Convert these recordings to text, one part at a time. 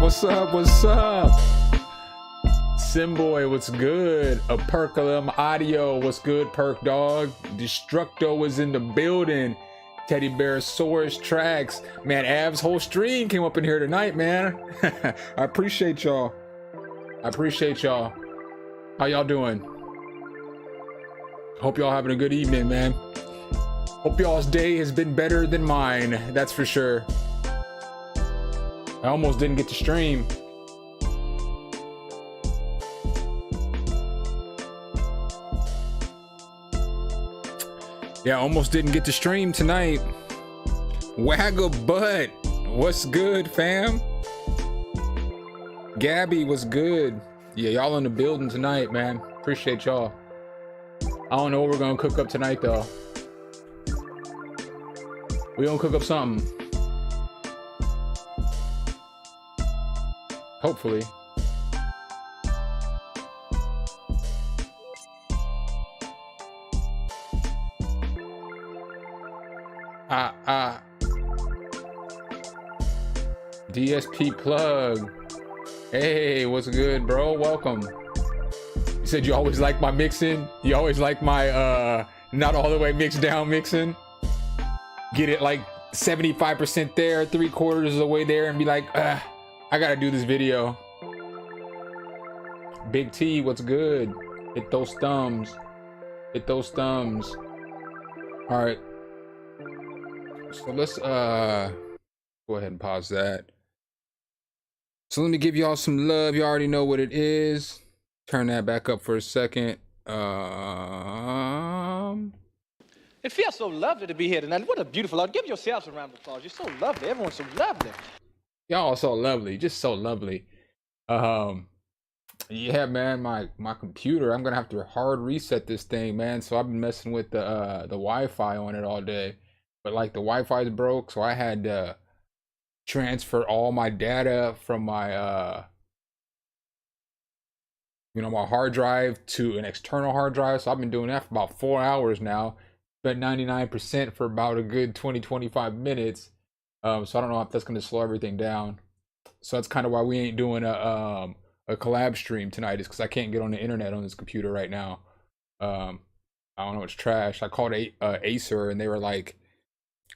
What's up? What's up? Simboy, what's good? A Percolum Audio, what's good, Perk Dog? Destructo was in the building. Teddy Bear Source Tracks. Man, Av's whole stream came up in here tonight, man. I appreciate y'all. I appreciate y'all. How y'all doing? Hope y'all having a good evening, man. Hope y'all's day has been better than mine. That's for sure. I almost didn't get to stream. Yeah, almost didn't get to stream tonight. Waggle butt. What's good, fam? Gabby, what's good? Yeah, y'all in the building tonight, man. Appreciate y'all. I don't know what we're gonna cook up tonight, though. We gonna cook up something. Hopefully. DSP plug. Hey, what's good, bro? Welcome. You said you always like my mixing? You always like my not all the way mixed down mixing? Get it like 75% there, 3/4 of the way there, and be like, I gotta do this video. Big T, what's good? Hit those thumbs. Hit those thumbs. All right. So let's go ahead and pause that. So let me give y'all some love. You already know what it is. Turn that back up for a second. It feels so lovely to be here tonight. What a beautiful audience. Give yourselves a round of applause. You're so lovely. Everyone's so lovely. Y'all are so lovely. Just so lovely. Yeah, man, my computer, I'm gonna have to hard reset this thing, man. So I've been messing with the Wi-Fi on it all day. But like the Wi-Fi's broke, so I had to transfer all my data from my my hard drive to an external hard drive. So I've been doing that for about 4 hours now. Spent 99% for about a good 20-25 minutes. So I don't know if that's gonna slow everything down. So that's kind of why we ain't doing a collab stream tonight, is because I can't get on the internet on this computer right now. I don't know, it's trash. I called Acer and they were like,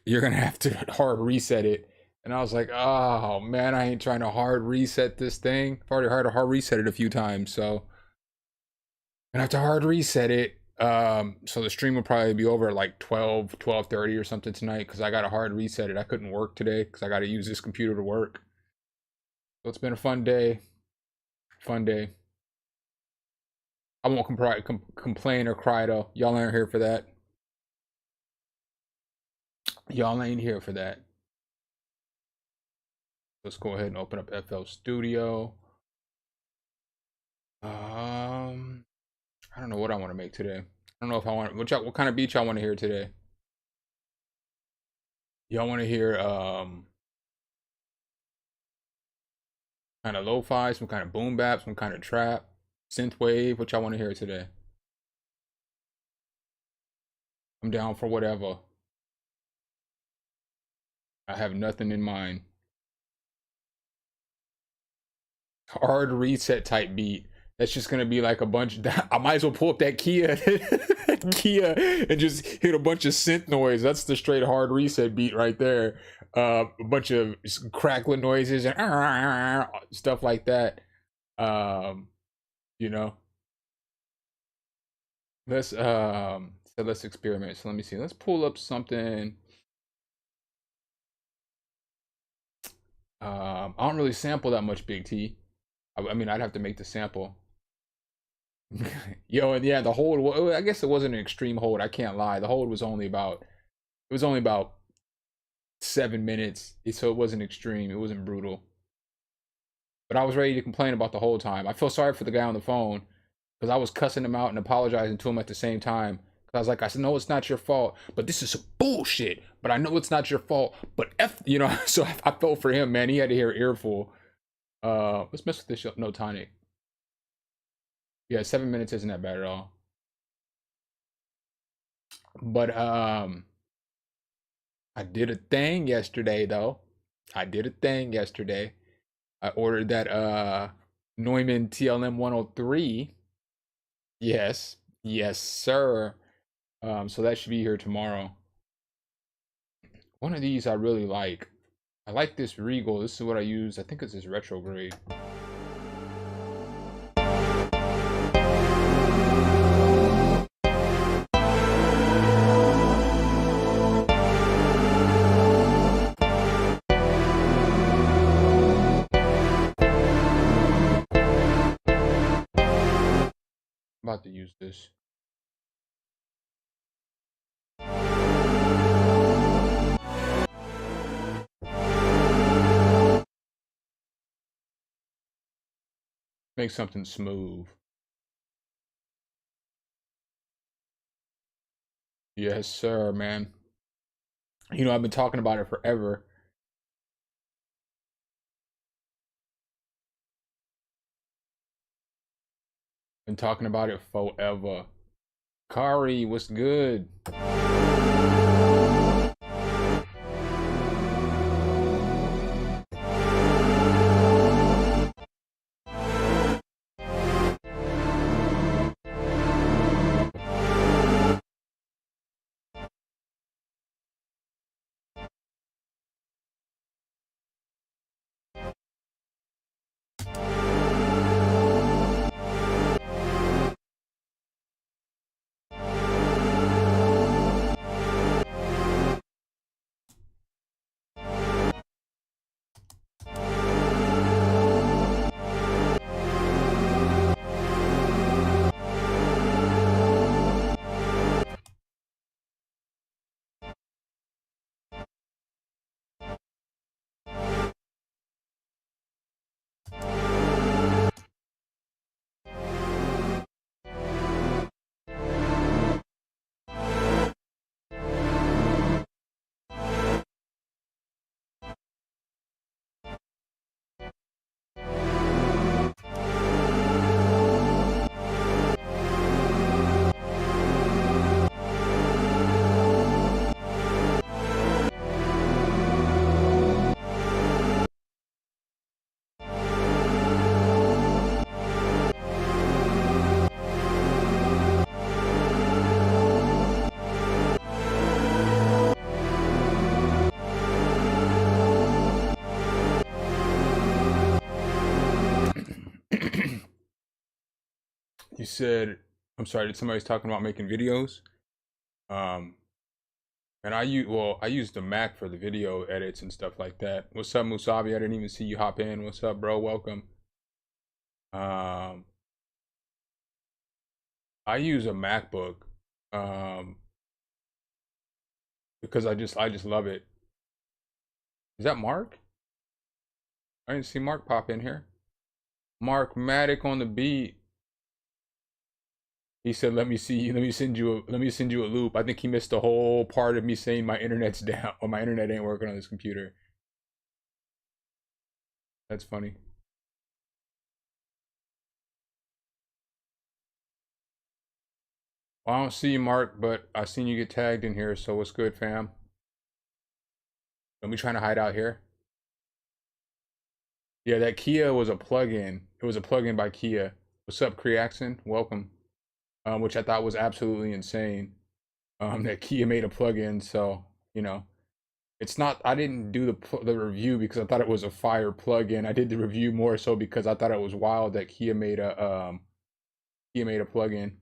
you're gonna have to hard reset it. And I was like, oh man, I ain't trying to hard reset this thing. I've already had to hard reset it a few times, so I'm gonna have to hard reset it. So the stream will probably be over at like 12:30 or something tonight, because I gotta hard reset it. I couldn't work today because I gotta use this computer to work. So it's been a fun day. Fun day. I won't complain or cry though. Y'all aren't here for that. Y'all ain't here for that. Let's go ahead and open up FL Studio. I don't know what I want to make today. I don't know if I want what kind of beat y'all want to hear today. Y'all want to hear kind of lo-fi, some kind of boom bap, some kind of trap, synthwave? What y'all want to hear today? I'm down for whatever. I have nothing in mind. Hard reset type beat. That's just gonna be like a bunch. I might as well pull up that Kia, Kia, and just hit a bunch of synth noise. That's the straight hard reset beat right there. A bunch of crackling noises and stuff like that. You know. Let's experiment. So let me see. Let's pull up something. I don't really sample that much, Big T. I mean, I'd have to make the sample. Yo, and yeah, the hold, I guess it wasn't an extreme hold. I can't lie. The hold was only about 7 minutes. So it wasn't extreme. It wasn't brutal. But I was ready to complain about the whole time. I feel sorry for the guy on the phone, because I was cussing him out and apologizing to him at the same time. Because I was like, I said, no, it's not your fault, but this is some bullshit. But I know it's not your fault, but so I felt for him, man. He had to hear earful. Let's mess with this no tonic. Yeah, 7 minutes isn't that bad at all. But I did a thing yesterday though. I did a thing yesterday. I ordered that Neumann TLM 103. Yes, yes, sir. So that should be here tomorrow. One of these I really like. I like this Regal. This is what I use. I think it's this retrograde. I'm about to use this. Make something smooth. Yes, sir, man. You know, I've been talking about it forever. Been talking about it forever. Kari, what's good? You said, I'm sorry, did somebody's talking about making videos? Um, and I use the Mac for the video edits and stuff like that. What's up, Musabi? I didn't even see you hop in. What's up, bro? Welcome. Um, I use a MacBook, um, because I just love it. Is that Mark? I didn't see Mark pop in here. Mark Matic on the beat. He said, "Let me see you. Let me send you a loop." I think he missed the whole part of me saying my internet's down or my internet ain't working on this computer. That's funny. Well, I don't see you, Mark, but I seen you get tagged in here. So what's good, fam? Are we trying to hide out here? Yeah, that Kia was a plugin. It was a plugin by Kia. What's up, Creaxon? Welcome. Which I thought was absolutely insane. That Kia made a plugin, so you know, it's not. I didn't do the review because I thought it was a fire plugin. I did the review more so because I thought it was wild that Kia made a plugin.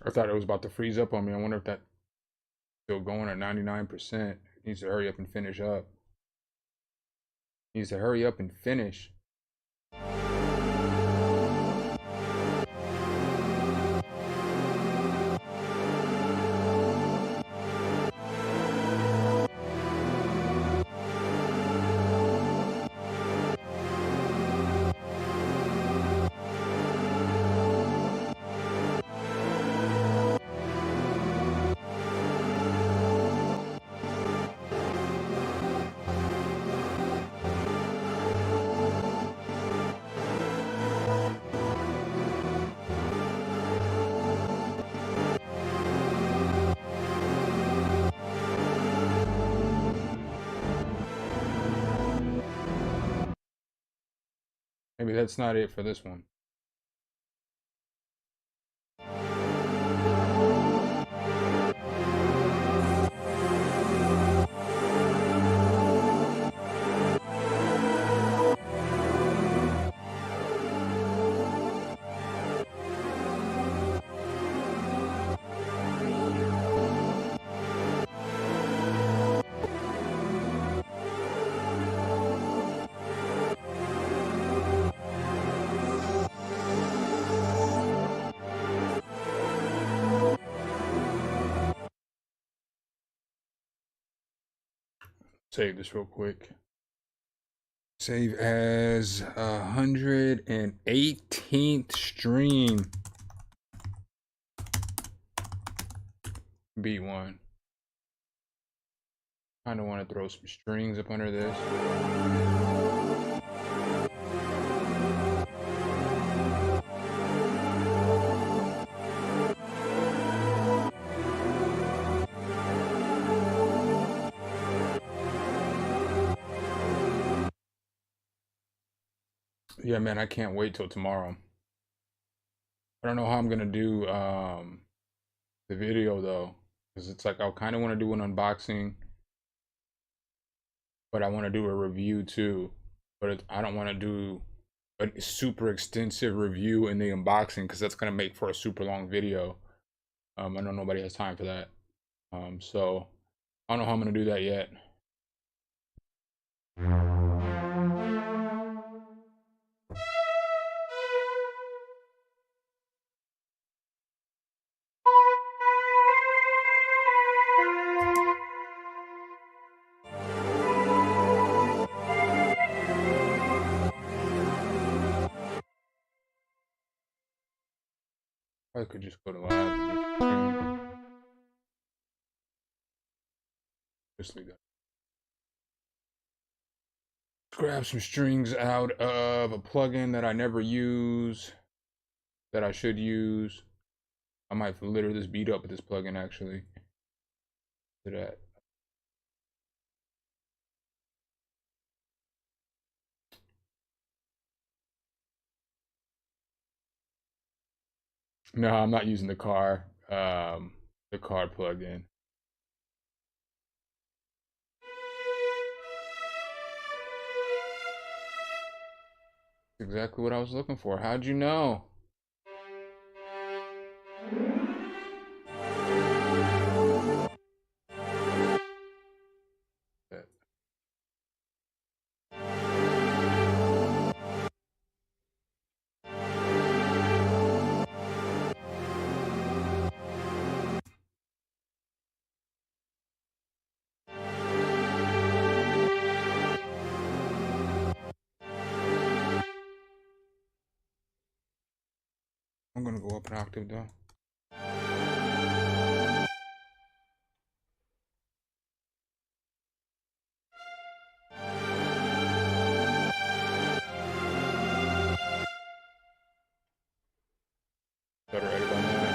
I thought it was about to freeze up on me. I wonder if that's still going at 99%. Needs to hurry up and finish up. Needs to hurry up and finish. Maybe that's not it for this one. Save this real quick. Save as 118th stream. B1. Kind of want to throw some strings up under this. Yeah, man, I can't wait till tomorrow. I don't know how I'm gonna do the video though, because it's like I kind of want to do an unboxing, but I want to do a review too. But I don't want to do a super extensive review in the unboxing because that's gonna make for a super long video. I know nobody has time for that. So I don't know how I'm gonna do that yet. I could just go to lab. Just leave that. Grab some strings out of a plugin that I never use, that I should use. I might litter this beat up with this plugin actually. To that. No, I'm not using the car plugin. Exactly what I was looking for. How'd you know? I'm gonna go up an octave though. Better edit on that.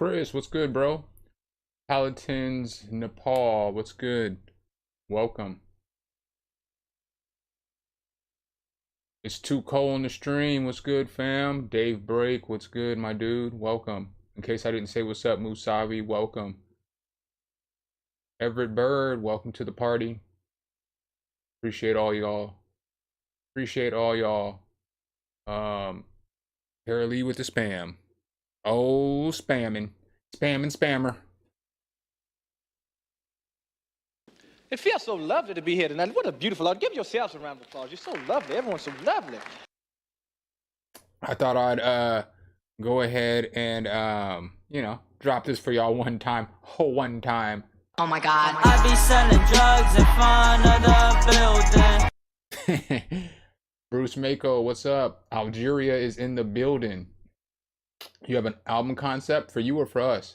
Chris, what's good, bro? Palatins, Nepal, what's good? Welcome. It's too cold in the stream. What's good, fam? Dave Break, what's good, my dude? Welcome. In case I didn't say what's up, Musavi, welcome. Everett Bird, welcome to the party. Appreciate all y'all. Appreciate all y'all. Harry Lee with the spam. Oh, spamming. Spamming spammer. It feels so lovely to be here tonight. What a beautiful audience. Give yourselves a round of applause. You're so lovely. Everyone's so lovely. I thought I'd go ahead and drop this for y'all one time. One time. Oh my god. I be selling drugs in front of the building. Bruce Mako, what's up? Algeria is in the building. You have an album concept for you or for us?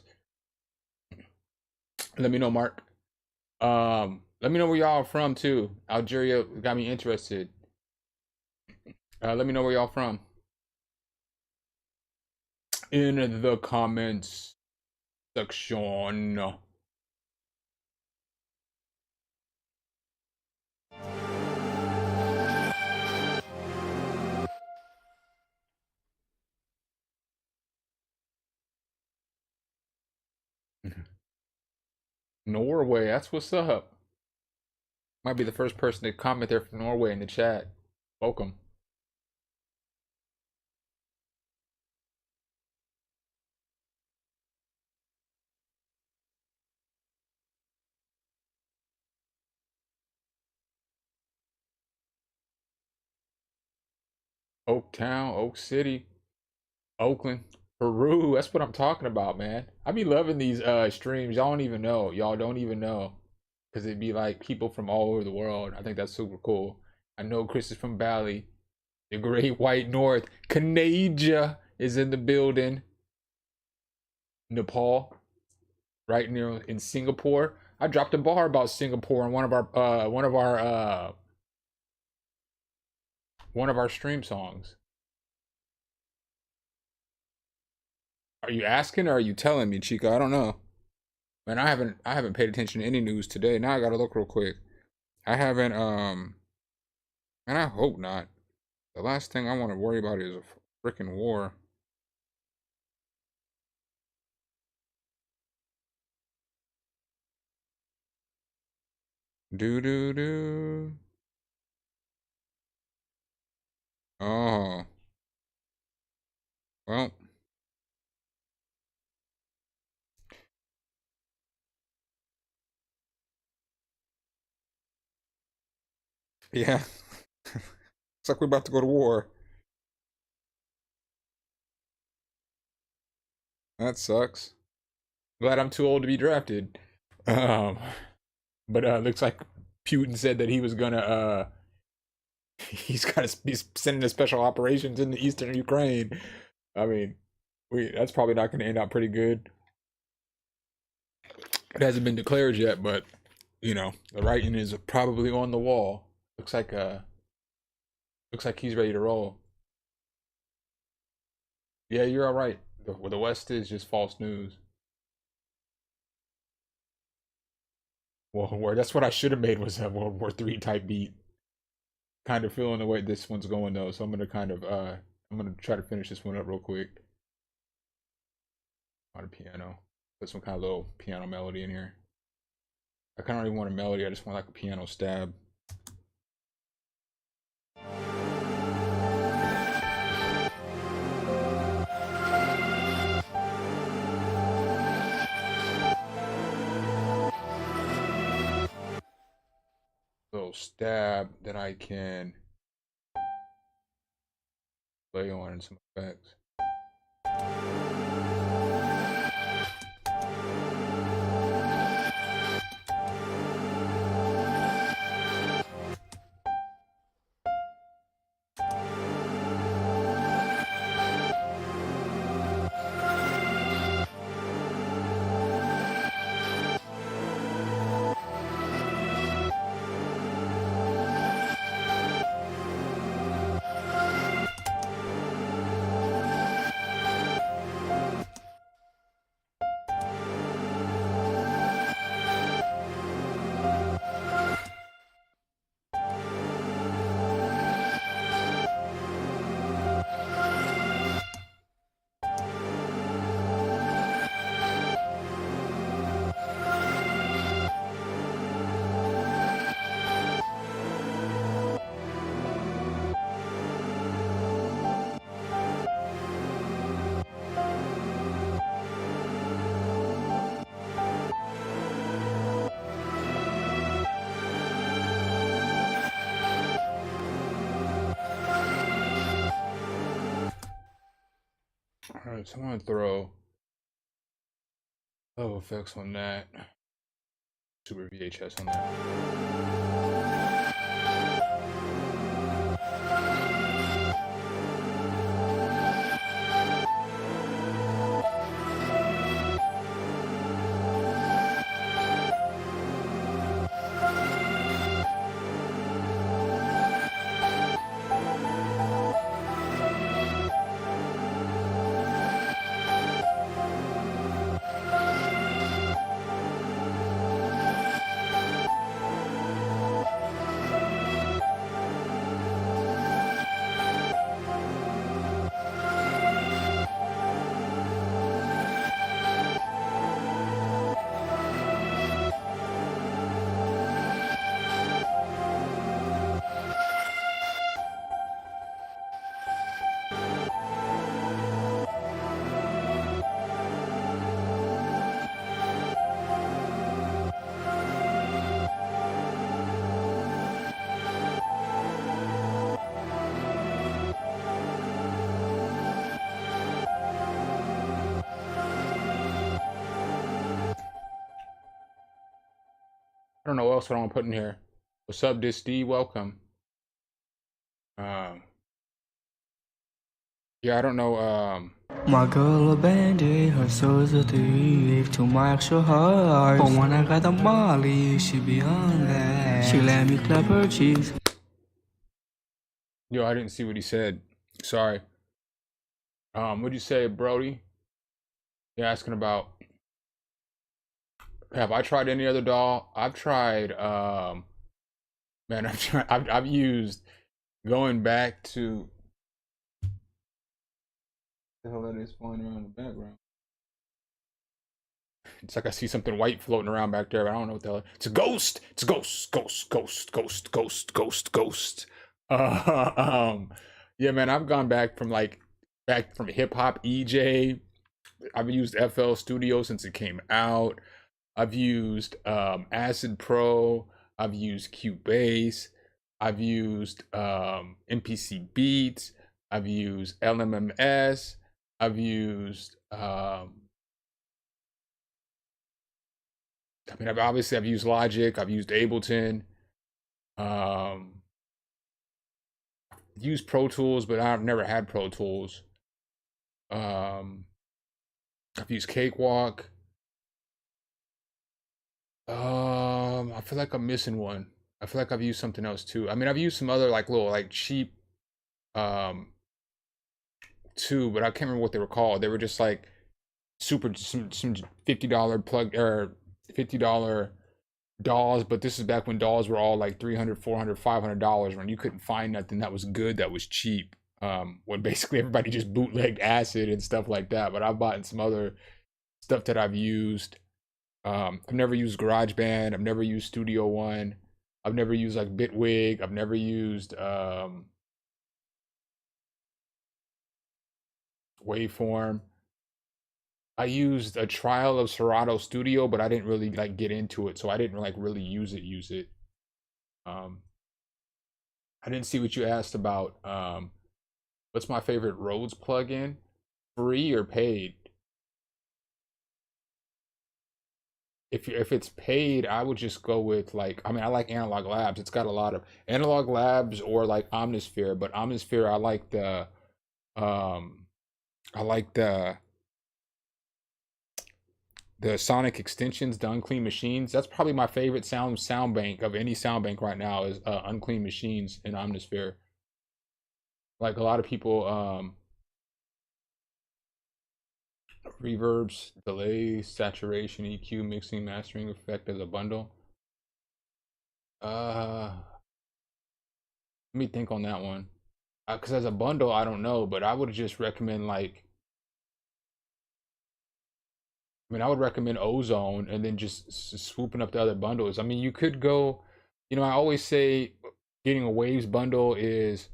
Let me know, Mark. Let me know where y'all from too. Algeria got me interested. Let me know where y'all from in the comments section. Norway, that's what's up. Might be the first person to comment there from Norway in the chat. Welcome. Oaktown, Oak City, Oakland, Peru. That's what I'm talking about, man. I be loving these streams. Y'all don't even know. Y'all don't even know. Because it'd be like people from all over the world. I think that's super cool. I know Chris is from Bali. The Great White North. Canada is in the building. Nepal. Right near in Singapore. I dropped a bar about Singapore in one of our stream songs. Are you asking or are you telling me, Chica? I don't know. Man, I haven't paid attention to any news today. Now I gotta look real quick. I haven't and I hope not. The last thing I want to worry about is a freaking war. Do do do. Oh. Well. Yeah. Looks like we're about to go to war. That sucks. Glad I'm too old to be drafted. Um, but looks like Putin said that he was gonna he's gotta be sending a special operations into eastern Ukraine. I mean, that's probably not gonna end up pretty good. It hasn't been declared yet, but you know, the writing is probably on the wall. Looks like he's ready to roll. Yeah, you're all right. The West is just false news. World War. That's what I should have made was a World War III type beat. Kind of feeling the way this one's going though, so I'm gonna try to finish this one up real quick. On a piano. Put some kind of little piano melody in here. I kind of don't even want a melody, I just want like a piano stab. Little stab that I can play on some effects. Alright, so I'm gonna throw level effects on that. Super VHS on that. I don't know what else I want to put in here. What's up, Disty? Welcome. Um, yeah, I don't know. My girl abandoned her soul's a thief to my actual heart. But when I got the molly, she be on that. She let me clap her cheeks. Yo, I didn't see what he said. Sorry. What'd you say, Brody? You're asking about. Have I tried any other doll? I've tried. Man, I've tried. I've used going back to. The hell that is flying around in the background? It's like I see something white floating around back there, but I don't know what the hell. It's a ghost. It's a ghost. Ghost. Ghost. Ghost. Ghost. Ghost. Ghost. Yeah, man, I've gone back from hip hop EJ. I've used FL Studio since it came out. I've used Acid Pro. I've used Cubase. I've used MPC Beats. I've used LMMS. I've used I've used Logic. I've used Ableton. Used Pro Tools, but I've never had Pro Tools. I've used Cakewalk. I feel like I'm missing one. I feel like I've used something else too. I mean, I've used some other little cheap too, but I can't remember what they were called. They were just like some $50 plug or $50 dolls, but this is back when dolls were all like $300, $400, $500 when you couldn't find nothing that was good that was cheap. When basically everybody just bootlegged acid and stuff like that. But I've bought some other stuff that I've used. I've never used GarageBand. I've never used Studio One. I've never used like Bitwig. I've never used Waveform. I used a trial of Serato Studio, but I didn't really get into it, so I didn't really use it. I didn't see what you asked about. What's my favorite Rhodes plugin? Free or paid? If it's paid, I would just go with I like Analog Labs. It's got a lot of Analog Labs or Omnisphere, but Omnisphere I like the Sonic extensions, the Unclean Machines. That's probably my favorite sound bank of any sound bank right now is Unclean Machines in Omnisphere. Like a lot of people reverbs, delay, saturation, EQ, mixing, mastering effect as a bundle. Let me think on that one. Because as a bundle, I don't know, but I would just recommend I would recommend Ozone and then just swooping up the other bundles. I mean, you could go, I always say getting a Waves bundle it's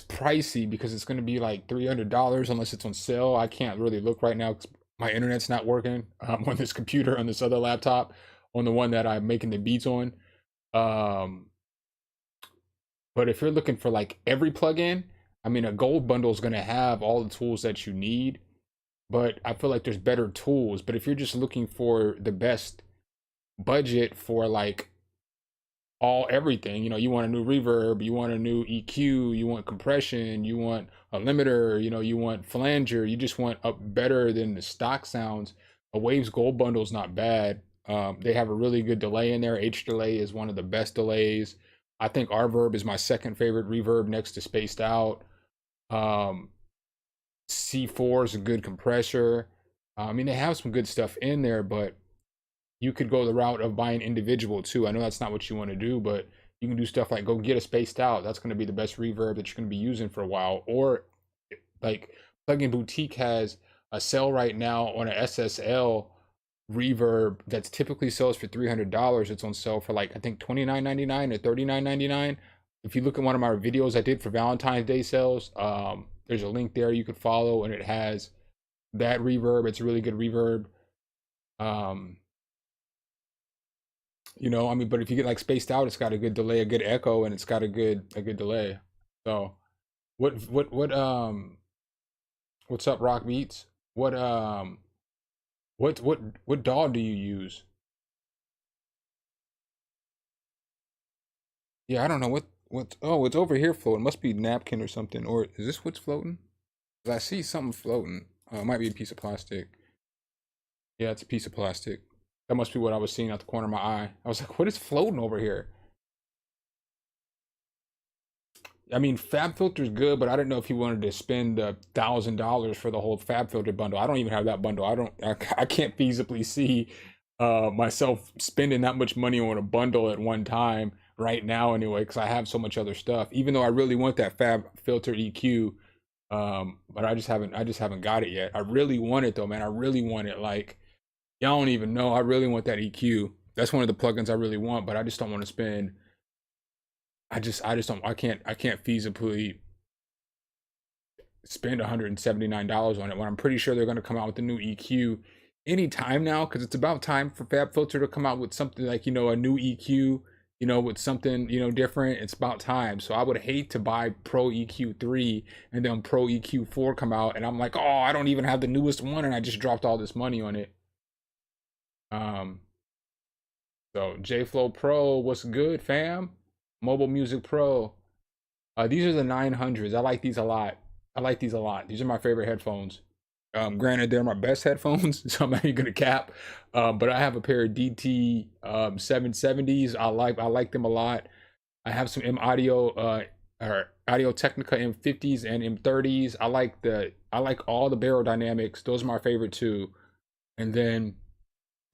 pricey because it's going to be like $300 unless it's on sale. I can't really look right now because my internet's not working on this computer, on this other laptop, on the one that I'm making the beats on. But if you're looking for every plugin, I mean, a gold bundle is going to have all the tools that you need, but I feel like there's better tools. But if you're just looking for the best budget for like all everything, you know, you want a new reverb, you want a new EQ, you want compression, you want a limiter, you know, you want flanger, you just want up better than the stock sounds. A Waves Gold bundle is not bad. They have a really good delay in there. H delay is one of the best delays. I think Reverb is my second favorite reverb next to Spaced Out. Um, C4 is a good compressor. I mean, they have some good stuff in there, but you could go the route of buying individual too. I know that's not what you want to do, but you can do stuff like go get a Spaced Out. That's going to be the best reverb that you're going to be using for a while. Or like Plugin Boutique has a sale right now on a SSL reverb that's typically sells for $300. It's on sale for like I think $29.99 or $39.99. If you look at one of my videos I did for Valentine's Day sales, there's a link there you could follow, and it has that reverb. It's a really good reverb. Um, you know, I mean, but if you get like Spaced Out, it's got a good delay, a good echo, and it's got a good delay. So, what's up, Rock Beats? What DAW do you use? Yeah, I don't know what. Oh, it's over here floating. Must be napkin or something. Or is this what's floating? 'Cause I see something floating. Oh, it might be a piece of plastic. Yeah, it's a piece of plastic. That must be what I was seeing out the corner of my eye. I was like, what is floating over here? I mean, Fab Filter's good, but I didn't know if he wanted to spend $1,000 for the whole Fab Filter bundle. I don't even have that bundle. I can't feasibly see myself spending that much money on a bundle at one time right now anyway, because I have so much other stuff. Even though I really want that Fab Filter EQ, but I just haven't got it yet. I really want it though, man. I really want it. Like, y'all don't even know. I really want that EQ. That's one of the plugins I really want, but I just don't want to spend. I just don't. I can't feasibly spend $179 on it when I'm pretty sure they're going to come out with the new EQ anytime now, because it's about time for Fab Filter to come out with something like, you know, a new EQ, you know, with something, you know, different. It's about time. So I would hate to buy Pro EQ 3 and then Pro EQ 4 come out and I'm like, oh, I don't even have the newest one and I just dropped all this money on it. Um, so JFlow Pro, what's good, fam? Mobile Music Pro. These are the 900s. I like these a lot. I like these a lot. These are my favorite headphones. Granted, they're my best headphones, so I'm not even gonna cap. But I have a pair of DT 770s. I like them a lot. I have some M Audio or Audio Technica M50s and M30s. I like all the barrel dynamics. Those are my favorite too. And then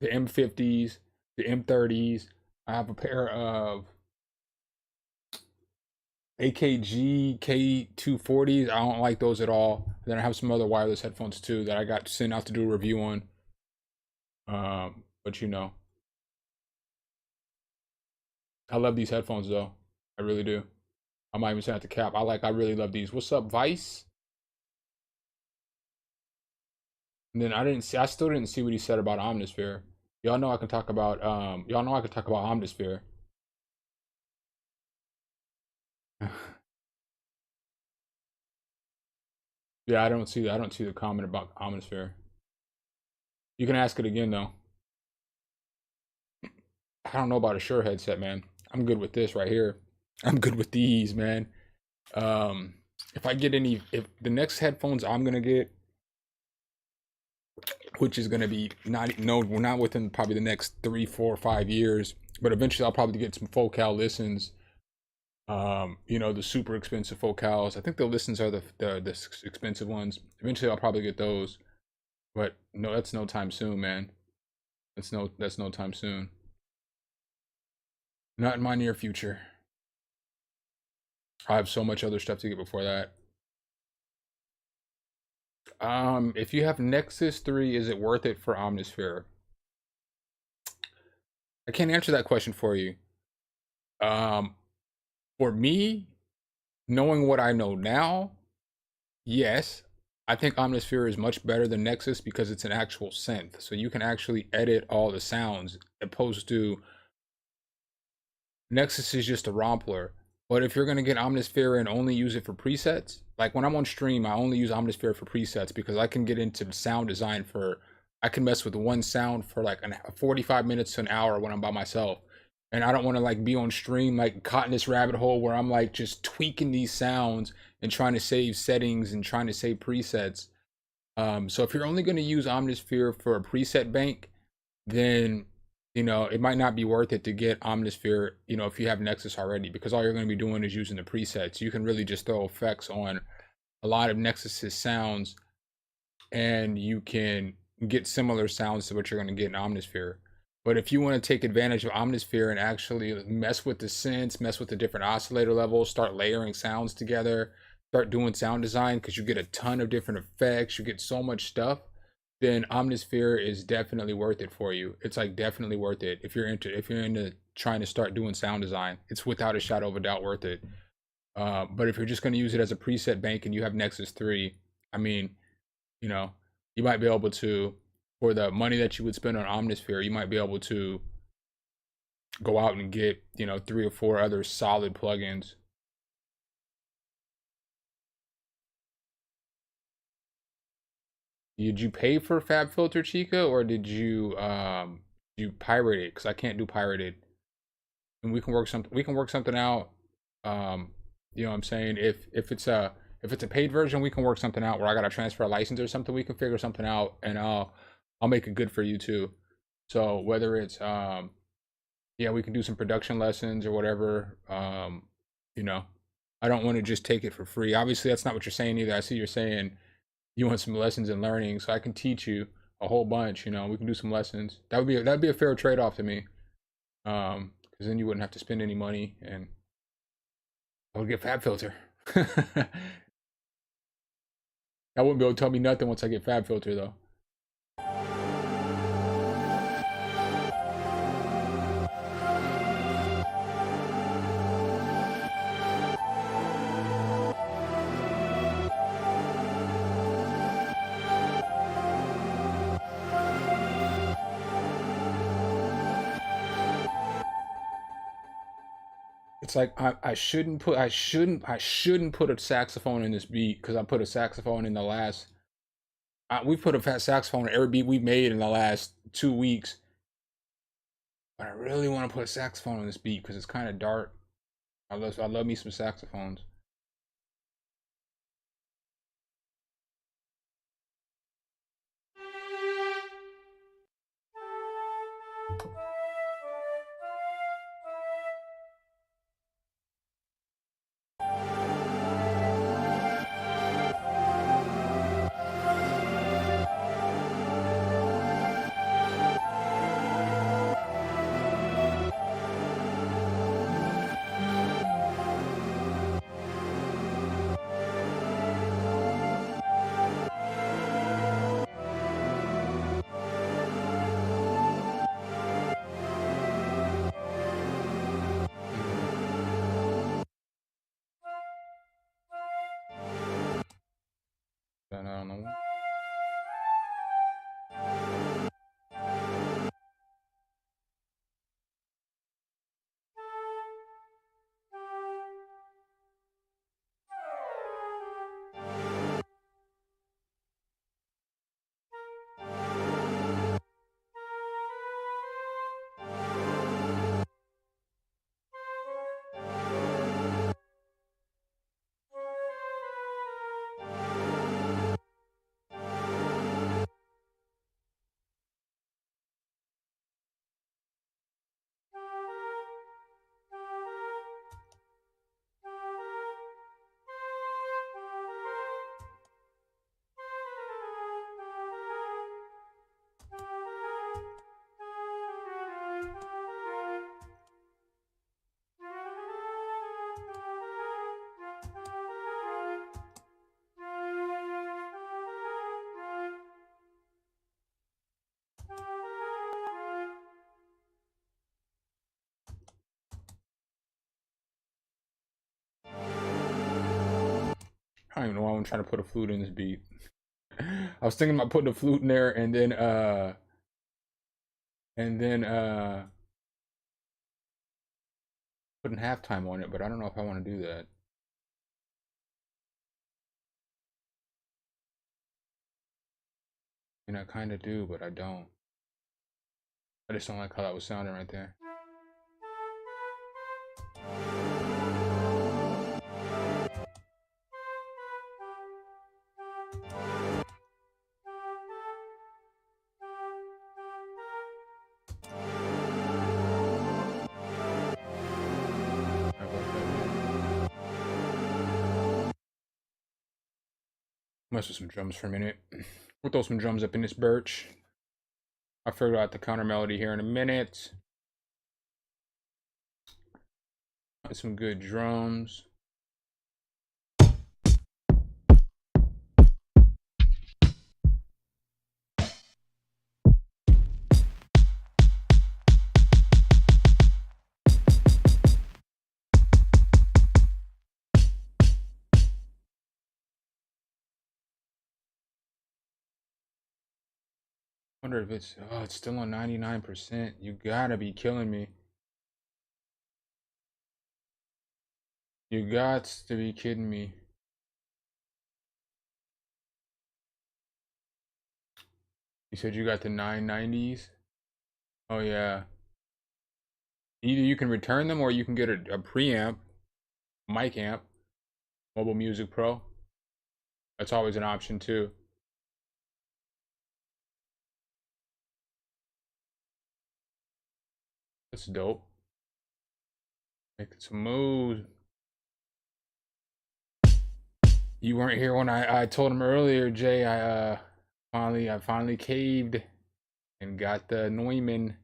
the M50s, the M30s. I have a pair of AKG K240s. I don't like those at all. Then I have some other wireless headphones too that I got sent out to do a review on. But you know, I love these headphones though. I really do. I might even send out the cap. I really love these. What's up, Vice? And then I still didn't see what he said about Omnisphere. Y'all know I can talk about Omnisphere. Yeah, I don't see the comment about Omnisphere. You can ask it again though. I don't know about a Shure headset, man. I'm good with this right here. I'm good with these, man. Um, if the next headphones I'm gonna get, which is gonna be we're not within probably the next 3, 4, 5 years, but eventually I'll probably get some Focal listens. You know, the super expensive Focals. I think the listens are the expensive ones. Eventually I'll probably get those, but no, that's no time soon, man. That's no time soon. Not in my near future. I have so much other stuff to get before that. If you have Nexus 3, is it worth it for Omnisphere? I can't answer that question for you. For me, knowing what I know now, yes. I think Omnisphere is much better than Nexus because it's an actual synth. So you can actually edit all the sounds opposed to Nexus is just a rompler. But if you're going to get Omnisphere and only use it for presets, like when I'm on stream, I only use Omnisphere for presets because I can get into sound design for, I can mess with one sound for like 45 minutes to an hour when I'm by myself. And I don't want to like be on stream, like caught in this rabbit hole where I'm like just tweaking these sounds and trying to save settings and trying to save presets. So if you're only going to use Omnisphere for a preset bank, then it might not be worth it to get Omnisphere, if you have Nexus already, because all you're going to be doing is using the presets. You can really just throw effects on a lot of Nexus's sounds, and you can get similar sounds to what you're going to get in Omnisphere. But if you want to take advantage of Omnisphere and actually mess with the synths, mess with the different oscillator levels, start layering sounds together, start doing sound design, because you get a ton of different effects, you get so much stuff, then Omnisphere is definitely worth it for you. It's like definitely worth it. If you're into trying to start doing sound design, it's without a shadow of a doubt worth it. But if you're just going to use it as a preset bank and you have Nexus 3, I mean, you know, you might be able to, for the money that you would spend on Omnisphere, you might be able to go out and get, 3 or 4 other solid plugins. Did you pay for FabFilter, Chica, or did you pirate it? Because I can't do pirated, and we can work something out. You know what I'm saying? If it's a paid version, we can work something out where I gotta transfer a license or something. We can figure something out, and I'll make it good for you too. So whether it's yeah, we can do some production lessons or whatever. You know, I don't want to just take it for free. Obviously, that's not what you're saying either. I see you're saying you want some lessons and learning, so I can teach you a whole bunch. We can do some lessons. That'd be a fair trade off to me. Because then you wouldn't have to spend any money, and I would get FabFilter. I wouldn't be able to tell me nothing once I get FabFilter though. It's like I shouldn't put a saxophone in this beat because I put a saxophone in the last. We put a fat saxophone in every beat we made in the last 2 weeks, but I really want to put a saxophone on this beat because it's kind of dark. I love me some saxophones. Then I don't know. I don't even know why I'm trying to put a flute in this beat. I was thinking about putting a flute in there and then putting halftime on it, but I don't know if I want to do that. And I kind of do, but I don't. I just don't like how that was sounding right there. Mess with some drums for a minute. We'll throw some drums up in this birch. I'll figure out the counter melody here in a minute. Some good drums. Wonder if it's still on 99%. You gotta be killing me. You got to be kidding me. You said you got the 990s? Oh yeah. Either you can return them or you can get a preamp, mic amp, Mobile Music Pro. That's always an option too. That's dope. Making some moves. You weren't here when I told him earlier, Jay. I finally caved and got the Neumann.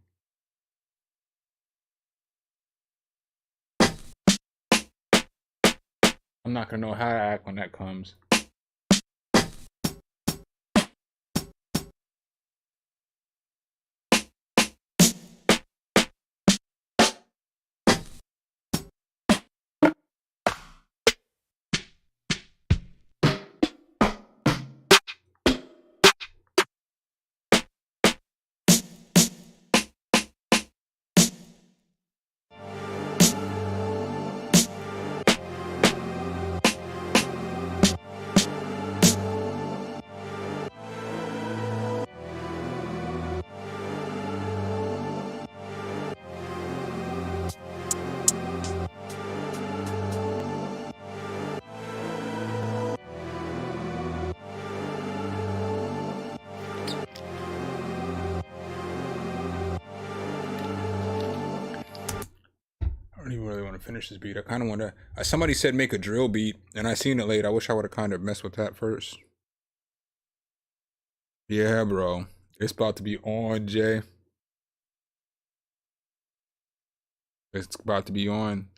I'm not gonna know how to act when that comes. I don't even really want to finish this beat. I kind of want to. Somebody said make a drill beat, and I seen it late. I wish I would have kind of messed with that first. Yeah, bro. It's about to be on, Jay. It's about to be on.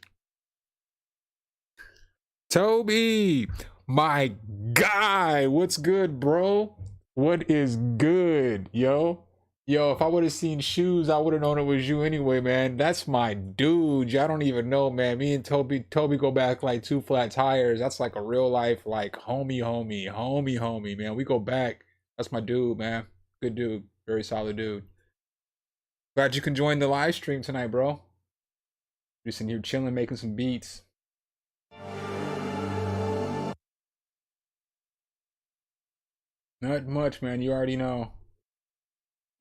Toby, my guy, what's good, bro? What is good, yo? Yo, if I would have seen shoes, I would have known it was you anyway, man. That's my dude. I don't even know, man. Me and Toby go back like 2 flat tires. That's like a real life, like homie, man. We go back. That's my dude, man. Good dude. Very solid dude. Glad you can join the live stream tonight, bro. Just in here chilling, making some beats. Not much, man. You already know.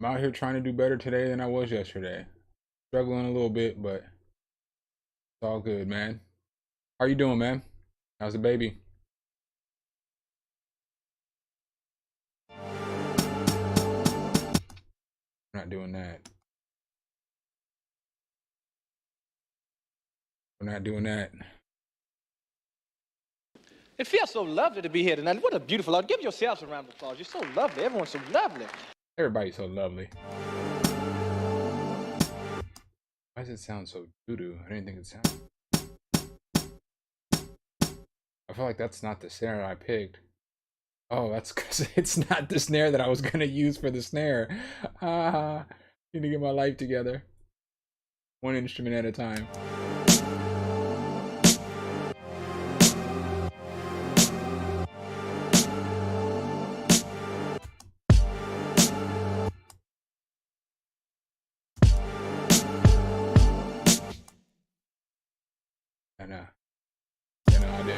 I'm out here trying to do better today than I was yesterday. Struggling a little bit, but it's all good, man. How you doing, man? How's the baby? We're not doing that. We're not doing that. It feels so lovely to be here tonight. What a beautiful audience. Give yourselves a round of applause. You're so lovely. Everyone's so lovely. Everybody's so lovely. Why does it sound so doo-doo? I didn't think it sounded. I feel like that's not the snare I picked. Oh, that's because it's not the snare that I was gonna use for the snare. Need to get my life together. One instrument at a time. I know. I know I do.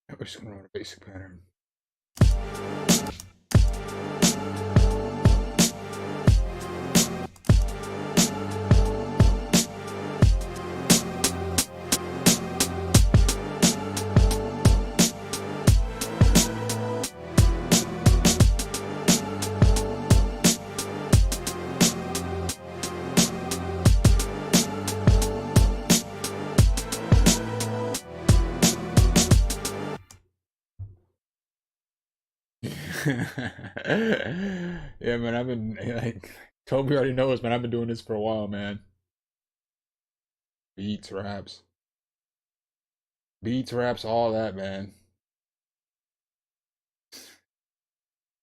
We're just gonna run a basic pattern. Yeah, man, I've been like Toby already knows, man. I've been doing this for a while, man. Beats, raps, all that, man.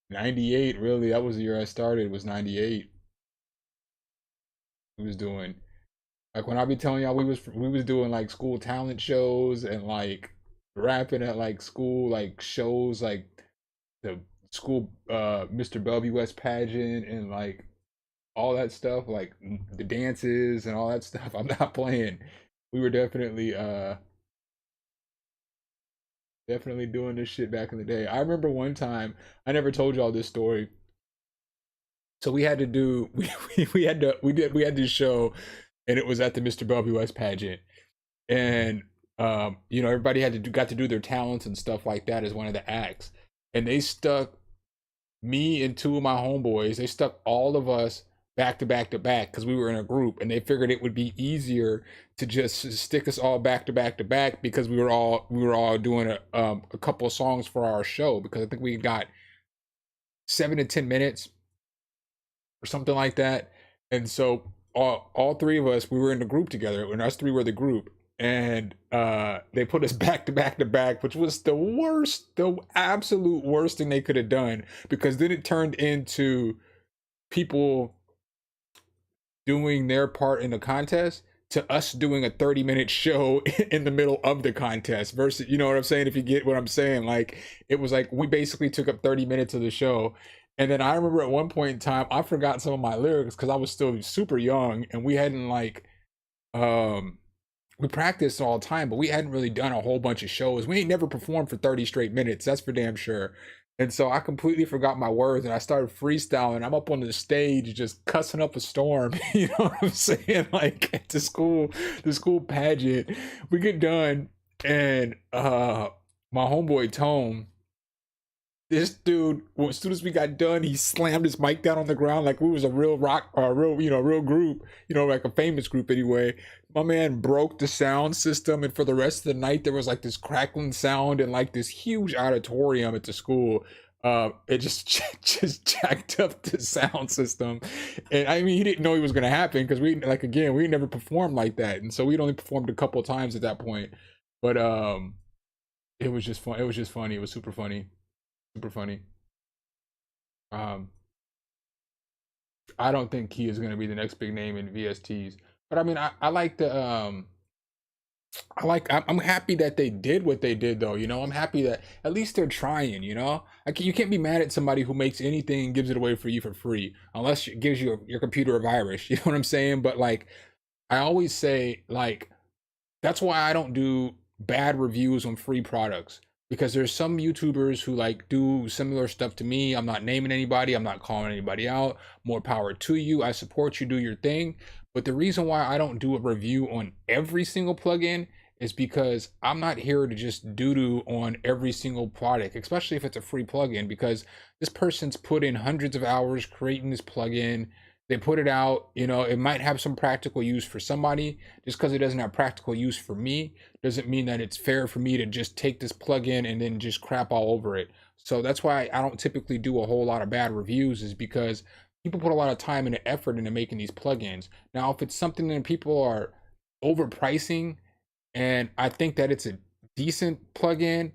98, really. That was the year I started, was 98. We was doing like when I be telling y'all we was doing like school talent shows and like rapping at like school like shows like the school Mr. Bellevue West pageant and like all that stuff, like the dances and all that stuff. I'm not playing. We were definitely doing this shit back in the day. I remember one time, I never told y'all this story. So we had to do we had this show, and it was at the Mr. Bellevue West pageant. And everybody got to do their talents and stuff like that as one of the acts. And they stuck me and two of my homeboys, they stuck all of us back to back to back because we were in a group, and they figured it would be easier to just stick us all back to back to back because we were all doing a couple of songs for our show, because I think we got 7 to 10 minutes or something like that. And so all three of us, we were in the group together, and us three were the group. And they put us back to back to back, which was the absolute worst thing they could have done, because then it turned into people doing their part in the contest to us doing a 30-minute show in the middle of the contest versus, you know what I'm saying? If you get what I'm saying, like it was like we basically took up 30 minutes of the show. And then I remember at one point in time, I forgot some of my lyrics because I was still super young, and we hadn't we practiced all the time, but we hadn't really done a whole bunch of shows. We ain't never performed for 30 straight minutes. That's for damn sure. And so I completely forgot my words, and I started freestyling. I'm up on the stage just cussing up a storm. You know what I'm saying? Like at the school pageant, we get done, and my homeboy Tone, this dude, as soon as we got done, he slammed his mic down on the ground like we was a real rock, or a real group, like a famous group anyway. My man broke the sound system, and for the rest of the night, there was like this crackling sound and like this huge auditorium at the school. It just just jacked up the sound system, and I mean, he didn't know it was gonna happen because we never performed like that, and so we'd only performed a couple of times at that point. But it was just fun. It was just funny. It was super funny. Super funny. Um, I don't think he is going to be the next big name in VSTs, but I mean, I like I'm happy that they did what they did, though. I'm happy that at least they're trying. You can't be mad at somebody who makes anything and gives it away for you for free, unless it gives your computer a virus. You know what I'm saying? But like, I always say, like, that's why I don't do bad reviews on free products, because there's some YouTubers who like do similar stuff to me. I'm not naming anybody, I'm not calling anybody out. More power to you. I support you, do your thing. But the reason why I don't do a review on every single plugin is because I'm not here to just doo-doo on every single product, especially if it's a free plugin, because this person's put in hundreds of hours creating this plugin. They put it out, it might have some practical use for somebody. Just because it doesn't have practical use for me doesn't mean that it's fair for me to just take this plugin and then just crap all over it. So that's why I don't typically do a whole lot of bad reviews, is because people put a lot of time and effort into making these plugins. Now, if it's something that people are overpricing and I think that it's a decent plugin,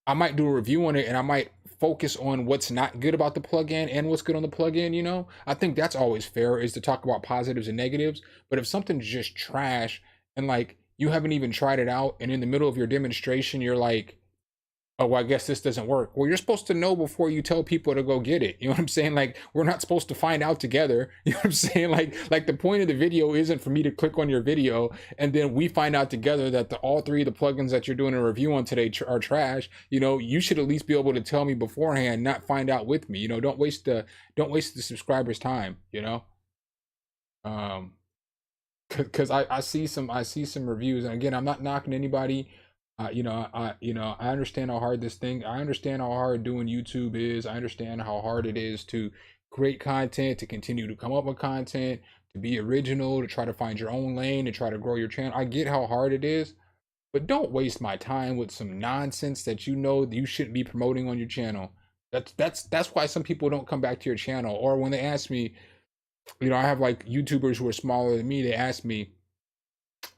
I might do a review on it, and I might focus on what's not good about the plugin and what's good on the plugin. I think that's always fair, is to talk about positives and negatives. But if something's just trash and like you haven't even tried it out, and in the middle of your demonstration you're like, oh, well, I guess this doesn't work. Well, you're supposed to know before you tell people to go get it. You know what I'm saying? Like, we're not supposed to find out together. You know what I'm saying? Like the point of the video isn't for me to click on your video and then we find out together that all three of the plugins that you're doing a review on today are trash. You know, you should at least be able to tell me beforehand, not find out with me. You know, don't waste the subscribers' time. You know, because I see some reviews, and again, I'm not knocking anybody. I understand how hard I understand how hard doing YouTube is. I understand how hard it is to create content, to continue to come up with content, to be original, to try to find your own lane, to try to grow your channel. I get how hard it is, but don't waste my time with some nonsense that you know that you shouldn't be promoting on your channel. That's why some people don't come back to your channel. Or when they ask me, I have like YouTubers who are smaller than me, they ask me,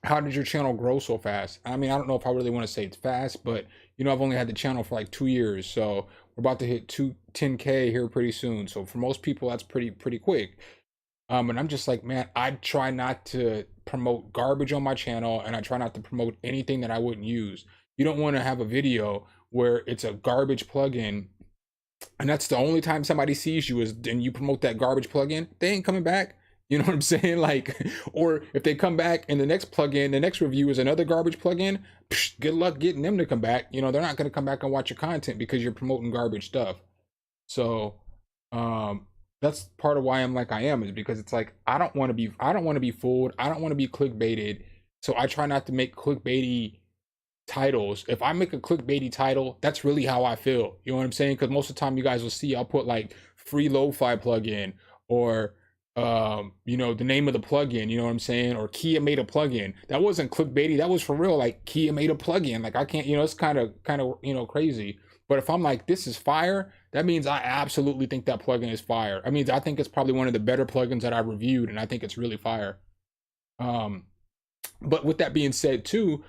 how did your channel grow so fast? I mean, I don't know if I really want to say it's fast, but I've only had the channel for like 2 years, so we're about to hit 10K here pretty soon. So for most people, that's pretty quick. And I'm just like, man, I try not to promote garbage on my channel, and I try not to promote anything that I wouldn't use. You don't want to have a video where it's a garbage plugin, and that's the only time somebody sees you and you promote that garbage plugin. They ain't coming back. You know what I'm saying? Like, or if they come back and the next plugin, the next review is another garbage plugin, good luck getting them to come back. They're not going to come back and watch your content because you're promoting garbage stuff. So, that's part of why I'm like I am, is because it's like, I don't want to be fooled. I don't want to be clickbaited. So I try not to make clickbaity titles. If I make a clickbaity title, that's really how I feel. You know what I'm saying? Because most of the time you guys will see I'll put like free lo-fi plugin, or the name of the plugin, you know what I'm saying? Or Kia made a plugin. That wasn't clickbaity. That was for real. Like, Kia made a plugin. Like, I can't, it's kind of crazy. But if I'm like, this is fire, that means I absolutely think that plugin is fire. I mean, I think it's probably one of the better plugins that I reviewed, and I think it's really fire. But with that being said too,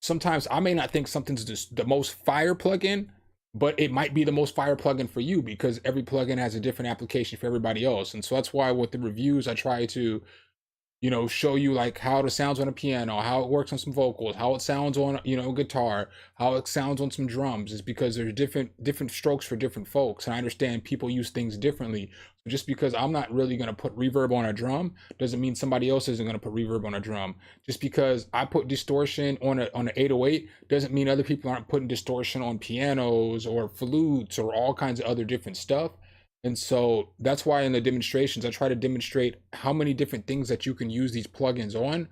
sometimes I may not think something's just the most fire plugin, but it might be the most fire plugin for you, because every plugin has a different application for everybody else. And so that's why with the reviews, I try to, show you like how it sounds on a piano, how it works on some vocals, how it sounds on, guitar, how it sounds on some drums. Is because there's different strokes for different folks. And I understand people use things differently. So just because I'm not really going to put reverb on a drum doesn't mean somebody else isn't going to put reverb on a drum. Just because I put distortion on an 808 doesn't mean other people aren't putting distortion on pianos or flutes or all kinds of other different stuff. And so that's why in the demonstrations, I try to demonstrate how many different things that you can use these plugins on.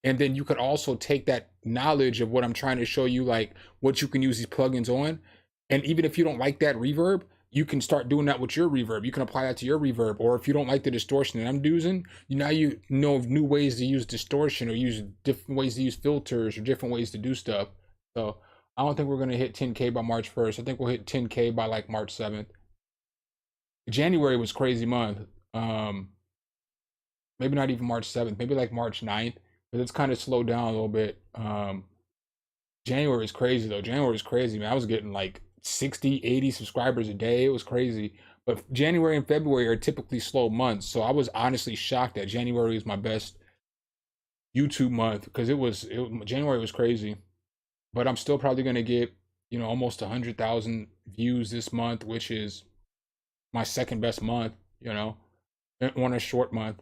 And then you could also take that knowledge of what I'm trying to show you, like what you can use these plugins on. And even if you don't like that reverb, you can start doing that with your reverb. You can apply that to your reverb. Or if you don't like the distortion that I'm using, now you know of new ways to use distortion, or use different ways to use filters, or different ways to do stuff. So I don't think we're going to hit 10K by March 1st. I think we'll hit 10K by like March 7th. January was crazy month. Maybe not even March 7th, maybe like March 9th, but it's kind of slowed down a little bit. January is crazy though. January is crazy, man. I was getting like 60, 80 subscribers a day. It was crazy. But January and February are typically slow months. So I was honestly shocked that January is my best YouTube month, because January was crazy. But I'm still probably going to get, almost 100,000 views this month, which is my second best month, on a short month.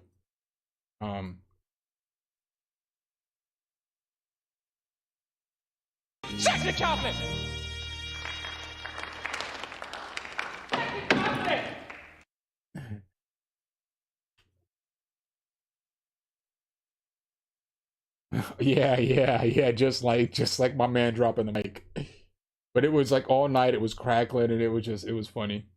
Sexy confidence. Yeah. Just like my man dropping the mic. But it was like all night, it was crackling, and it was funny.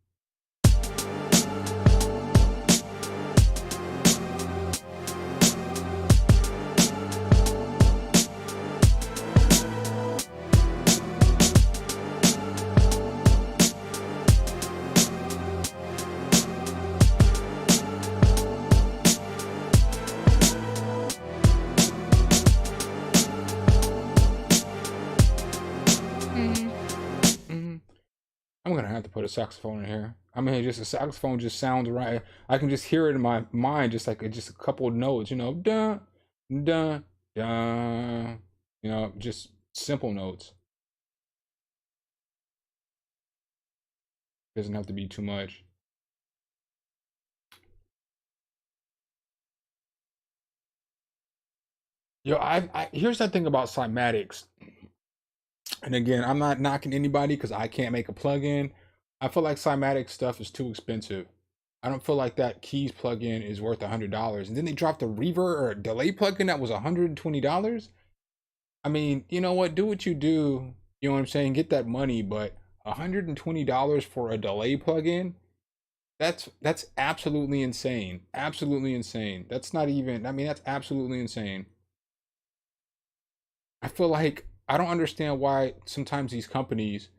I'm gonna have to put a saxophone in here. I mean, just a saxophone just sounds right. I can just hear it in my mind, just like just a couple of notes, dun, dun, dun, just simple notes. Doesn't have to be too much. Yo, here's the thing about cymatics. And again, I'm not knocking anybody because I can't make a plugin. I feel like cymatic stuff is too expensive. I don't feel like that keys plugin is worth $100. And then they dropped a reverb or a delay plugin that was $120. I mean, you know what? Do what you do. You know what I'm saying? Get that money, but $120 for a delay plugin? That's absolutely insane. Absolutely insane. That's not even, I mean, that's absolutely insane. I feel like I don't understand why sometimes these companies,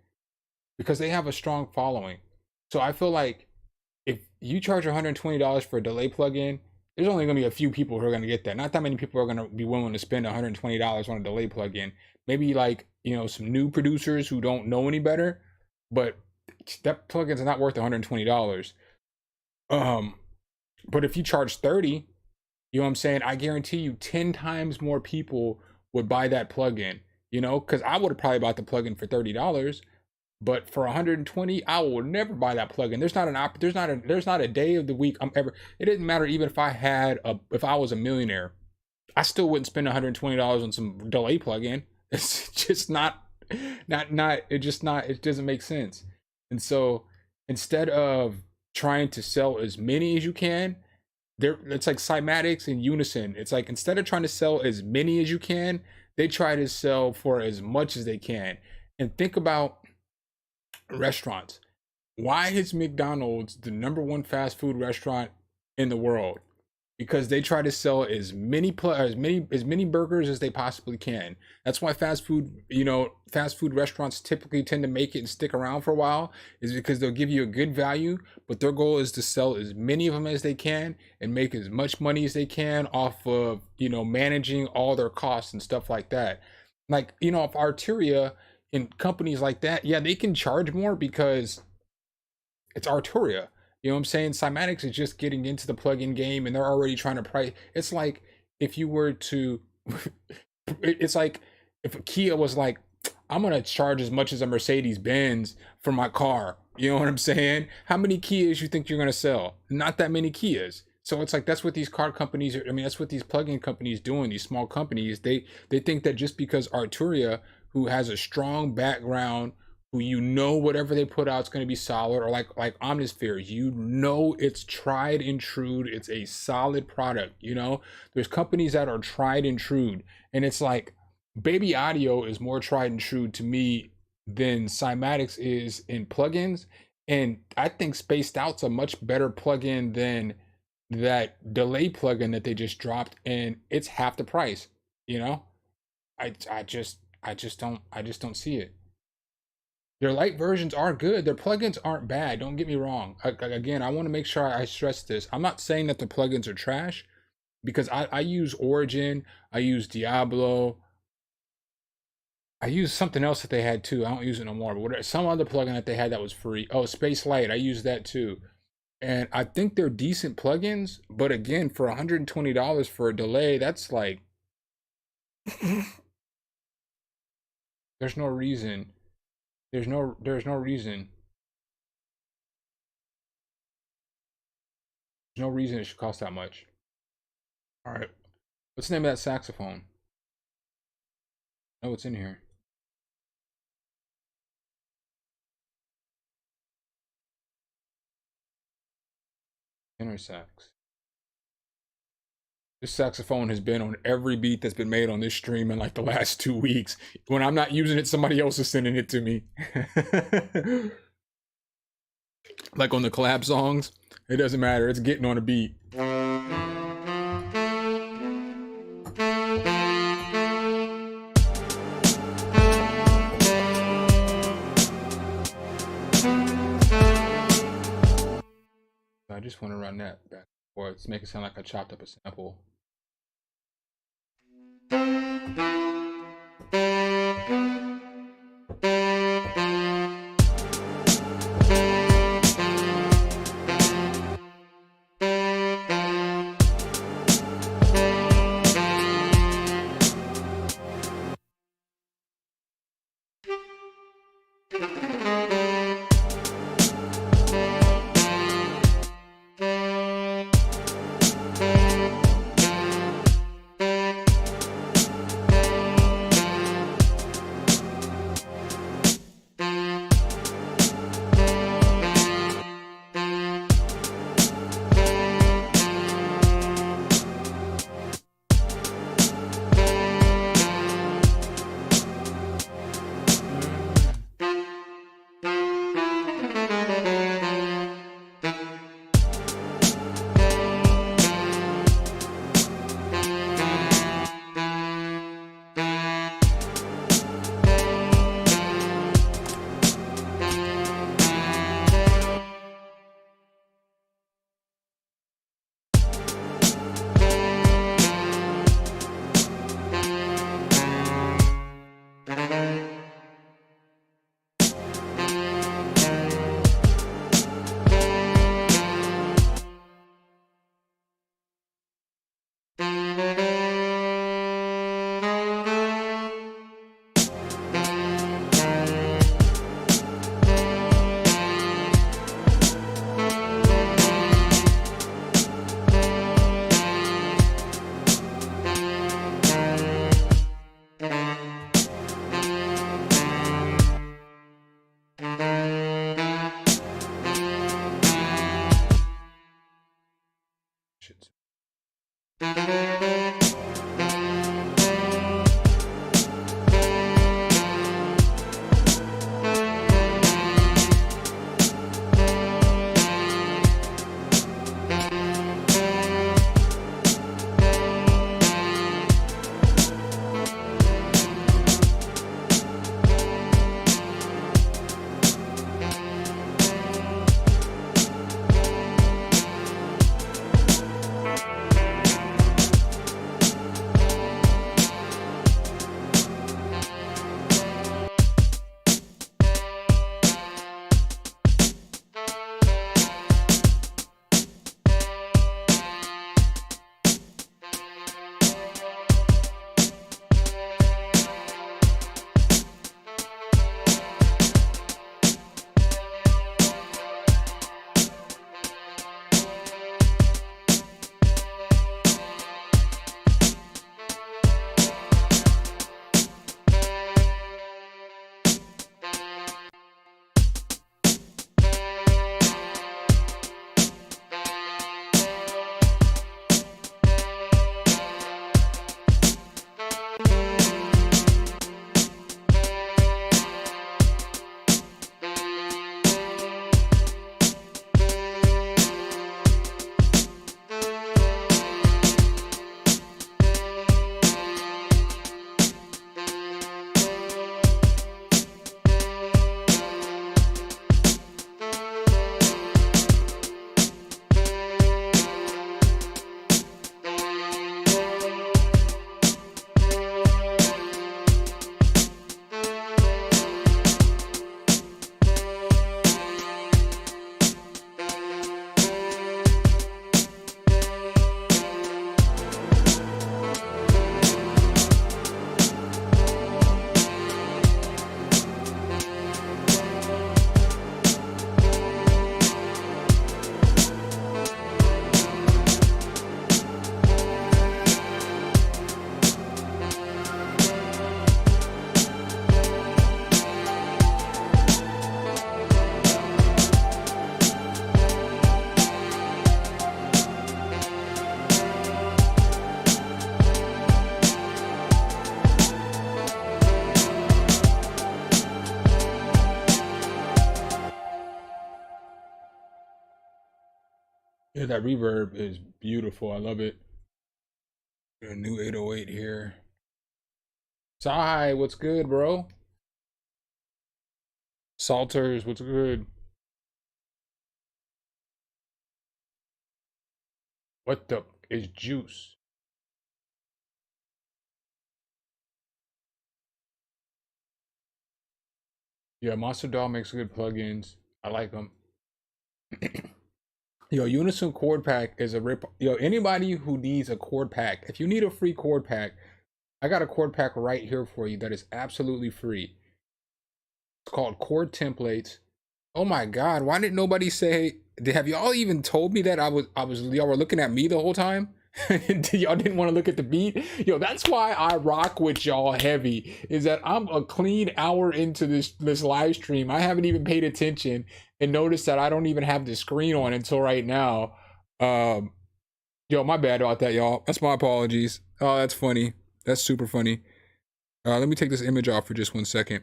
because they have a strong following. So I feel like if you charge $120 for a delay plugin, there's only going to be a few people who are going to get that. Not that many people are going to be willing to spend $120 on a delay plugin. Maybe like, you know, some new producers who don't know any better, but that plugin's not worth $120. But if you charge 30, you know what I'm saying? I guarantee you 10 times more people would buy that plugin, you know, because I would have probably bought the plugin for $30. But for 120, I will never buy that plugin. There's not a day of the week I'm ever. It didn't matter even if I was a millionaire, I still wouldn't spend $120 on some delay plugin. It's just not. It doesn't make sense. And so instead of trying to sell as many as you can, it's like cymatics and unison. It's like instead of trying to sell as many as you can, they try to sell for as much as they can. And think about restaurants. Why is McDonald's the #1 fast food restaurant in the world? Because they try to sell as many burgers as they possibly can. That's why fast food restaurants typically tend to make it and stick around for a while, is because they'll give you a good value, but their goal is to sell as many of them as they can and make as much money as they can off of, you know, managing all their costs and stuff like that. Like, you know, if Arteria and companies like that, yeah, they can charge more because it's Arturia. You know what I'm saying? Cymatics is just getting into the plugin game and they're already trying to price. It's like if you were to, it's like if a Kia was like, I'm going to charge as much as a Mercedes Benz for my car. You know what I'm saying? How many Kias you think you're going to sell? Not that many Kias. So it's like, that's what these car companies are. I mean, that's what these plugin companies doing. These small companies, they think that just because Arturia, who has a strong background, who, you know, whatever they put out is going to be solid, or like Omnisphere, you know, it's tried and true, it's a solid product. You know, there's companies that are tried and true, and it's like Baby Audio is more tried and true to me than Cymatics is in plugins. And I think Spaced Out's a much better plugin than that delay plugin that they just dropped, and it's half the price. You know, I just don't see it. Their light versions are good. Their plugins aren't bad. Don't get me wrong. Again, I want to make sure I stress this. I'm not saying that the plugins are trash, because I use Origin. I use Diablo. I use something else that they had too. I don't use it no more. But whatever, some other plugin that they had that was free. Oh, Space Light. I use that too. And I think they're decent plugins. But again, for $120 for a delay, that's like... there's no reason. There's no reason. There's no reason it should cost that much. All right. What's the name of that saxophone? Oh, it's in here. Tenor sax. This saxophone has been on every beat that's been made on this stream in like the last 2 weeks. When I'm not using it, somebody else is sending it to me. Like on the collab songs, it doesn't matter. It's getting on a beat. I just want to run that back, or it's make it sound like I chopped up a sample. Yeah, that reverb is beautiful. I love it. A new 808 here. Sai, what's good, bro? Salters, what's good? What the is juice? Yeah, Monster Doll makes good plugins. I like them. Yo, Unison Chord Pack is a rip. Yo, anybody who needs a chord pack, if you need a free chord pack, I got a chord pack right here for you that is absolutely free. It's called Chord Templates. Oh my God, why didn't nobody say? Have y'all even told me that y'all were looking at me the whole time? Y'all didn't want to look at the beat. Yo, that's why I rock with y'all heavy. Is that I'm a clean hour into this live stream. I haven't even paid attention and noticed that I don't even have the screen on until right now. Um, Yo, my bad about that, y'all. That's my apologies. Oh, that's funny. That's super funny. Let me take this image off for just 1 second.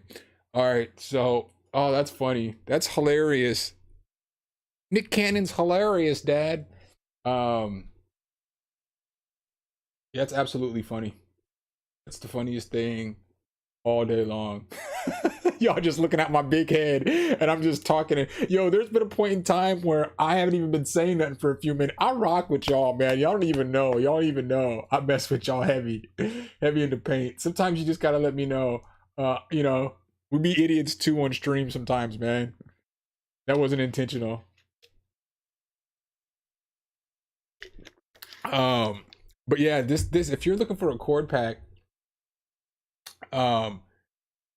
All right, so oh, that's funny. That's hilarious. Nick Cannon's hilarious, Dad. Um, yeah, that's absolutely funny. That's the funniest thing all day long. Y'all just looking at my big head and I'm just talking. And, yo, there's been a point in time where I haven't even been saying nothing for a few minutes. I rock with y'all, man. Y'all don't even know. Y'all don't even know. I mess with y'all heavy, heavy in the paint. Sometimes you just gotta let me know. You know, we be idiots too on stream sometimes, man. That wasn't intentional. Um, but yeah, this if you're looking for a chord pack, um,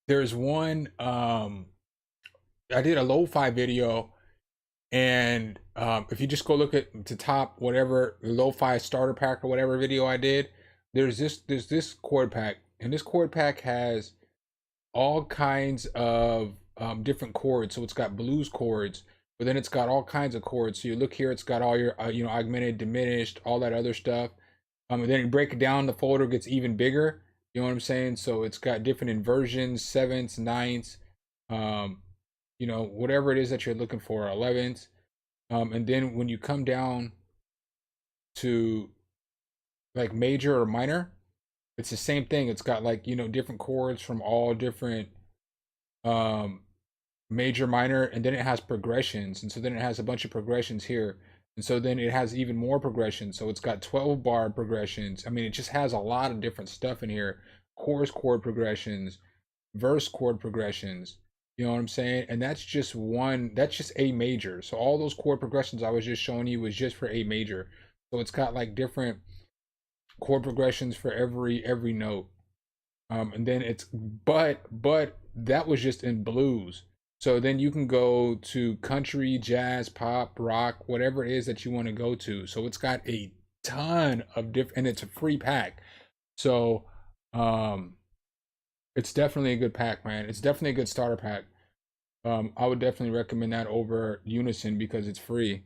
there's one. I did a lo-fi video, and if you just go look at the top, whatever lo-fi starter pack or whatever video I did, there's this chord pack, and this chord pack has all kinds of different chords. So it's got blues chords, but then it's got all kinds of chords. So you look here, it's got all your augmented, diminished, all that other stuff. And then you break it down, the folder gets even bigger. You know what I'm saying? So it's got different inversions, sevenths, ninths, um, whatever it is that you're looking for, 11ths. And then when you come down to like major or minor, it's the same thing. It's got like, different chords from all different um major, minor, and then it has progressions. And so then it has a bunch of progressions here. And so then it has even more progressions. So it's got 12 bar progressions. I mean, it just has a lot of different stuff in here. Chorus chord progressions, verse chord progressions. You know what I'm saying? And that's just A major. So all those chord progressions I was just showing you was just for A major. So it's got like different chord progressions for every note. And then but that was just in blues. So then you can go to country, jazz, pop, rock, whatever it is that you want to go to. So it's got a ton of different, and it's a free pack. So it's definitely a good pack, man. It's definitely a good starter pack. I would definitely recommend that over Unison because it's free,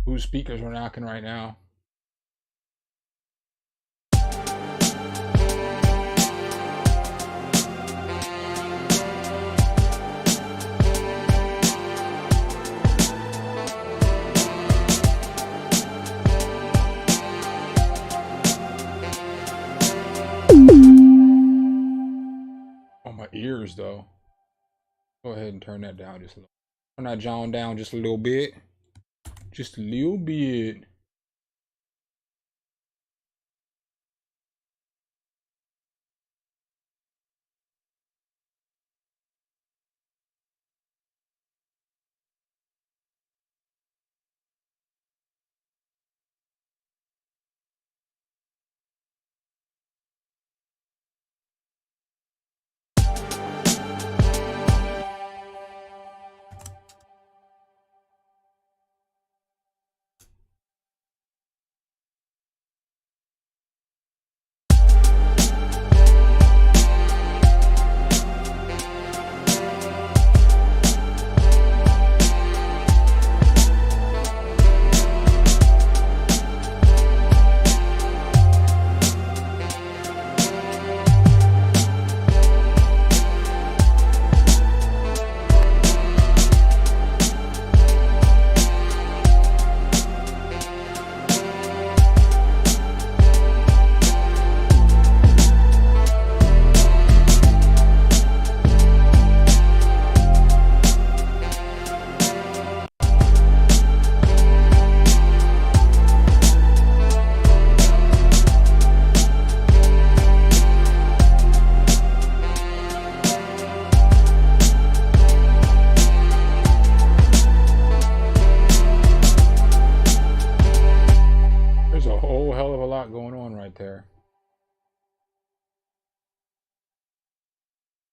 Whose speakers are knocking right now? On my ears, though. Go ahead and turn that down just a little. Turn that John down just a little bit. Just a little bit.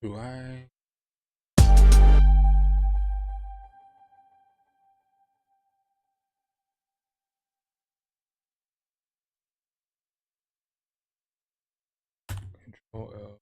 Do I? Control L.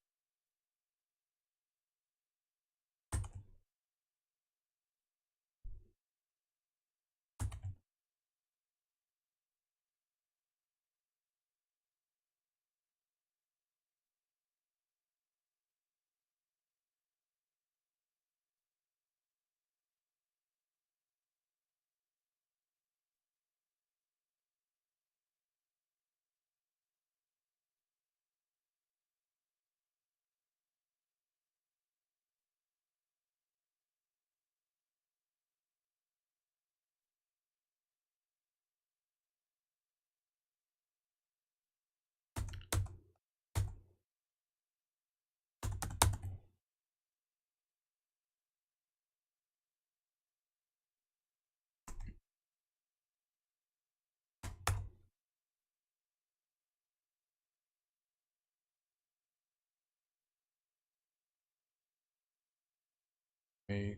Wait.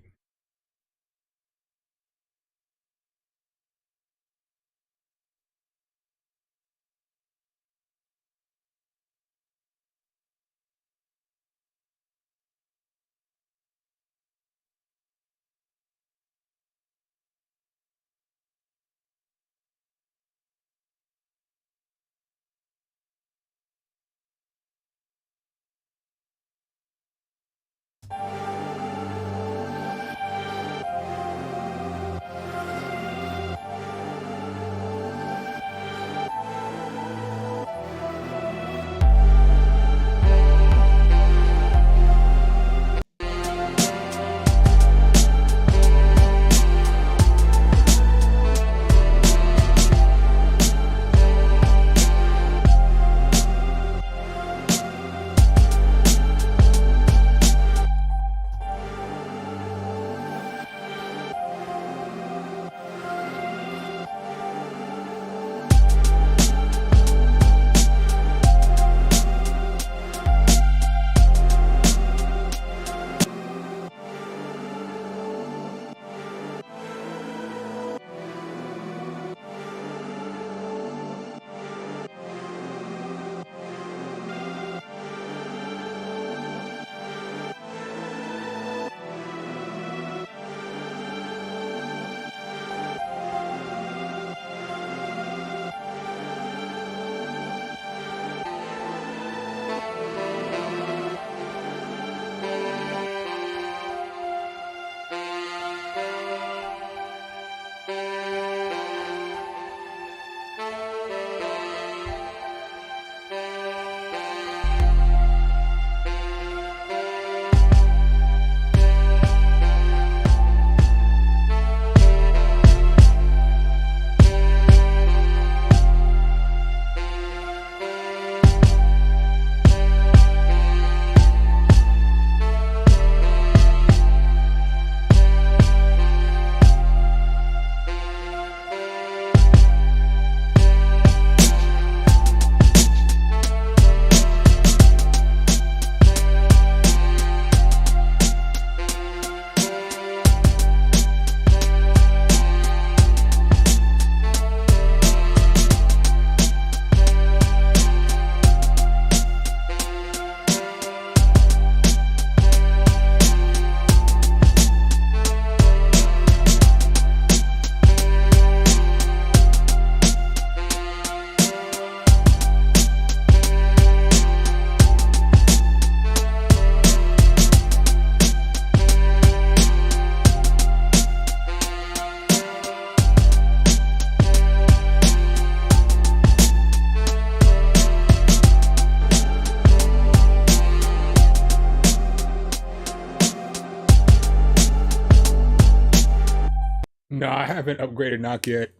No, I haven't upgraded knock yet.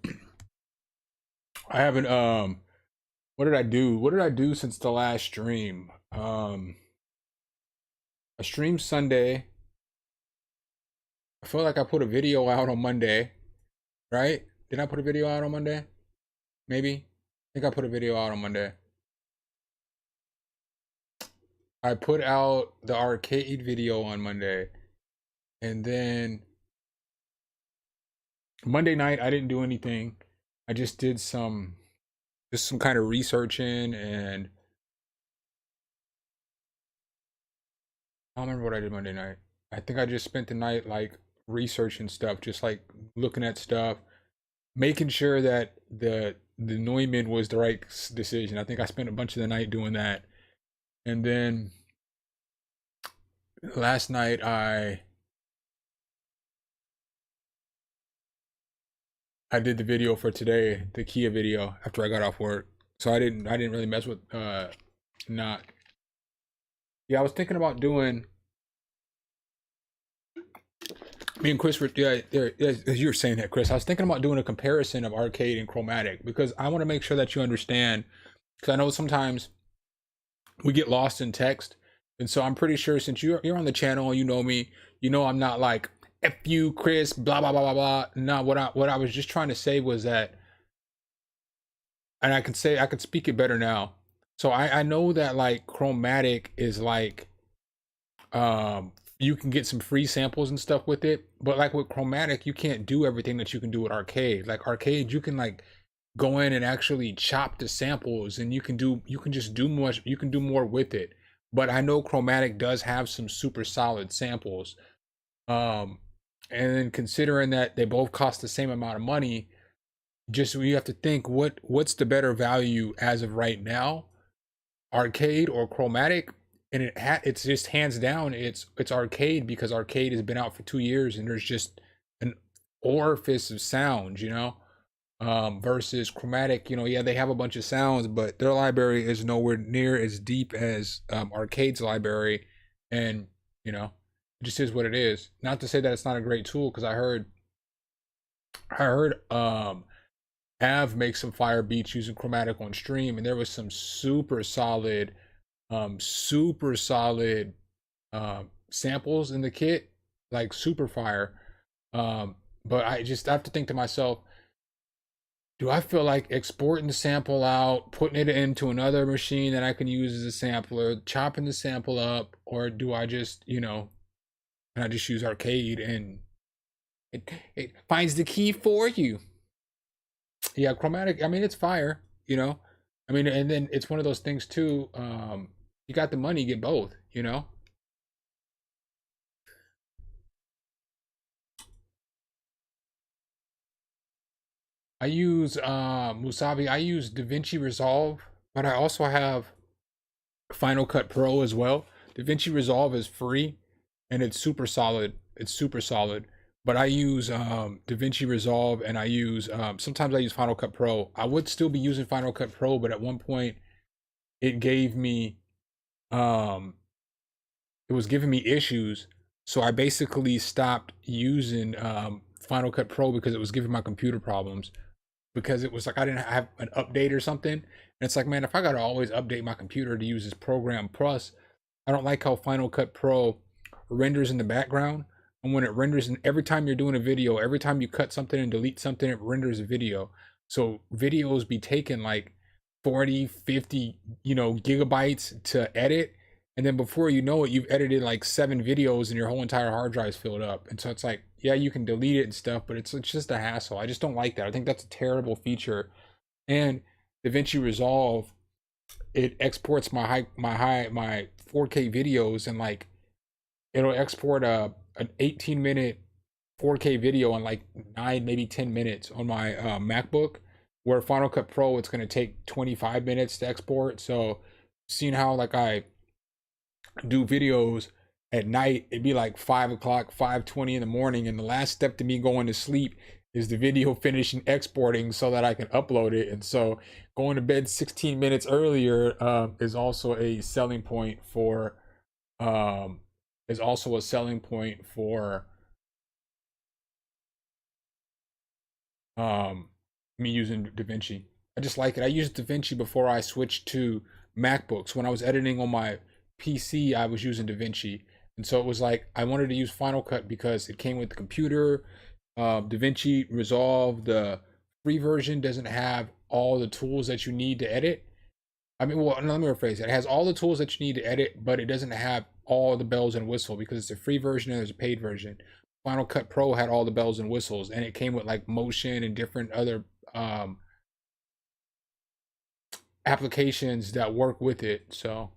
I haven't what did I do? What did I do since the last stream? I streamed Sunday. I feel like I put a video out on Monday, right? Did I put a video out on Monday? Maybe. I think I put a video out on Monday. I put out the arcade video on Monday, and then Monday night I didn't do anything. I just did some kind of researching, and I don't remember what I did Monday night. I think I just spent the night like researching stuff, just like looking at stuff, making sure that the Neumann was the right decision. I think I spent a bunch of the night doing that. And then last night I did the video for today, the Kia video after I got off work. So I didn't really mess with not. Yeah, I was thinking about doing me and Chris were, yeah, as you were saying that, Chris, I was thinking about doing a comparison of arcade and chromatic because I want to make sure that you understand, because I know sometimes we get lost in text. And so I'm pretty sure since you're on the channel, you know me, you know I'm not like F you, Chris, blah blah blah blah blah. No, what I was just trying to say was that, and I could speak it better now. So I know that like chromatic is like you can get some free samples and stuff with it, but like with chromatic you can't do everything that you can do with arcade. Like arcade you can like go in and actually chop the samples, and you can just do much, you can do more with it. But I know chromatic does have some super solid samples. um and then considering that they both cost the same amount of money, just you have to think what's the better value as of right now, arcade or chromatic. And it's just hands down it's arcade, because arcade has been out for 2 years and there's just an orifice of sound, versus chromatic, yeah, they have a bunch of sounds, but their library is nowhere near as deep as arcade's library. And it just is what it is. Not to say that it's not a great tool, because I heard Av make some fire beats using chromatic on stream, and there was some super solid samples in the kit, like super fire. But I just have to think to myself, do I feel like exporting the sample out, putting it into another machine that I can use as a sampler, chopping the sample up, or do I just, can I just use arcade and it finds the key for you? Yeah, chromatic, I mean, it's fire, I mean, and then it's one of those things too. You got the money, get both. I use Musabi, I use DaVinci Resolve, but I also have Final Cut Pro as well. DaVinci Resolve is free and it's super solid. It's super solid. But I use DaVinci Resolve, and I use sometimes I use Final Cut Pro. I would still be using Final Cut Pro, but at one point it gave me it was giving me issues, so I basically stopped using Final Cut Pro because it was giving my computer problems, because it was like I didn't have an update or something. And it's like, man, if I gotta always update my computer to use this program, plus I don't like how Final Cut Pro renders in the background. And when it renders, and every time you're doing a video, every time you cut something and delete something, it renders a video. So videos be taking like 40, 50, gigabytes to edit. And then before you know it, you've edited like 7 videos and your whole entire hard drive is filled up. And so it's like, yeah, you can delete it and stuff, but it's just a hassle. I just don't like that. I think that's a terrible feature. And DaVinci Resolve, it exports my 4K videos, and like it'll export an 18-minute 4K video in like 9, maybe 10 minutes on my MacBook, where Final Cut Pro it's going to take 25 minutes to export. So seeing how like I do videos at night, it'd be like 5 o'clock, 5:20 in the morning, and the last step to me going to sleep is the video finishing exporting so that I can upload it. And so going to bed 16 minutes earlier is also a selling point for me using DaVinci. I just like it. I used DaVinci before I switched to MacBooks. When I was editing on my PC, I was using DaVinci. And so it was like I wanted to use Final Cut because it came with the computer. DaVinci Resolve, the free version, doesn't have all the tools that you need to edit. I mean, well, let me rephrase it. It has all the tools that you need to edit, but it doesn't have all the bells and whistles because it's a free version and there's a paid version. Final Cut Pro had all the bells and whistles, and it came with like motion and different other applications that work with it. So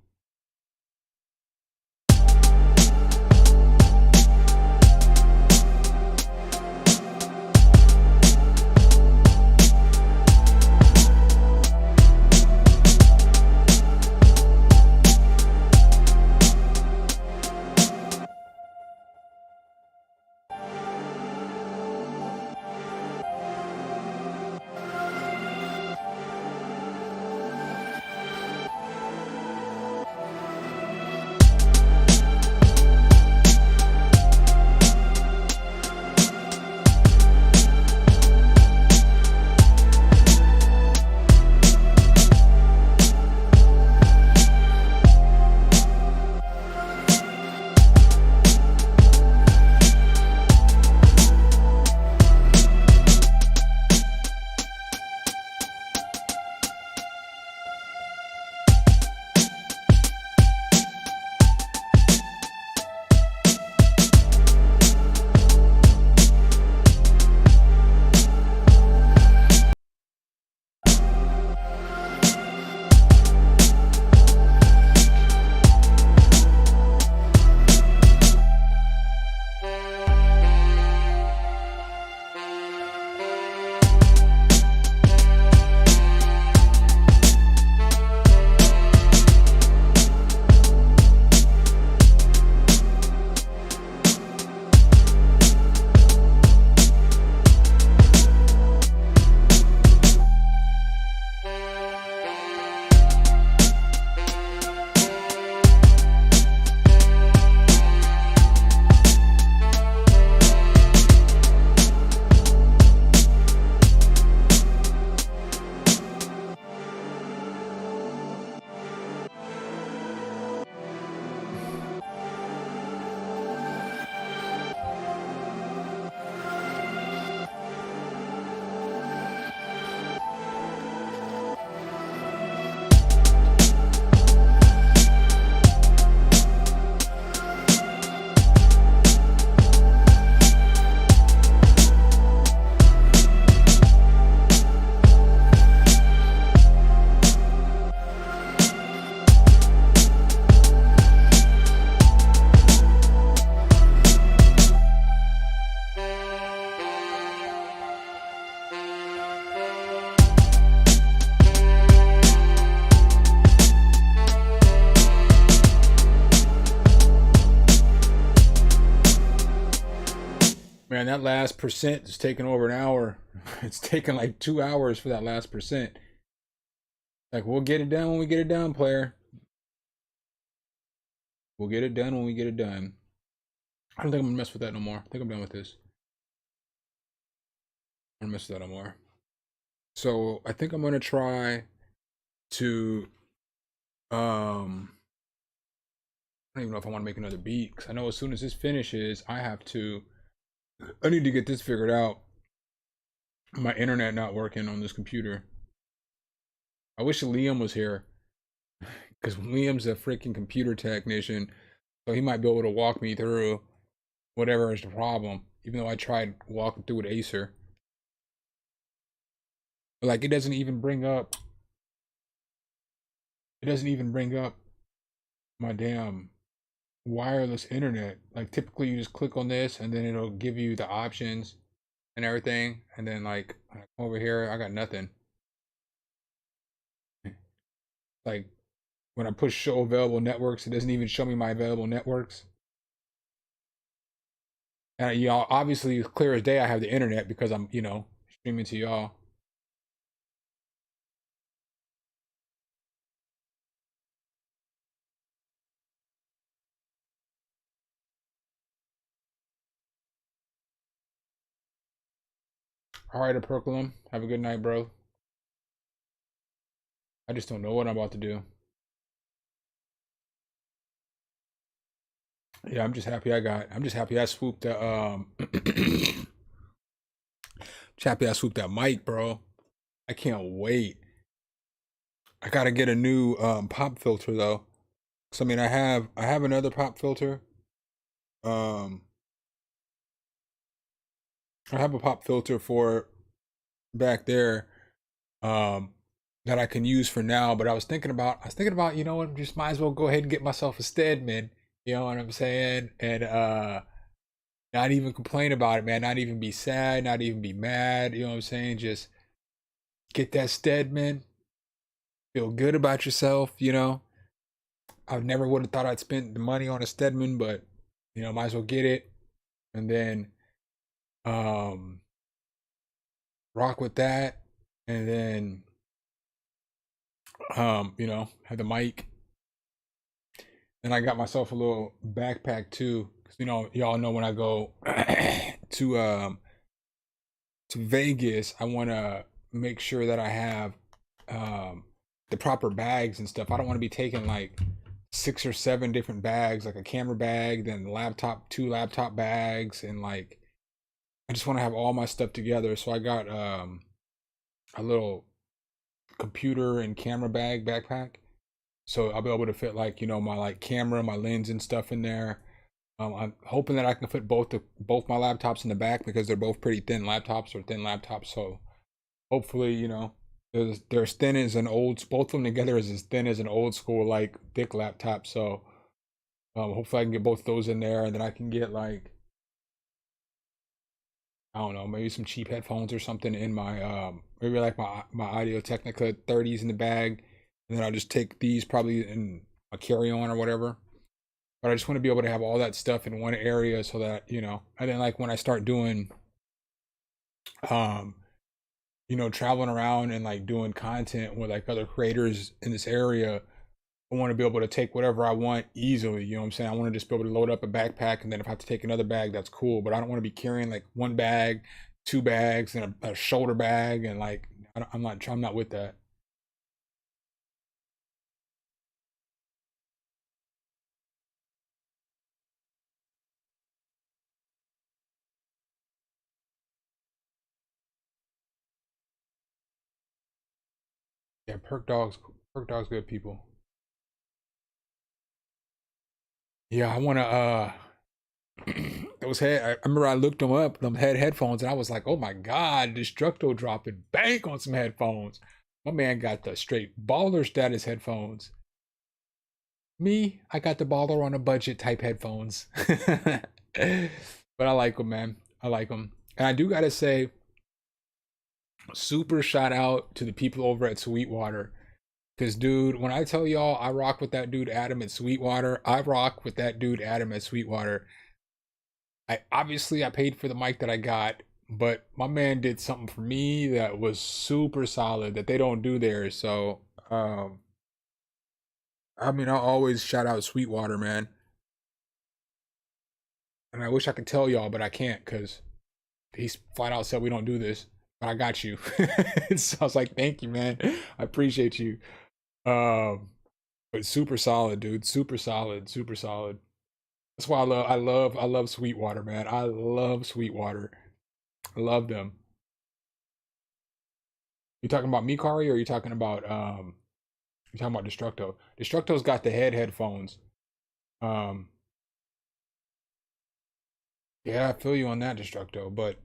man, that last percent is taking over an hour. It's taking like 2 hours for that last percent. Like, we'll get it done when we get it done, player. We'll get it done when we get it done. I don't think I'm gonna mess with that no more. I think I'm done with this. I don't mess with that no more. So I think I'm gonna try to I don't even know if I want to make another beat because I know as soon as this finishes, I need to get this figured out. My internet not working on this computer. I wish Liam was here because Liam's a freaking computer technician, so he might be able to walk me through whatever is the problem. Even though I tried walking through with Acer, but like it doesn't even bring up. It doesn't even bring up my damn wireless internet. Like typically you just click on this and then it'll give you the options and everything, and then like over here I got nothing. Like when I push show available networks, it doesn't even show me my available networks. And y'all obviously clear as day I have the internet because I'm streaming to y'all. All right, Aperculum. Have a good night, bro. I just don't know what I'm about to do. Yeah, I'm just happy I swooped the happy I swooped that mic, bro. I can't wait. I gotta get a new pop filter though. So I mean, I have another pop filter. Um, I have a pop filter for back there. That I can use for now. But I was thinking about, you know what, just might as well go ahead and get myself a Stedman. You know what I'm saying? And not even complain about it, man. Not even be sad, not even be mad. You know what I'm saying? Just get that Stedman. Feel good about yourself. You know, I never would have thought I'd spent the money on a Stedman, but you know, might as well get it and then um rock with that, and then you know, have the mic. And I got myself a little backpack too, because you know, y'all know when I go to Vegas, I want to make sure that I have um the proper bags and stuff. I don't want to be taking like 6 or 7 different bags, like a camera bag, then laptop, 2 laptop bags, and like I just want to have all my stuff together. So I got a little computer and camera bag backpack. So I'll be able to fit like, you know, my like camera, my lens and stuff in there. I'm hoping that I can fit both my laptops in the back because they're both pretty thin laptops or thin laptops. So hopefully, you know, they're as thin as an old. Both of them together is as thin as an old school like thick laptop. So hopefully I can get both those in there, and then I can get like, I don't know, maybe some cheap headphones or something in my maybe like my Audio Technica 30s in the bag, and then I'll just take these probably in a carry on or whatever. But I just want to be able to have all that stuff in one area so that, you know, and then like when I start doing um you know, traveling around and like doing content with like other creators in this area, I want to be able to take whatever I want easily. You know what I'm saying? I want to just be able to load up a backpack, and then if I have to take another bag, that's cool. But I don't want to be carrying like one bag, 2 bags, and a shoulder bag, and like I'm not with that. Yeah, perk dogs, good people. Yeah, I want to those head. I remember I looked them up, them headphones, and I was like, oh my god, Destructo dropping bank on some headphones. My man got the straight baller status headphones. Me, I got the baller on a budget type headphones. But I like them, man. I like them. And I do gotta say, super shout out to the people over at Sweetwater. Cause dude, when I tell y'all I rock with that dude Adam at Sweetwater, I rock with that dude Adam at Sweetwater. I paid for the mic that I got, but my man did something for me that was super solid that they don't do there. So I mean, I'll always shout out Sweetwater, man. And I wish I could tell y'all, but I can't because he's flat out said we don't do this. But I got you. So I was like, thank you, man. I appreciate you. Um, but super solid, dude. Super solid. Super solid. That's why I love Sweetwater, man. I love Sweetwater. I love them. You talking about Mikari, or you talking about Destructo? Destructo's got the headphones. Um, yeah, I feel you on that, Destructo, but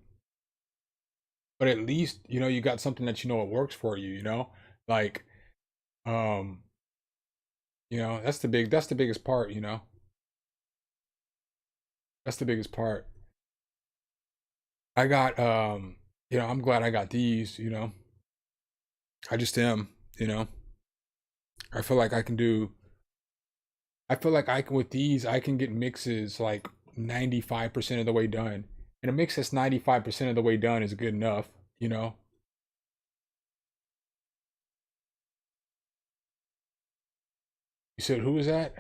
at least, you know, you got something that you know it works for you, you know? Like, um, you know, that's the biggest part, you know? That's the biggest part. I got you know, I'm glad I got these, you know. I just am, you know. I feel like I can do I feel like I can with these I can get mixes like 95% of the way done. And a mix that's 95% of the way done is good enough, you know. You said who is that?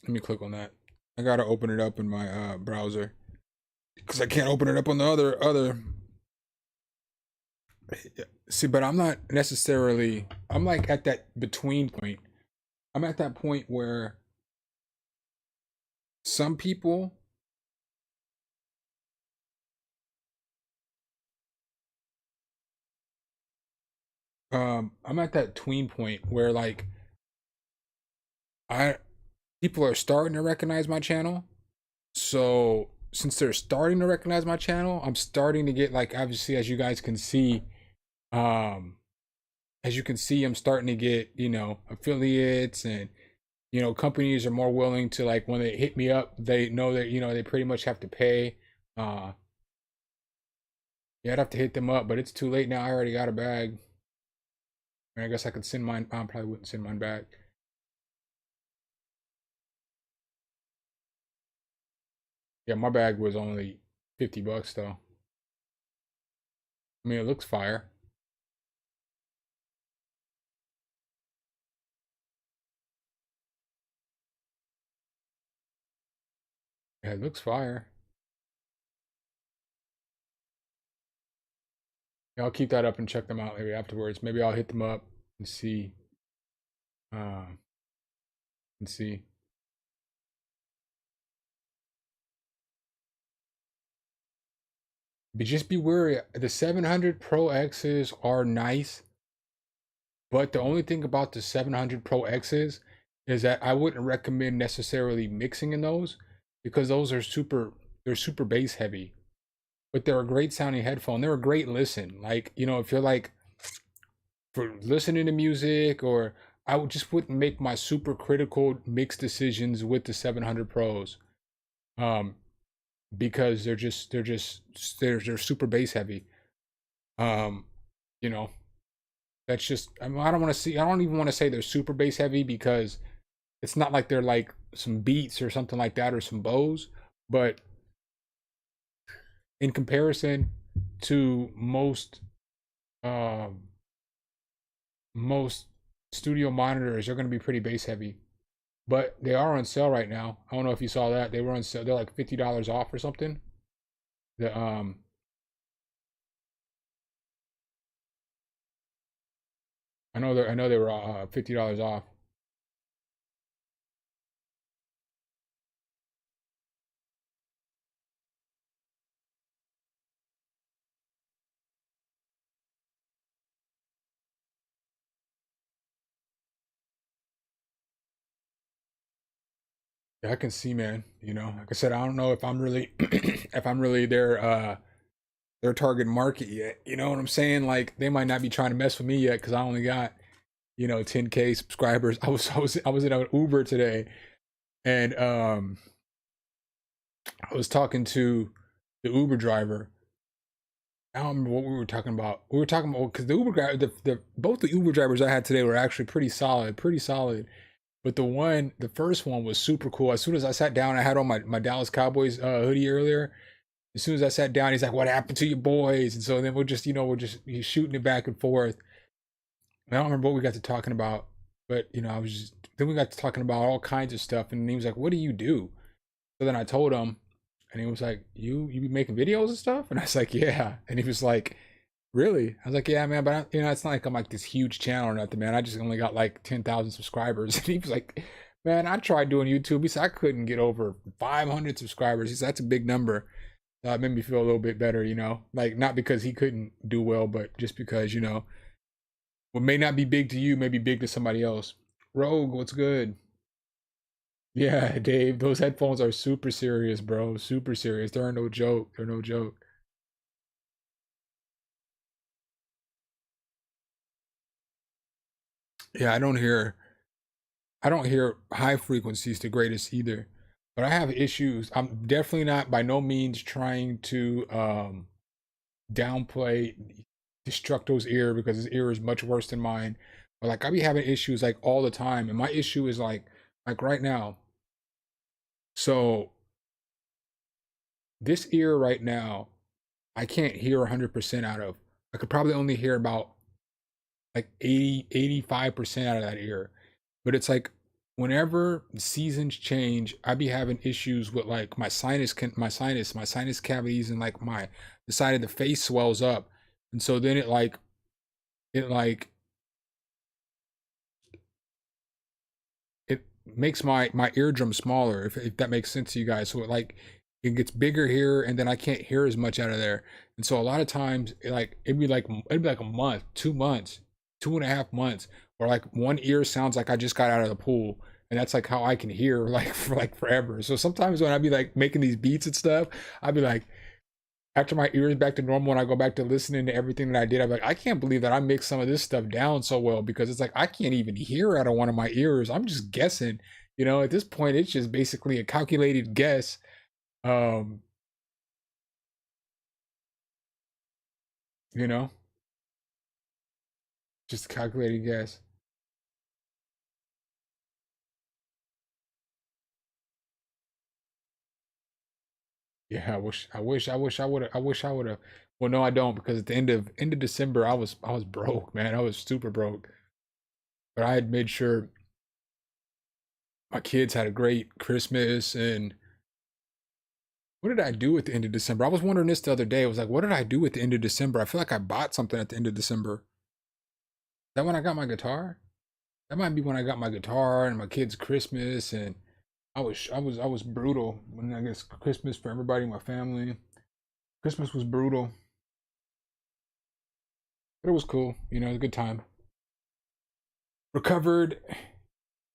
Let me click on that. I gotta open it up in my browser because I can't open it up on the other. See, but I'm not necessarily. I'm like at that between point. I'm at that point where some people I'm at that tween point where like I people are starting to recognize my channel. So since they're starting to recognize my channel, I'm starting to get like obviously as you guys can see, um as you can see, I'm starting to get, affiliates and companies are more willing to like when they hit me up, they know that, they pretty much have to pay. Uh yeah, I'd have to hit them up, but it's too late now. I already got a bag. I guess I could send mine. I probably wouldn't send mine back. Yeah, my bag was only $50 though. I mean, it looks fire. Yeah, it looks fire. Yeah, I'll keep that up and check them out maybe afterwards. Maybe I'll hit them up and see. Uh, and see. But just be wary. The 700 Pro X's are nice, but the only thing about the 700 Pro X's is that I wouldn't recommend necessarily mixing in those because those are they're super bass heavy. But they're a great sounding headphone. They're a great listen. Like, if you're like for listening to music or I would just wouldn't make my super critical mix decisions with the 700 Pros. Um because they're super bass heavy. Um you know, that's just I mean, I don't even want to say they're super bass heavy because it's not like they're like some beats or something like that or some bows, but in comparison to um most studio monitors, they're going to be pretty bass heavy. But they are on sale right now. I don't know if you saw that. They were on sale. They're like $50 off or something. The I know they were $50 off. Yeah, I can see, man. Like I said, I don't know if I'm really if I'm really their target market yet. You know what I'm saying? Like they might not be trying to mess with me yet because I only got 10K subscribers. I was in an Uber today, and I was talking to the Uber driver. I don't remember what we were talking about. We were talking about because the Uber guy, the both the Uber drivers I had today were actually pretty solid, pretty solid. But the first one was super cool. As soon as I sat down, I had on my Dallas Cowboys hoodie earlier. As soon as I sat down, he's like, "What happened to your boys?" And so then we're just he's shooting it back and forth. I don't remember what we got to talking about, but I was just then we got to talking about all kinds of stuff, and he was like, "What do you do?" So then I told him, and he was like, "You be making videos and stuff?" And I was like, "Yeah." And he was like, "Really?" I was like, "Yeah, man, but it's not like I'm like this huge channel or nothing, man. I just only got like 10,000 subscribers." And he was like, "Man, I tried doing YouTube." He said I couldn't get over 500 subscribers. He said that's a big number. It made me feel a little bit better, like not because he couldn't do well, but just because what may not be big to you may be big to somebody else. Rogue, what's good? Yeah, Dave, those headphones are super serious, bro. Super serious. They're no joke. They're no joke. Yeah, I don't hear high frequencies the greatest either. But I have issues. I'm definitely not by no means trying to downplay Destructo's ear because his ear is much worse than mine. But like I be having issues like all the time. And my issue is like right now. So this ear right now, I can't hear 100% out of. I could probably only hear about like 85% out of that ear. But it's like whenever seasons change, I be having issues with like my sinus cavities and like the side of the face swells up. And so then it it makes my eardrum smaller if that makes sense to you guys. So it gets bigger here and then I can't hear as much out of there. And so a lot of times it'd be like a month, 2 months 2.5 months where like one ear sounds like I just got out of the pool. And that's like how I can hear like for like forever. So sometimes when I be like making these beats and stuff, I'd be like, after my ear is back to normal and I go back to listening to everything that I did, I'm like, I can't believe that I mixed some of this stuff down so well, because it's like I can't even hear out of one of my ears. I'm just guessing. At this point, it's just basically a calculated guess. Um, you know, just a calculated guess. Yeah, I wish I would have. Well, no, I don't, because at the end of December, I was broke, man. I was super broke. But I had made sure my kids had a great Christmas. And what did I do at the end of December? I was wondering this the other day. I was like, what did I do at the end of December? I feel like I bought something at the end of December. Is that when I got my guitar? That might be when I got my guitar and my kids' Christmas. And I was brutal when, I guess, Christmas for everybody in my family. Christmas was brutal, but it was cool. It was a good time. Recovered,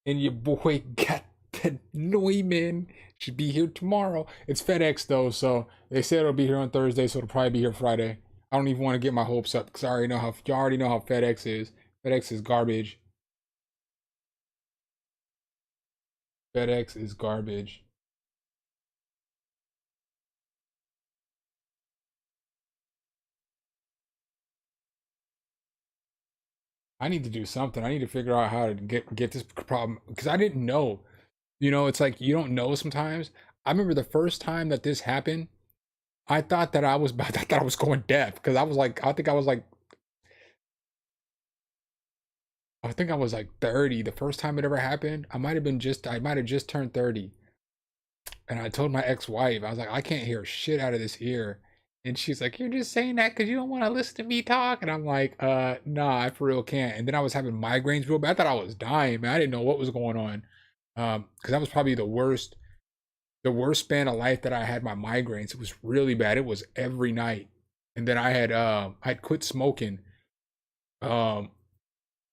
and your boy got that Neumann. Should be here tomorrow. It's FedEx though, so they said it'll be here on Thursday, so it'll probably be here Friday. I don't even want to get my hopes up because I already know how y'all already know how FedEx is. FedEx is garbage. FedEx is garbage. I need to do something. I need to figure out how to get this problem, because I didn't know. It's like you don't know sometimes. I remember the first time that this happened, I thought that I was I thought I was going deaf, because I think I was like 30 the first time it ever happened. I might have just turned 30. And I told my ex-wife, I was like, I can't hear shit out of this ear. And she's like, you're just saying that because you don't want to listen to me talk. And I'm like, nah, I for real can't. And then I was having migraines real bad. I thought I was dying, man. I didn't know what was going on. Because that was probably the worst span of life that I had my migraines. It was really bad. It was every night. And then I'd quit smoking. Um,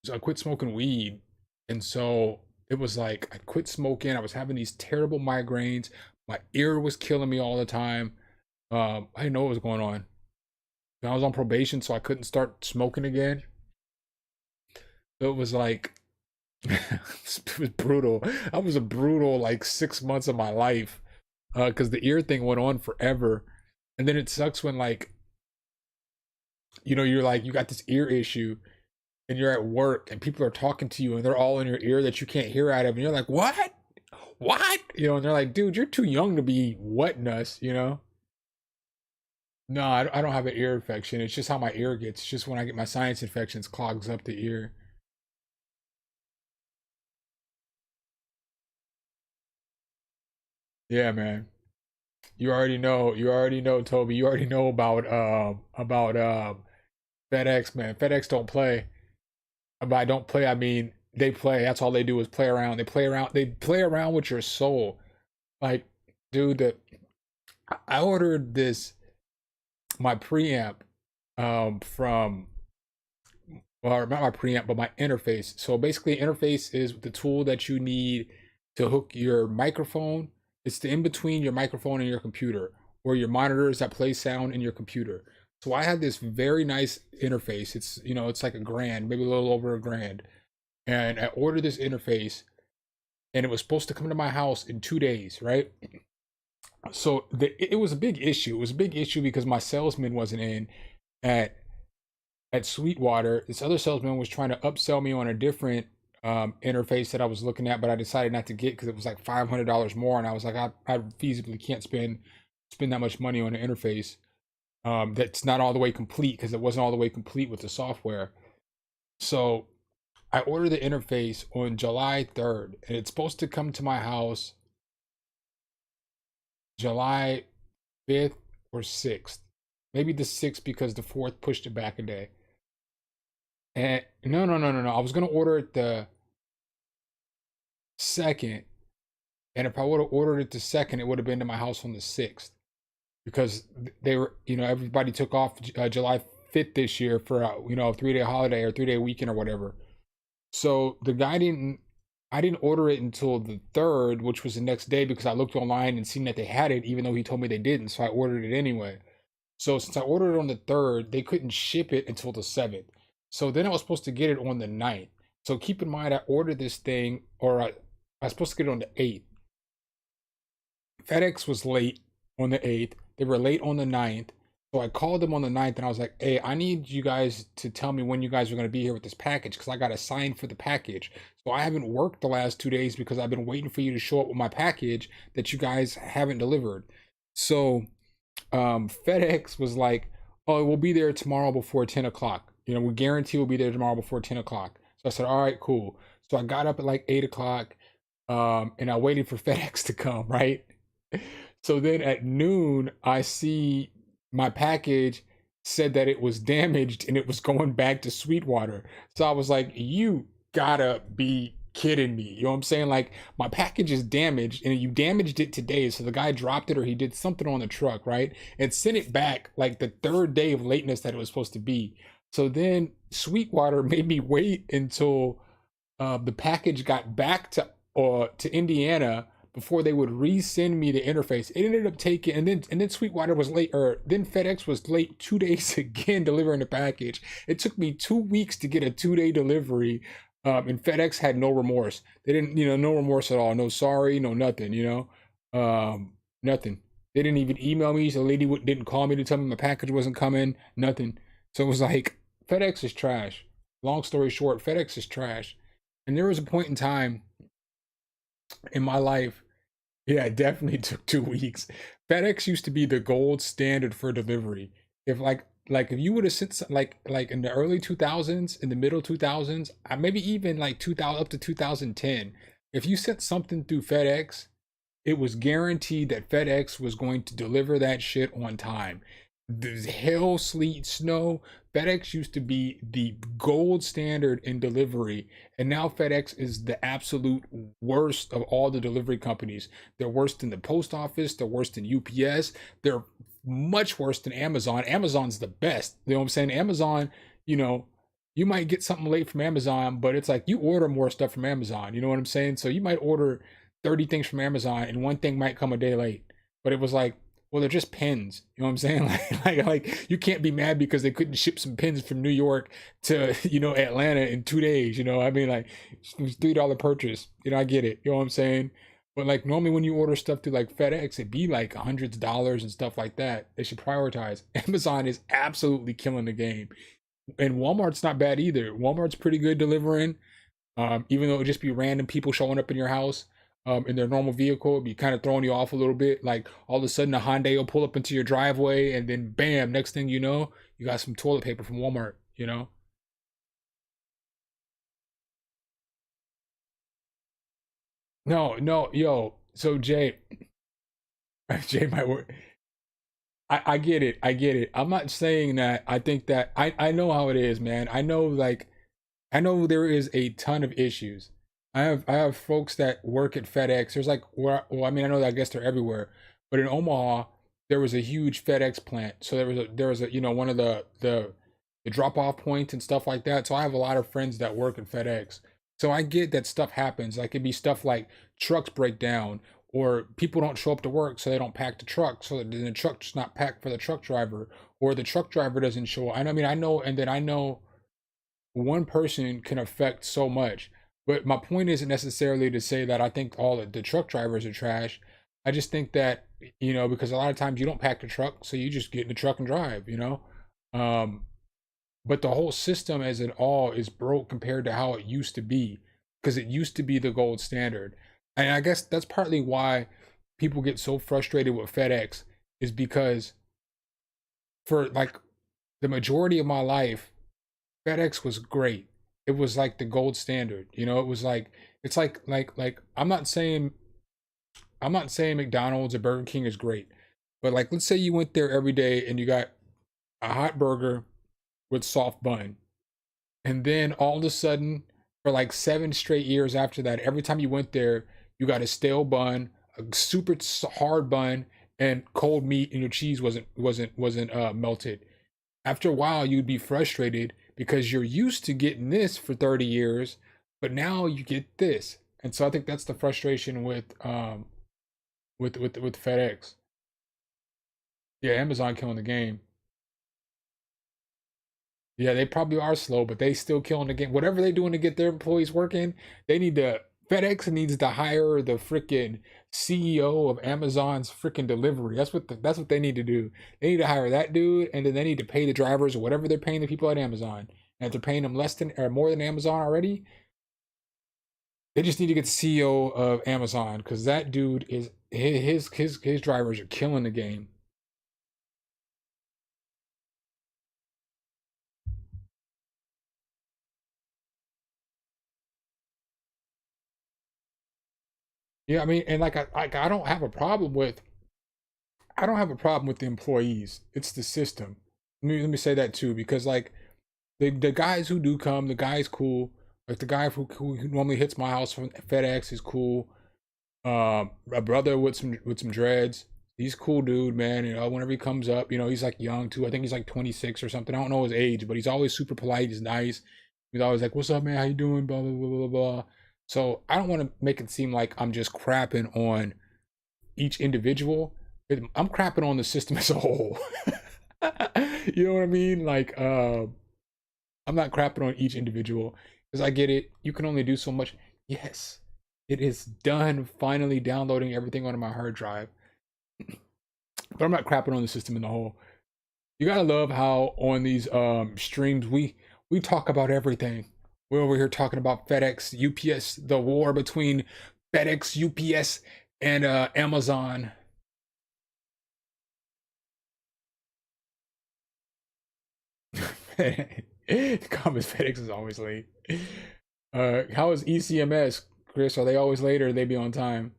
so I quit smoking weed. And so it was like I quit smoking. I was having these terrible migraines. My ear was killing me all the time. I didn't know what was going on. I was on probation, so I couldn't start smoking again. So it was like it was brutal. I was a brutal like 6 months of my life, because the ear thing went on forever. And then it sucks when, like, you're like, you got this ear issue and you're at work and people are talking to you and they're all in your ear that you can't hear out of, and you're like, what, and they're like, dude, you're too young to be wetting us. No, I don't have an ear infection. It's just how my ear gets. It's just when I get my sinus infections, clogs up the ear. Yeah, man. You already know, Toby. You already know about FedEx, man. FedEx don't play. By don't play, I mean they play. That's all they do is play around. They play around with your soul. Like, dude, I ordered my preamp from, or not my preamp, but my interface. So basically, interface is the tool that you need to hook your microphone. It's the in between your microphone and your computer, or your monitors that play sound in your computer. So I had this very nice interface. It's like $1,000, maybe a little over $1,000. And I ordered this interface, and it was supposed to come to my house in 2 days, right? So it was a big issue. It was a big issue because my salesman wasn't in at Sweetwater. This other salesman was trying to upsell me on a different interface that I was looking at, but I decided not to get because it was like $500 more, and I was like, I feasibly can't spend that much money on an interface that's not all the way complete, because it wasn't all the way complete with the software. So I ordered the interface on July 3rd, and it's supposed to come to my house July 5th or 6th. Maybe the 6th because the 4th pushed it back a day. And no, no, no, no, no. I was gonna order it the 2nd, and if I would have ordered it the 2nd, it would have been to my house on the 6th, because they were, everybody took off July fit this year for a, you know, a 3-day holiday or 3-day weekend or whatever. So the guy didn't. I didn't order it until the third, which was the next day because I looked online and seen that they had it, even though he told me they didn't. So I ordered it anyway. So since I ordered it on the third, they couldn't ship it until the seventh. So then I was supposed to get it on the ninth. So keep in mind, I ordered this thing, or I was supposed to get it on the 8th. FedEx was late on the 8th. They were late on the ninth. So I called them on the ninth and I was like, hey, I need you guys to tell me when you guys are going to be here with this package because I got to sign for the package. So I haven't worked the last 2 days because I've been waiting for you to show up with my package that you guys haven't delivered. So FedEx was like, oh, we'll be there tomorrow before 10 o'clock. You know, we guarantee we'll be there tomorrow before 10 o'clock. So I said, all right, cool. So I got up at like 8 o'clock and I waited for FedEx to come, right? So then at noon, I see my package said that it was damaged and it was going back to Sweetwater. So I was like, you gotta be kidding me. You know what I'm saying? Like, my package is damaged and you damaged it today. So the guy dropped it or he did something on the truck, right? And sent it back like the third day of lateness that it was supposed to be. So then Sweetwater made me wait until the package got back to Indiana before they would resend me the interface. It ended up taking, and then Sweetwater was late, or then FedEx was late 2 days again delivering the package. It took me 2 weeks to get a 2-day delivery, and FedEx had no remorse. They didn't, you know, no remorse at all. No sorry, no nothing, you know, nothing. They didn't even email me. So the lady didn't call me to tell me my package wasn't coming. Nothing. So it was like, FedEx is trash. Long story short, FedEx is trash. And there was a point in time in my life, yeah, it definitely took 2 weeks. FedEx used to be the gold standard for delivery. If like if you would have sent like in the early 2000s, in the middle 2000s, maybe even like 2000 up to 2010, if you sent something through FedEx, it was guaranteed that FedEx was going to deliver that shit on time. The hail, sleet, snow, FedEx used to be the gold standard in delivery, and now FedEx is the absolute worst of all the delivery companies. They're worse than the post office, they're worse than UPS, they're much worse than Amazon. Amazon's the best. You know what I'm saying? Amazon, you know, you might get something late from Amazon, but it's like you order more stuff from Amazon. You know what I'm saying? So you might order 30 things from Amazon and one thing might come a day late. But it was like, well, they're just pens. You know what I'm saying? Like you can't be mad because they couldn't ship some pens from New York to, you know, Atlanta in 2 days. You know, I mean, like, it was $3 purchase. You know, I get it. You know what I'm saying? But like normally when you order stuff through like FedEx, it'd be like hundreds of dollars and stuff like that. They should prioritize. Amazon is absolutely killing the game. And Walmart's not bad either. Walmart's pretty good delivering. Even though it would just be random people showing up in your house. In their normal vehicle, be kind of throwing you off a little bit. Like all of a sudden a Hyundai will pull up into your driveway and then bam, next thing you know, you got some toilet paper from Walmart, you know? No, yo. So Jay, Jay might work. I get it. I get it. I'm not saying that I think that I know how it is, man. I know like I know there is a ton of issues. I have folks that work at FedEx. There's like well, I mean I know that I guess they're everywhere, but in Omaha there was a huge FedEx plant. So there was a you know one of the drop off points and stuff like that. So I have a lot of friends that work at FedEx. So I get that stuff happens. Like it'd be stuff like trucks break down or people don't show up to work so they don't pack the truck. So then the truck's not packed for the truck driver or the truck driver doesn't show up. I mean I know and then I know one person can affect so much. But my point isn't necessarily to say that I think all the truck drivers are trash. I just think that, you know, because a lot of times you don't pack the truck, so you just get in the truck and drive, you know? Um, but the whole system as it all is broke compared to how it used to be, because it used to be the gold standard. And I guess that's partly why people get so frustrated with FedEx, is because for like the majority of my life, FedEx was great. It was like the gold standard. You know, it was like it's like I'm not saying McDonald's or Burger King is great. But like let's say you went there every day and you got a hot burger with soft bun. And then all of a sudden for like 7 straight years after that, every time you went there, you got a stale bun, a super hard bun, and cold meat, and your cheese wasn't melted. After a while, you'd be frustrated because you're used to getting this for 30 years, but now you get this. And so I think that's the frustration with FedEx. Yeah, Amazon killing the game. Yeah, they probably are slow, but they still killing the game. Whatever they're doing to get their employees working, they need to. FedEx needs to hire the freaking CEO of Amazon's freaking delivery. That's what they need to do. They need to hire that dude, and then they need to pay the drivers or whatever they're paying the people at Amazon. And if they're paying them less than or more than Amazon already, they just need to get the CEO of Amazon because that dude is his drivers are killing the game. Yeah, I mean, and I don't have a problem with the employees. It's the system. Let me say that too, because like the guys who do come, the guy's cool. Like the guy who normally hits my house from FedEx is cool. A brother with some dreads. He's a cool dude, man. You know, whenever he comes up, you know, he's like young too. I think he's like 26 or something. I don't know his age, but he's always super polite. He's nice. He's always like, "What's up, man? How you doing?" Blah blah blah blah blah. So I don't want to make it seem like I'm just crapping on each individual. I'm crapping on the system as a whole. You know what I mean? Like, I'm not crapping on each individual because I get it. You can only do so much. Yes, it is done. Finally downloading everything onto my hard drive, but I'm not crapping on the system in the whole. You gotta love how on these streams we talk about everything. We're over here talking about FedEx, UPS, the war between FedEx, UPS, and Amazon. Comments FedEx is always late. How is ECMS, Chris? Are they always late or they be on time?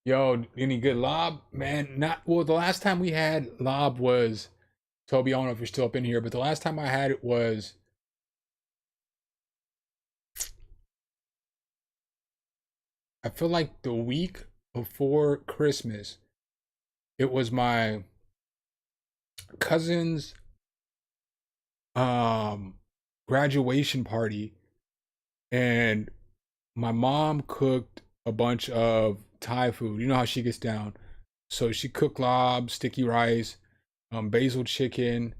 Yo, any good lob? Man, not well. The last time we had lob was Toby. I don't know if you're still up in here, but the last time I had it was I feel like the week before Christmas. It was my cousin's um graduation party, and my mom cooked a bunch of Thai food. You know how she gets down. So she cooked lob, sticky rice, basil chicken.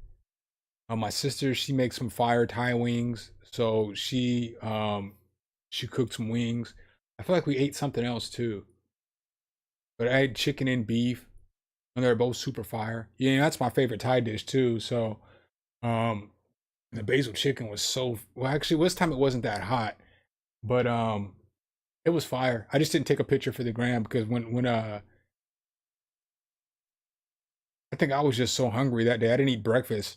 My sister, she makes some fire Thai wings. So she cooked some wings. I feel like we ate something else too. But I had chicken and beef, and they're both super fire. Yeah, that's my favorite Thai dish too. So um the basil chicken was so well. Actually, this time it wasn't that hot, but it was fire. I just didn't take a picture for the gram because when I think I was just so hungry that day. I didn't eat breakfast,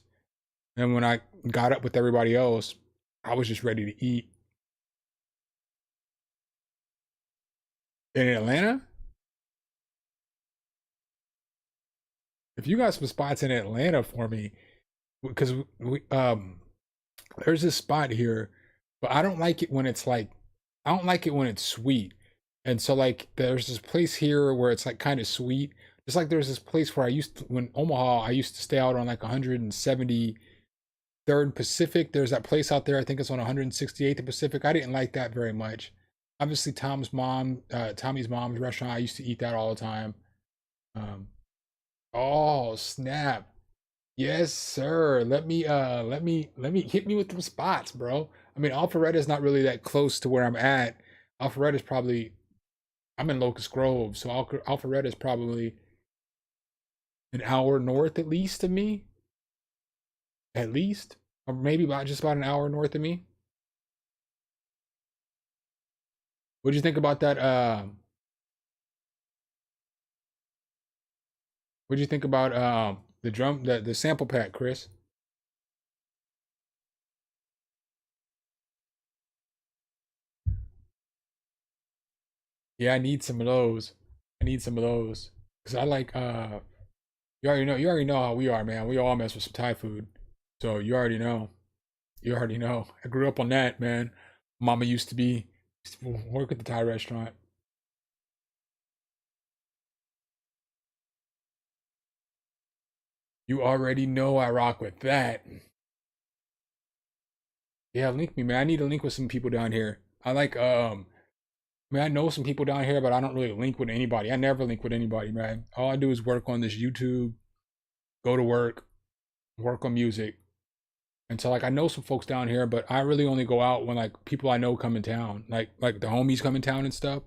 and when I got up with everybody else, I was just ready to eat. In Atlanta, if you got some spots in Atlanta for me, because there's this spot here, but I don't like it when it's like I don't like it when it's sweet. And so like there's this place here where it's like kind of sweet. Just like there's this place where I used to when Omaha, I used to stay out on like 173rd Pacific. There's that place out there, I think it's on 168th Pacific. I didn't like that very much. Obviously Tommy's mom's restaurant, I used to eat that all the time. Um, oh snap. Yes, sir. Let me hit me with some spots, bro. I mean, Alpharetta is not really that close to where I'm at. Alpharetta is probably I'm in Locust Grove, so Alpharetta is probably an hour north at least of me, at least, or maybe about just about an hour north of me. What do you think about that? What do you think about the sample pack, Chris? Yeah, I need some of those. I need some of those because I like you already know how we are, man. We all mess with some Thai food. So you already know. You already know. I grew up on that, man. Mama used to work at the Thai restaurant. You already know I rock with that. Yeah, link me, man. I need to link with some people down here. I like I mean I know some people down here, but I don't really link with anybody. I never link with anybody, man. All I do is work on this YouTube, go to work on music. And so like I know some folks down here, but I really only go out when like people I know come in town. Like the homies come in town and stuff.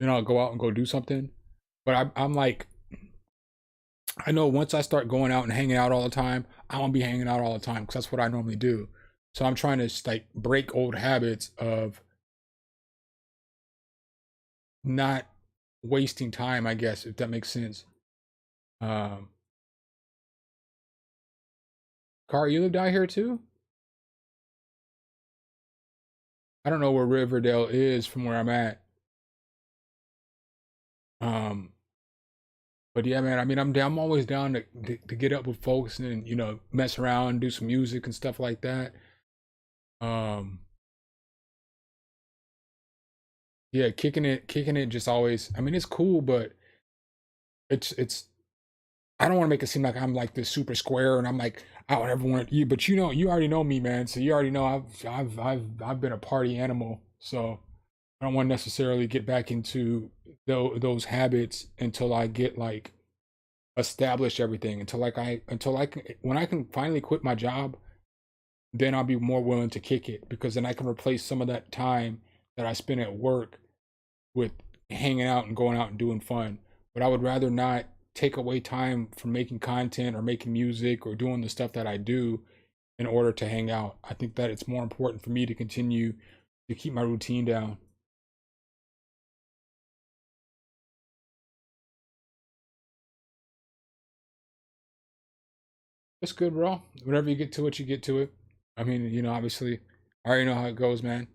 Then I'll go out and go do something. But I'm like I know once I start going out and hanging out all the time, I won't be hanging out all the time because that's what I normally do. So I'm trying to like break old habits of not wasting time, I guess, if that makes sense. Um, Car, you live down here too? I don't know where Riverdale is from where I'm at. Um, but yeah, man, I mean, I'm down, I'm always down to get up with folks and mess around, do some music and stuff like that. Um, yeah, kicking it just always. I mean, it's cool, but it's I don't want to make it seem like I'm like this super square and I'm like I don't ever want you, but you already know me, man. So you already know I've been a party animal. So I don't want to necessarily get back into those habits until I get like established everything. Until I can when I can finally quit my job, then I'll be more willing to kick it because then I can replace some of that time that I spend at work with hanging out and going out and doing fun. But I would rather not take away time from making content or making music or doing the stuff that I do in order to hang out. I think that it's more important for me to continue to keep my routine down. It's good, bro. Whenever you get to it, you get to it. I mean, obviously, I already know how it goes, man.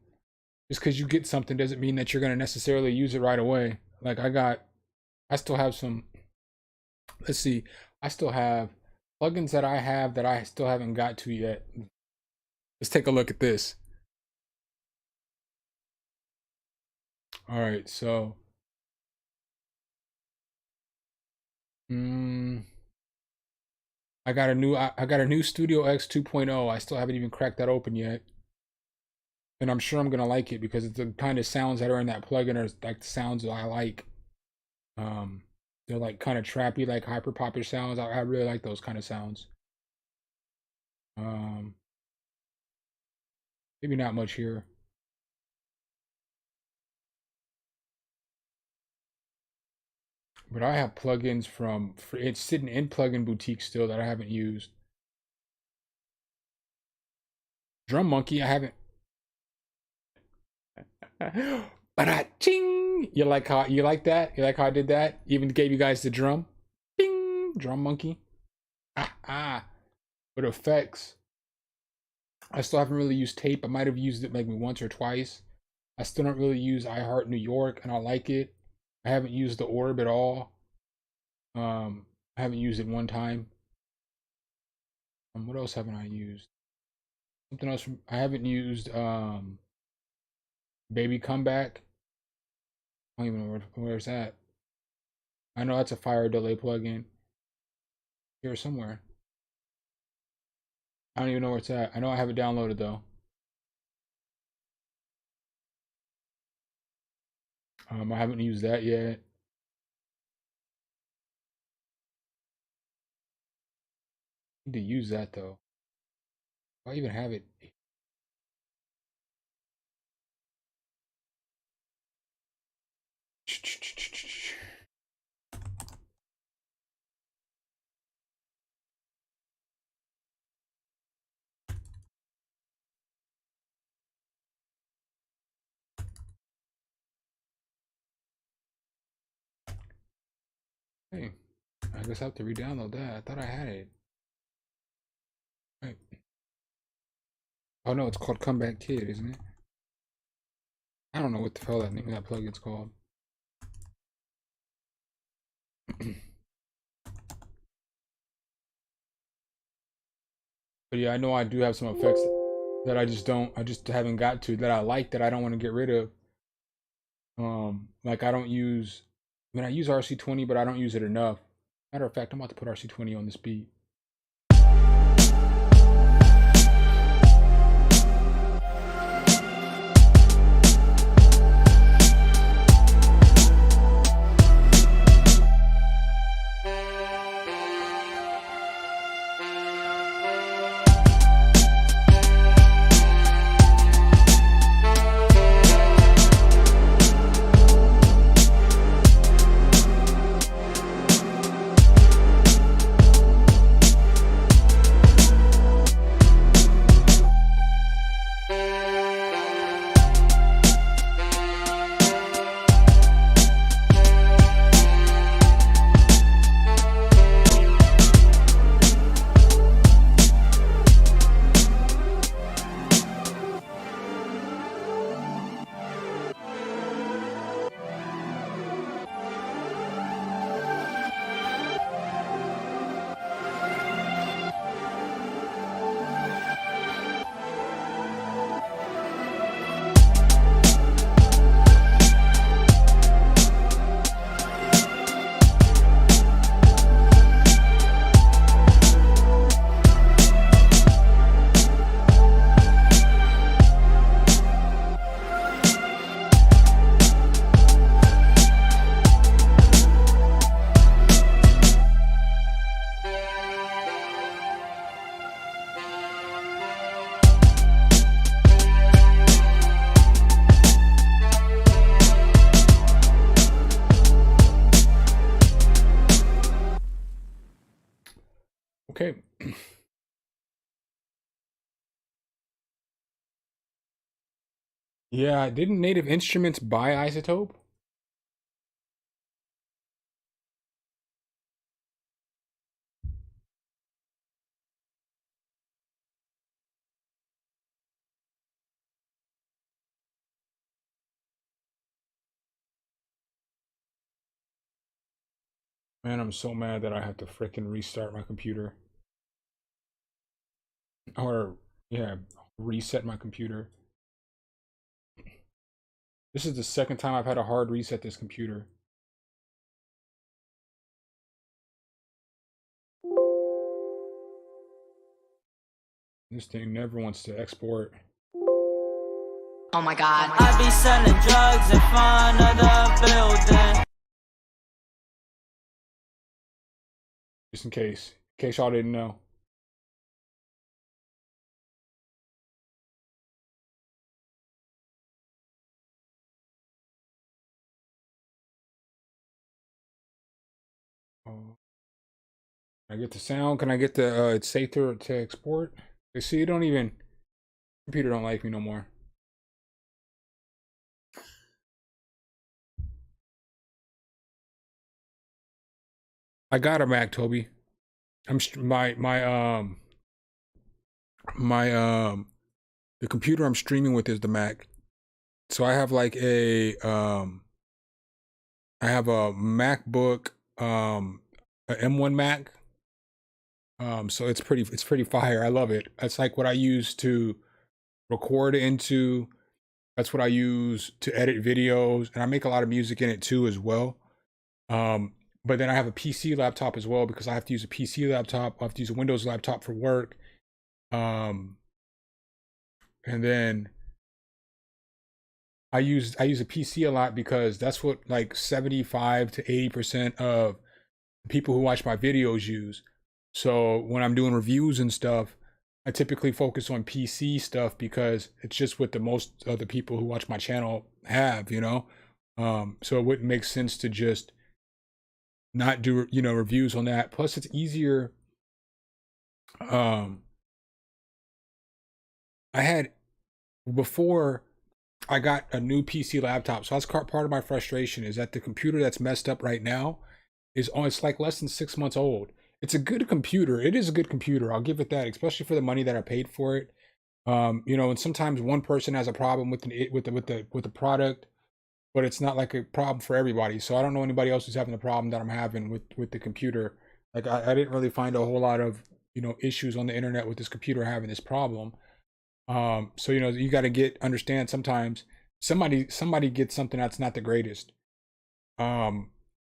Just because you get something doesn't mean that you're going to necessarily use it right away. Like, I still have some, let's see, I still have plugins that I have that I still haven't got to yet. Let's take a look at this. All right, so mm, I got a new Studio X 2.0. I still haven't even cracked that open yet. And I'm sure I'm gonna like it because it's the kind of sounds that are in that plugin are like the sounds that I like. Um, they're like kind of trappy, like hyper popish sounds. I really like those kind of sounds. Um, maybe not much here, but I have plugins it's sitting in plugin boutique still that I haven't used. Drum Monkey, I haven't. But I ching. You like that? You like how I did that? Even gave you guys the drum. Bing, Drum Monkey. Ah ah. But effects. I still haven't really used tape. I might have used it maybe once or twice. I still don't really use iHeart New York, and I like it. I haven't used the Orb at all. I haven't used it one time. What else haven't I used? Something else. I haven't used Baby Comeback. I don't even know where's that. I know that's a fire delay plugin here somewhere. I don't even know where it's at. I know I have it downloaded though. I haven't used that yet. I need to use that though. Do I even have it? Hey, I guess I have to re-download that. I thought I had it. Right. Oh no, it's called Comeback Kid, isn't it? I don't know what the hell that name of that plugin's called. But yeah, I know I do have some effects that I just haven't got to, that I like, that I don't want to get rid of. Like I don't use, I mean, I use RC20, but I don't use it enough. Matter of fact, I'm about to put RC20 on this beat. Okay. Yeah, didn't Native Instruments buy Isotope? Man, I'm so mad that I have to fricking restart my computer. Or, yeah, reset my computer. This is the second time I've had a hard reset this computer. This thing never wants to export. Oh my god, I be selling drugs in front of the building. Just in case y'all didn't know. Oh. Can I get the sound? Can I get the, it's safe to export? You see, it don't even, computer don't like me no more. I got a Mac, Toby. I'm the computer I'm streaming with is the Mac. So I have like I have a MacBook, a M1 Mac. So it's pretty fire. I love it. It's like what I use to record into. That's what I use to edit videos, and I make a lot of music in it too as well. But then I have a PC laptop as well, because I have to use a PC laptop. I have to use a Windows laptop for work. And then I use a PC a lot, because that's what like 75 to 80% of people who watch my videos use. So when I'm doing reviews and stuff, I typically focus on PC stuff, because it's just what the most of the people who watch my channel have, you know? So it wouldn't make sense to just not do, you know, reviews on that. Plus it's easier. I had, before I got a new PC laptop, so that's part of my frustration, is that the computer that's messed up right now is on, it's like less than 6 months old. It's a good computer. It is a good computer. I'll give it that, especially for the money that I paid for it. You know, and sometimes one person has a problem with the product, but it's not like a problem for everybody. So I don't know anybody else who's having the problem that I'm having with the computer. Like I didn't really find a whole lot of, issues on the internet with this computer having this problem. So you got to understand sometimes somebody gets something that's not the greatest. Um,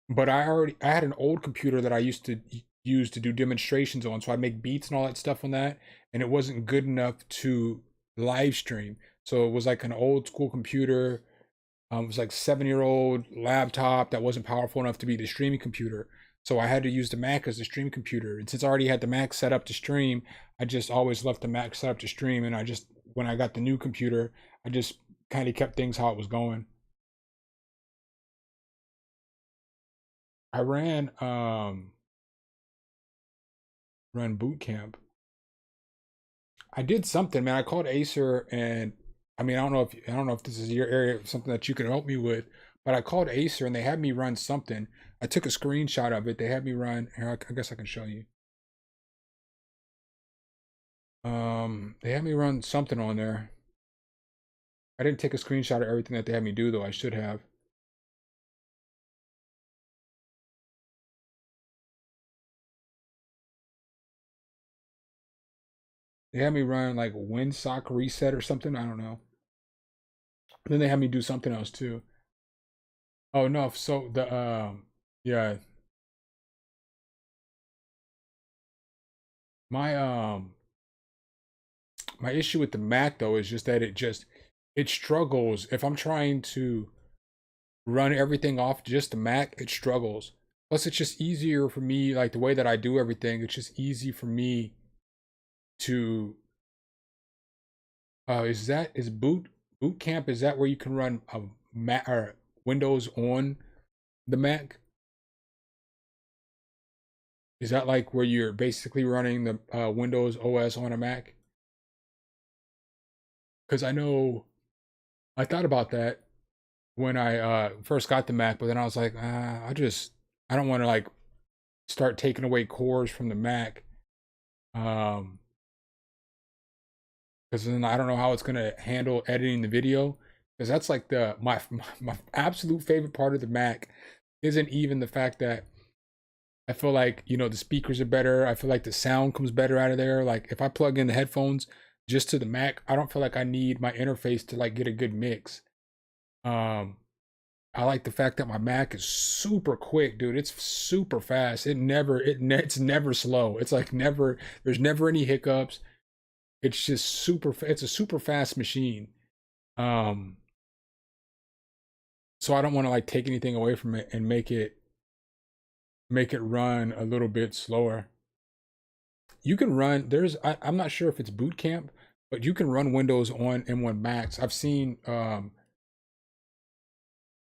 but I had an old computer that I used to use to do demonstrations on, so I make beats and all that stuff on that, and it wasn't good enough to live stream. So it was like an old school computer. It was like 7-year-old laptop that wasn't powerful enough to be the streaming computer. So I had to use the Mac as the stream computer. And since I already had the Mac set up to stream, I just always left the Mac set up to stream. And when I got the new computer, I just kind of kept things how it was going. I ran boot camp. I did something, man. I called Acer, and I mean, I don't know if this is your area, something that you can help me with, but I called Acer and they had me run something. I took a screenshot of it. They had me run. Here, I guess I can show you. They had me run something on there. I didn't take a screenshot of everything that they had me do, though. I should have. They had me run like windsock reset or something. I don't know. Then they had me do something else too. Oh no, so yeah. My my issue with the Mac though is just that it struggles. If I'm trying to run everything off just the Mac, it struggles. Plus it's just easier for me, like the way that I do everything, it's just easy for me to is boot camp, is that where you can run a Mac or Windows on the Mac? Is that like where you're basically running the Windows OS on a Mac? Because I thought about that when I first got the Mac, but then I was like, I don't want to like start taking away cores from the Mac, because then I don't know how it's gonna handle editing the video. Because that's like my absolute favorite part of the Mac isn't even the fact that I feel like the speakers are better. I feel like the sound comes better out of there. Like if I plug in the headphones just to the Mac, I don't feel like I need my interface to like get a good mix. Um, I like the fact that my Mac is super quick, dude. It's super fast. It's never slow. It's like there's never any hiccups. It's just it's a super fast machine. Um, so I don't want to like take anything away from it and make it run a little bit slower. You can run, I'm not sure if it's boot camp, but you can run Windows on M1 Max. I've seen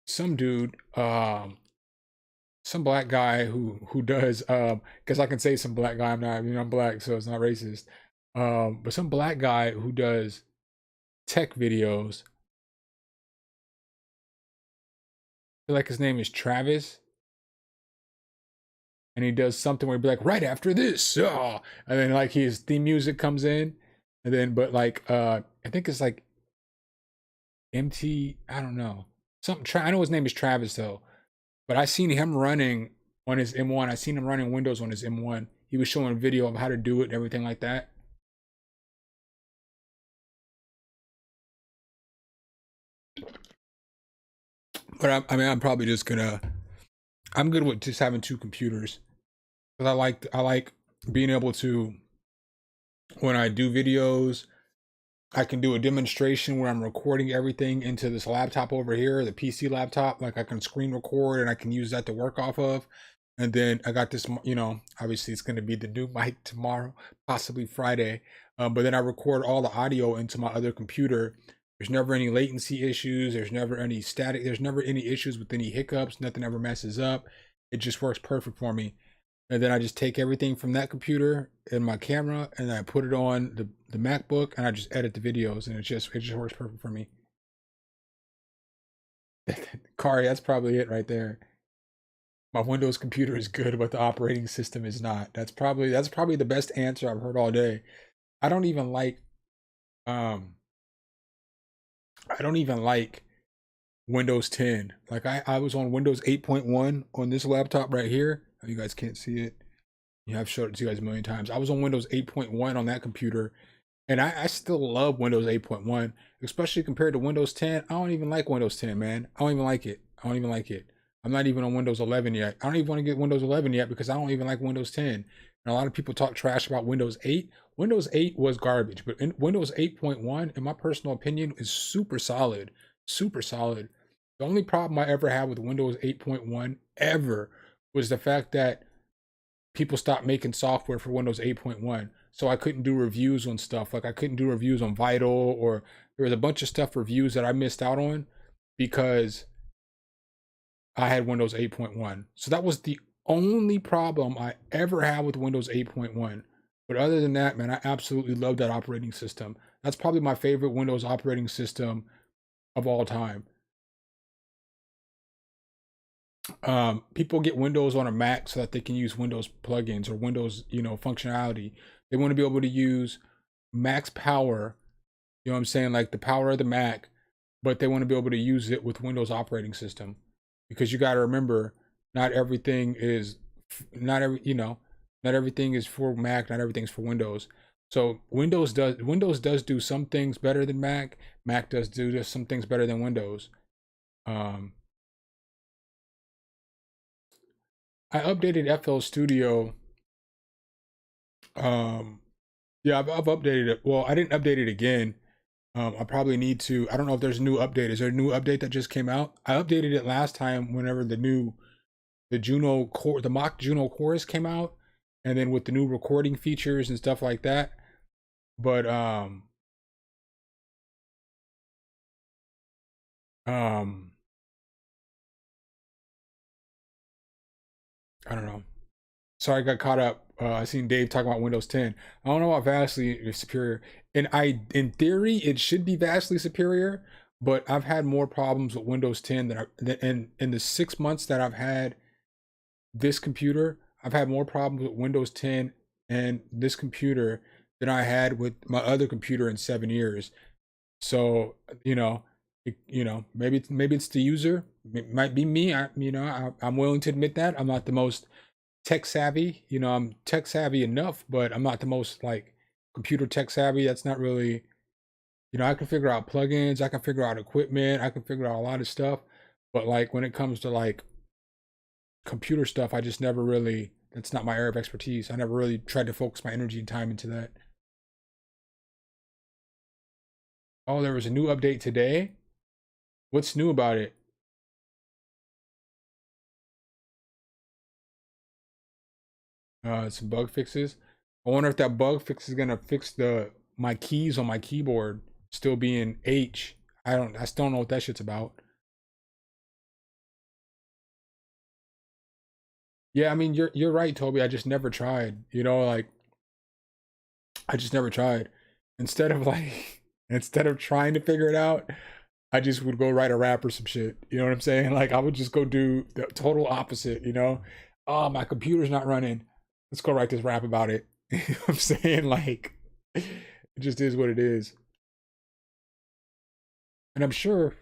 some dude, some black guy who does because I can say some black guy, I'm black, so it's not racist. But some black guy who does tech videos. I feel like his name is Travis. And he does something where he'd be like, right after this, and then like his theme music comes in, and then but like I think it's like I don't know. I know his name is Travis though. But I seen him running on his M1. I seen him running Windows on his M1. He was showing a video of how to do it and everything like that. But I'm probably just gonna. I'm good with just having two computers, because I like being able to, when I do videos, I can do a demonstration where I'm recording everything into this laptop over here, the PC laptop. Like I can screen record and I can use that to work off of. And then I got this, obviously it's going to be the new mic tomorrow, possibly Friday. But then I record all the audio into my other computer. There's never any latency issues. There's never any static. There's never any issues with any hiccups. Nothing ever messes up. It just works perfect for me. And then I just take everything from that computer and my camera, and I put it on the MacBook, and I just edit the videos, and it just works perfect for me. Kari, that's probably it right there. My Windows computer is good, but the operating system is not. That's probably the best answer I've heard all day. I don't even like Windows 10. Like I was on Windows 8.1 on this laptop right here. You guys can't see it. Yeah, I've showed it to you guys a million times. I was on Windows 8.1 on that computer, and I still love Windows 8.1, especially compared to Windows 10. I don't even like Windows 10, man. I don't even like it. I don't even like it. I'm not even on Windows 11 yet. I don't even want to get Windows 11 yet because I don't even like Windows 10. And a lot of people talk trash about Windows 8. Windows 8 was garbage, but Windows 8.1, in my personal opinion, is super solid. Super solid. The only problem I ever had with Windows 8.1 ever was the fact that people stopped making software for Windows 8.1. So I couldn't do reviews on stuff. Like I couldn't do reviews on Vital, or there was a bunch of stuff reviews that I missed out on because I had Windows 8.1. So that was the only problem I ever had with Windows 8.1. But other than that, man, I absolutely love that operating system. That's probably my favorite Windows operating system of all time. People get Windows on a Mac so that they can use Windows plugins or Windows, functionality. They want to be able to use Mac's power, you know what I'm saying, like the power of the Mac, but they want to be able to use it with Windows operating system. Because you got to remember, not everything is not every, not everything is for Mac, not everything's for Windows. So Windows does do some things better than Mac. Mac does do just some things better than Windows. Um, I updated FL Studio. Yeah, I've updated it. Well, I didn't update it again. I probably need to. I don't know if there's a new update. Is there a new update that just came out? I updated it last time whenever the Juno core, the mock Juno chorus came out, and then with the new recording features and stuff like that. But um I don't know. Sorry, I got caught up. I seen Dave talking about Windows 10. I don't know about vastly superior. And in theory, it should be vastly superior, but I've had more problems with Windows 10 in the 6 months that I've had this computer. I've had more problems with Windows 10 and this computer than I had with my other computer in 7 years. So, maybe it's the user. It might be me. I'm willing to admit that I'm not the most tech savvy. I'm tech savvy enough, but I'm not the most like computer tech savvy. That's not really, I can figure out plugins, I can figure out equipment, I can figure out a lot of stuff. But like when it comes to like computer stuff, I just never really, that's not my area of expertise. I never really tried to focus my energy and time into that. Oh, there was a new update today. What's new about it? Some bug fixes. I wonder if that bug fix is gonna fix my keys on my keyboard still being H. I still don't know what that shit's about. Yeah, I mean you're right, Toby. I just never tried. Like I just never tried. Instead of like instead of trying to figure it out, I just would go write a rap or some shit. You know what I'm saying? Like I would just go do the total opposite. Oh, my computer's not running. Let's go write this rap about it. You know what I'm saying? Like it just is what it is. And I'm sure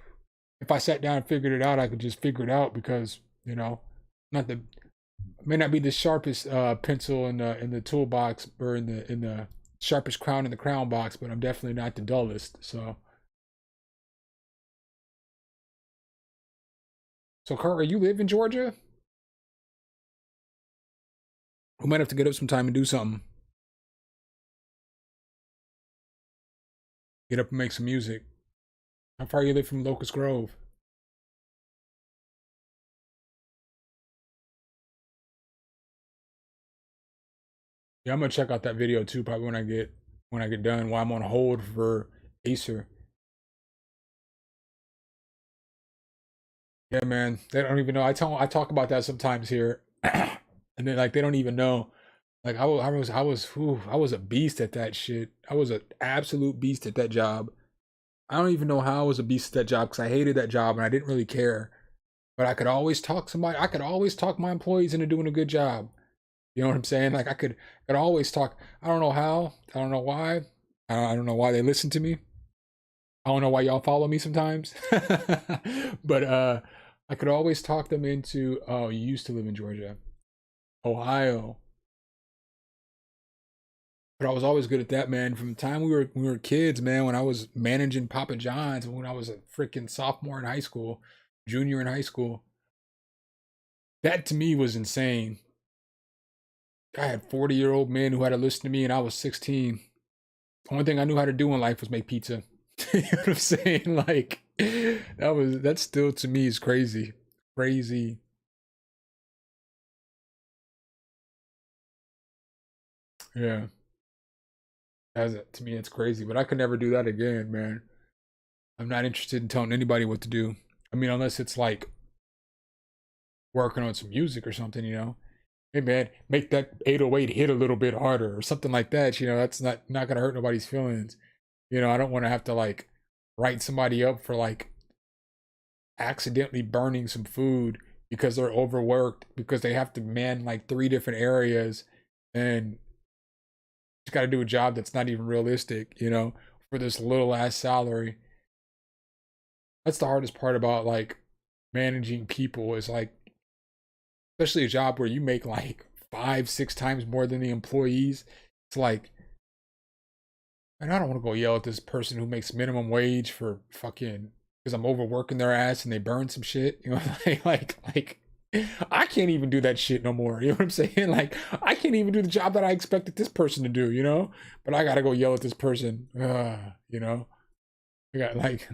if I sat down and figured it out, I could just figure it out because, not the may not be the sharpest pencil in the toolbox or in the sharpest crown in the crown box, but I'm definitely not the dullest. So Carter, you live in Georgia? We might have to get up sometime and do something. Get up and make some music. How far you live from Locust Grove? Yeah, I'm gonna check out that video too, probably when I get done while I'm on hold for Acer. Yeah, man. They don't even know. I talk about that sometimes here. And then like they don't even know. Like I was a beast at that shit. I was an absolute beast at that job. I don't even know how I was a beast at that job because I hated that job and I didn't really care. But I could always talk my employees into doing a good job. You know what I'm saying? Like I could always talk. I don't know how. I don't know why. I don't know why they listen to me. I don't know why y'all follow me sometimes. But I could always talk them into, oh, you used to live in Georgia. Ohio. But I was always good at that, man. From the time we were kids, man, when I was managing Papa John's, when I was a freaking sophomore in high school, junior in high school, that to me was insane. I had 40-year-old men who had to listen to me, and I was 16. The only thing I knew how to do in life was make pizza. You know what I'm saying? Like that still to me is crazy. Crazy. Yeah. To me it's crazy. But I could never do that again, man. I'm not interested in telling anybody what to do. I mean, unless it's like working on some music or something, you know. Hey man, make that 808 hit a little bit harder or something like that, you know. That's not gonna hurt nobody's feelings. You know, I don't want to have to like write somebody up for like accidentally burning some food because they're overworked, because they have to man like 3 different areas and just got to do a job that's not even realistic, you know, for this little ass salary. That's the hardest part about like managing people, is like, especially a job where you make like 5-6 times more than the employees. It's like, and I don't want to go yell at this person who makes minimum wage for fucking, because I'm overworking their ass and they burn some shit. You know, like I can't even do that shit no more. You know what I'm saying? Like I can't even do the job that I expected this person to do, you know? But I gotta go yell at this person. You know? I got like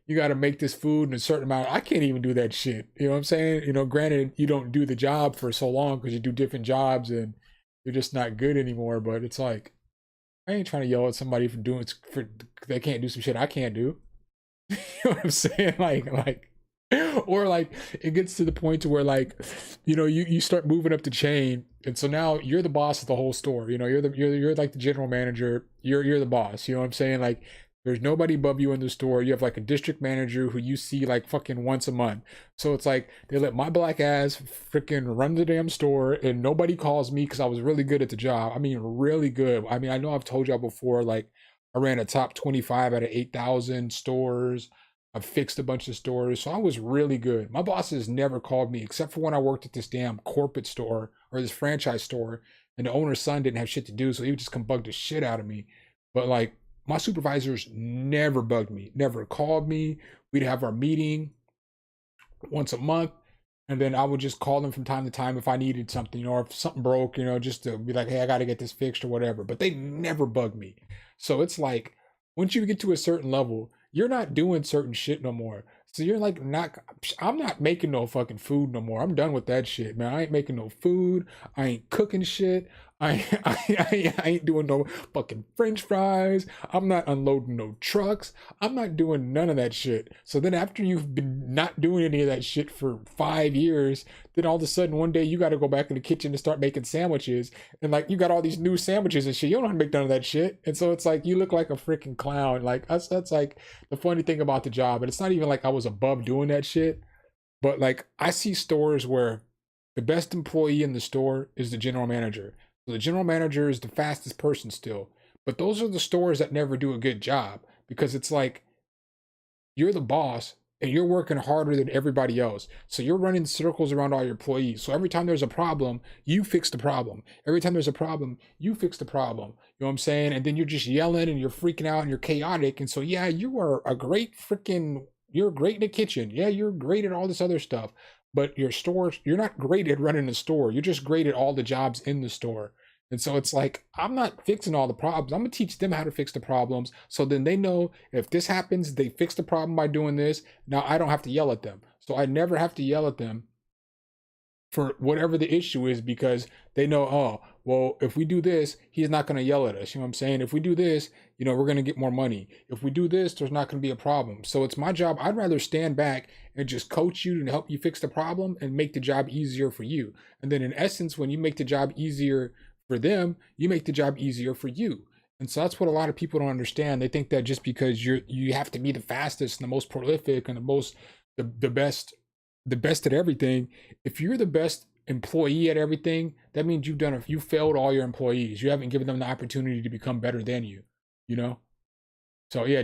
you gotta make this food in a certain amount. I can't even do that shit. You know what I'm saying? You know, granted, you don't do the job for so long because you do different jobs and you're just not good anymore. But it's like, I ain't trying to yell at somebody for they can't do some shit I can't do. You know what I'm saying? Like, or like it gets to the point to where like, you know, you start moving up the chain, and so now you're the boss of the whole store. You know, you're like the general manager. You're the boss. You know what I'm saying? Like, there's nobody above you in the store. You have like a district manager who you see like fucking once a month. So it's like they let my black ass freaking run the damn store, and nobody calls me because I was really good at the job. I mean, really good. I mean, I know I've told y'all before, like I ran a top 25 out of 8,000 stores. I fixed a bunch of stores. So I was really good. My bosses never called me except for when I worked at this damn corporate store or this franchise store, and the owner's son didn't have shit to do. So he would just come bug the shit out of me. But like, my supervisors never bugged me, never called me. We'd have our meeting once a month, and then I would just call them from time to time if I needed something, or if something broke, you know, just to be like, hey, I got to get this fixed or whatever. But they never bugged me. So it's like, once you get to a certain level, you're not doing certain shit no more. So you're like, I'm not making no fucking food no more. I'm done with that shit, man. I ain't making no food. I ain't cooking shit. I ain't doing no fucking French fries. I'm not unloading no trucks. I'm not doing none of that shit. So then after you've been not doing any of that shit for 5 years, then all of a sudden one day you got to go back in the kitchen and start making sandwiches. And like, you got all these new sandwiches and shit. You don't know how to make none of that shit. And so it's like, you look like a freaking clown. Like that's like the funny thing about the job. And it's not even like I was above doing that shit. But like, I see stores where the best employee in the store is the general manager. So the general manager is the fastest person still. But those are the stores that never do a good job, because it's like, you're the boss and you're working harder than everybody else. So you're running circles around all your employees. So every time there's a problem, you fix the problem. Every time there's a problem, you fix the problem. You know what I'm saying? And then you're just yelling and you're freaking out and you're chaotic. And so, yeah, you are you're great in the kitchen. Yeah, you're great at all this other stuff. But your store, you're not great at running the store. You're just great at all the jobs in the store. And so it's like, I'm not fixing all the problems. I'm going to teach them how to fix the problems. So then they know if this happens, they fix the problem by doing this. Now I don't have to yell at them. So I never have to yell at them for whatever the issue is, because they know, oh, well, if we do this, he's not going to yell at us. You know what I'm saying? If we do this, you know, we're going to get more money. If we do this, there's not going to be a problem. So it's my job. I'd rather stand back and just coach you and help you fix the problem and make the job easier for you. And then in essence, when you make the job easier for them, you make the job easier for you. And so that's what a lot of people don't understand. They think that just because you have to be the fastest and the most prolific and the best at everything. If you're the best employee at everything, that means you failed all your employees. You haven't given them the opportunity to become better than you, you know? So yeah,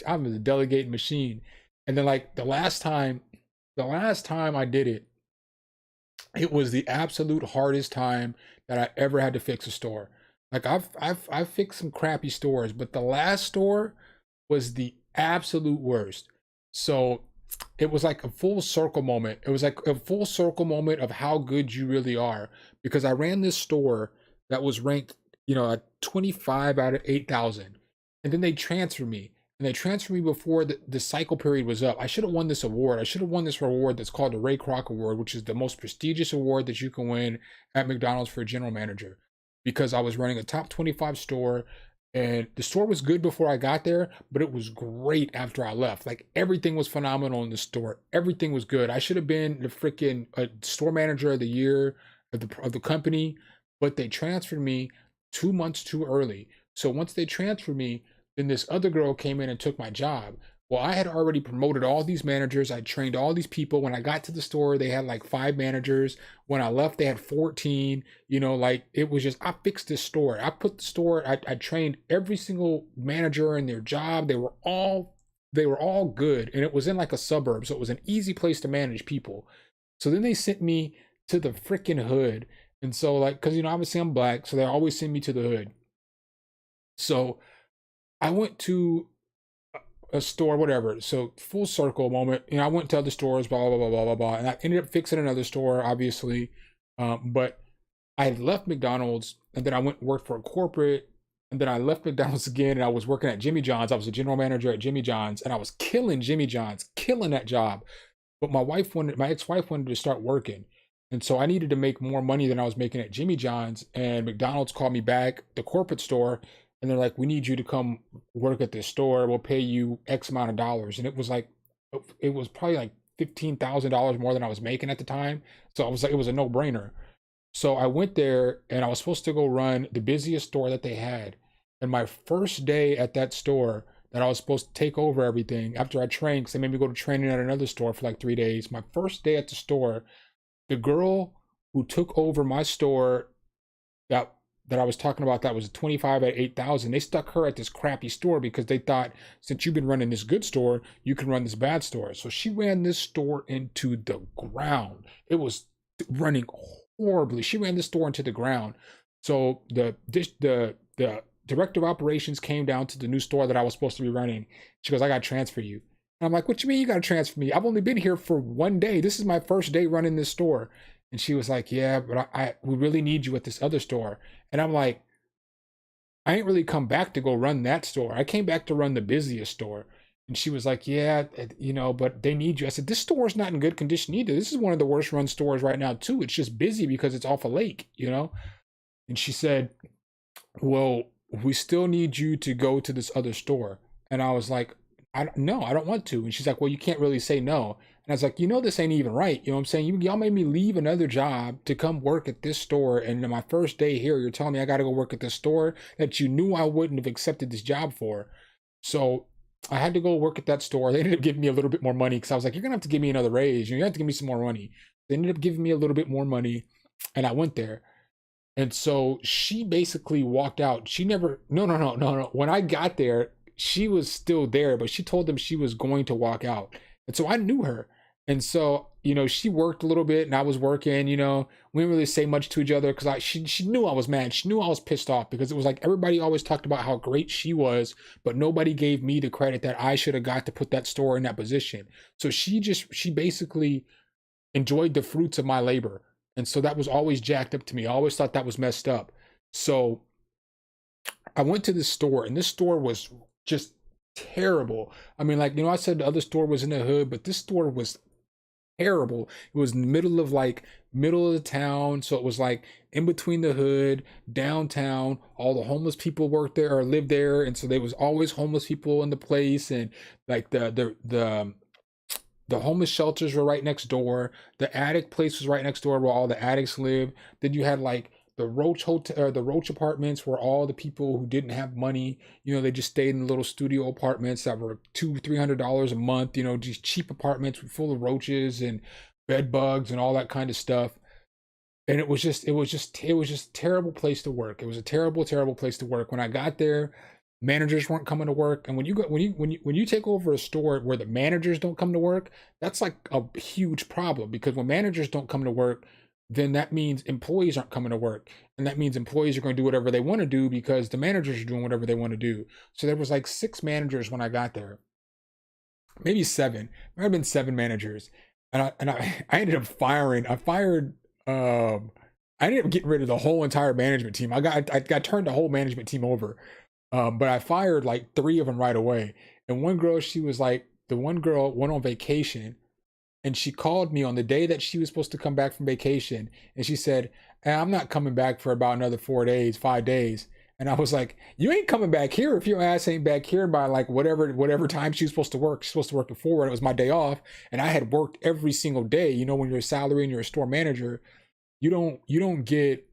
I'm a delegating machine. And then like the last time I did it, It was the absolute hardest time that I ever had to fix a store. Like I've fixed some crappy stores, but the last store was the absolute worst. So it was like a full circle moment. It was like a full circle moment of how good you really are. Because I ran this store that was ranked, at 25 out of 8,000. And then they transferred me. And they transferred me before the cycle period was up. I should have won this award. I should have won this award that's called the Ray Kroc Award, which is the most prestigious award that you can win at McDonald's for a general manager. Because I was running a top 25 store, and the store was good before I got there, but it was great after I left. Like everything was phenomenal in the store. Everything was good. I should have been the freaking store manager of the year of the company, but they transferred me 2 months too early. So once they transferred me, then this other girl came in and took my job. Well, I had already promoted all these managers. I trained all these people. When I got to the store, they had like 5 managers. When I left, they had 14. Like it was just, I fixed this store. I put the store, I trained every single manager in their job. They were all good. And it was in like a suburb. So it was an easy place to manage people. So then they sent me to the freaking hood. And so like, cause obviously I'm black. So they always send me to the hood. So I went to a store, whatever. So full circle moment. I went to other stores, blah, blah, blah, blah, blah, blah. And I ended up fixing another store, obviously. But I had left McDonald's, and then I went and worked for a corporate. And then I left McDonald's again, and I was working at Jimmy John's. I was a general manager at Jimmy John's, and I was killing Jimmy John's, killing that job. But my ex-wife wanted to start working. And so I needed to make more money than I was making at Jimmy John's. And McDonald's called me back, the corporate store, and they're like, we need you to come work at this store. We'll pay you X amount of dollars. And it was probably like $15,000 more than I was making at the time. So I was like, it was a no-brainer. So I went there, and I was supposed to go run the busiest store that they had. And my first day at that store, that I was supposed to take over everything after I trained, because they made me go to training at another store for like 3 days. My first day at the store, the girl who took over my store that I was talking about, that was 25 at 8,000, they stuck her at this crappy store because they thought, since you've been running this good store, you can run this bad store. So she ran this store into the ground. It was running horribly. She ran this store into the ground. So the director of operations came down to the new store that I was supposed to be running. She goes, I got to transfer you. And I'm like, what you mean you got to transfer me? I've only been here for 1 day. This is my first day running this store. And she was like, yeah, but we really need you at this other store. And I'm like, I ain't really come back to go run that store. I came back to run the busiest store. And she was like, yeah, but they need you. I said, this store is not in good condition either. This is one of the worst run stores right now too. It's just busy because it's off a lake, And she said, well, we still need you to go to this other store. And I was like, no, I don't want to. And she's like, well, you can't really say no. And I was like, this ain't even right. You know what I'm saying? Y'all made me leave another job to come work at this store. And my first day here, you're telling me I got to go work at this store that you knew I wouldn't have accepted this job for. So I had to go work at that store. They ended up giving me a little bit more money because I was like, you're going to have to give me another raise. You have to give me some more money. They ended up giving me a little bit more money, and I went there. And so she basically walked out. She never, no. When I got there, she was still there, but she told them she was going to walk out. And so I knew her. And so, she worked a little bit and I was working, we didn't really say much to each other because she knew I was mad. She knew I was pissed off because it was like everybody always talked about how great she was, but nobody gave me the credit that I should have got to put that store in that position. So she basically enjoyed the fruits of my labor. And so that was always jacked up to me. I always thought that was messed up. So I went to this store, and this store was just terrible. I mean, like, I said the other store was in the hood, but this store was terrible. It was in the middle of the town. So it was like in between the hood, downtown. All the homeless people worked there or lived there. And so there was always homeless people in the place. And like the homeless shelters were right next door. The attic place was right next door where all the addicts lived. Then you had like the Roach hotel or the Roach apartments where all the people who didn't have money, they just stayed in little studio apartments that were $200-300 a month, just cheap apartments full of roaches and bed bugs and all that kind of stuff. And it was just a terrible place to work. It was a terrible place to work. When I got there, managers weren't coming to work. And when you take over a store where the managers don't come to work, that's like a huge problem, because when managers don't come to work, then that means employees aren't coming to work. And that means employees are going to do whatever they want to do because the managers are doing whatever they want to do. So there was like 6 managers when I got there, maybe 7. There might have been 7 managers. I ended up I ended up getting rid of the whole entire management team. I got turned the whole management team over. But I fired like 3 of them right away. And one girl, she was like, the one girl went on vacation, and she called me on the day that she was supposed to come back from vacation. And she said, I'm not coming back for about another 4 days, 5 days. And I was like, you ain't coming back here if your ass ain't back here by like whatever time she was supposed to work. She's supposed to work before, and it was my day off. And I had worked every single day. You know, when you're a salary and you're a store manager, you don't get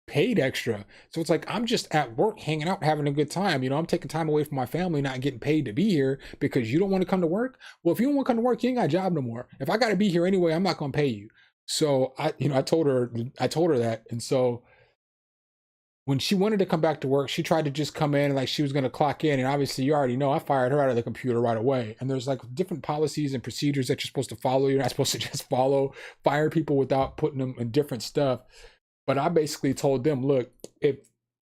paid extra. So it's like, I'm just at work hanging out, having a good time. You know, I'm taking time away from my family, not getting paid to be here because you don't want to come to work. Well, if you don't want to come to work, you ain't got a job no more. If I got to be here anyway, I'm not going to pay you. So I told her that. And so when she wanted to come back to work, she tried to just come in and like she was going to clock in. And obviously, you already know I fired her out of the computer right away. And there's like different policies and procedures that you're supposed to follow. You're not supposed to just fire people without putting them in different stuff. But I basically told them, look, if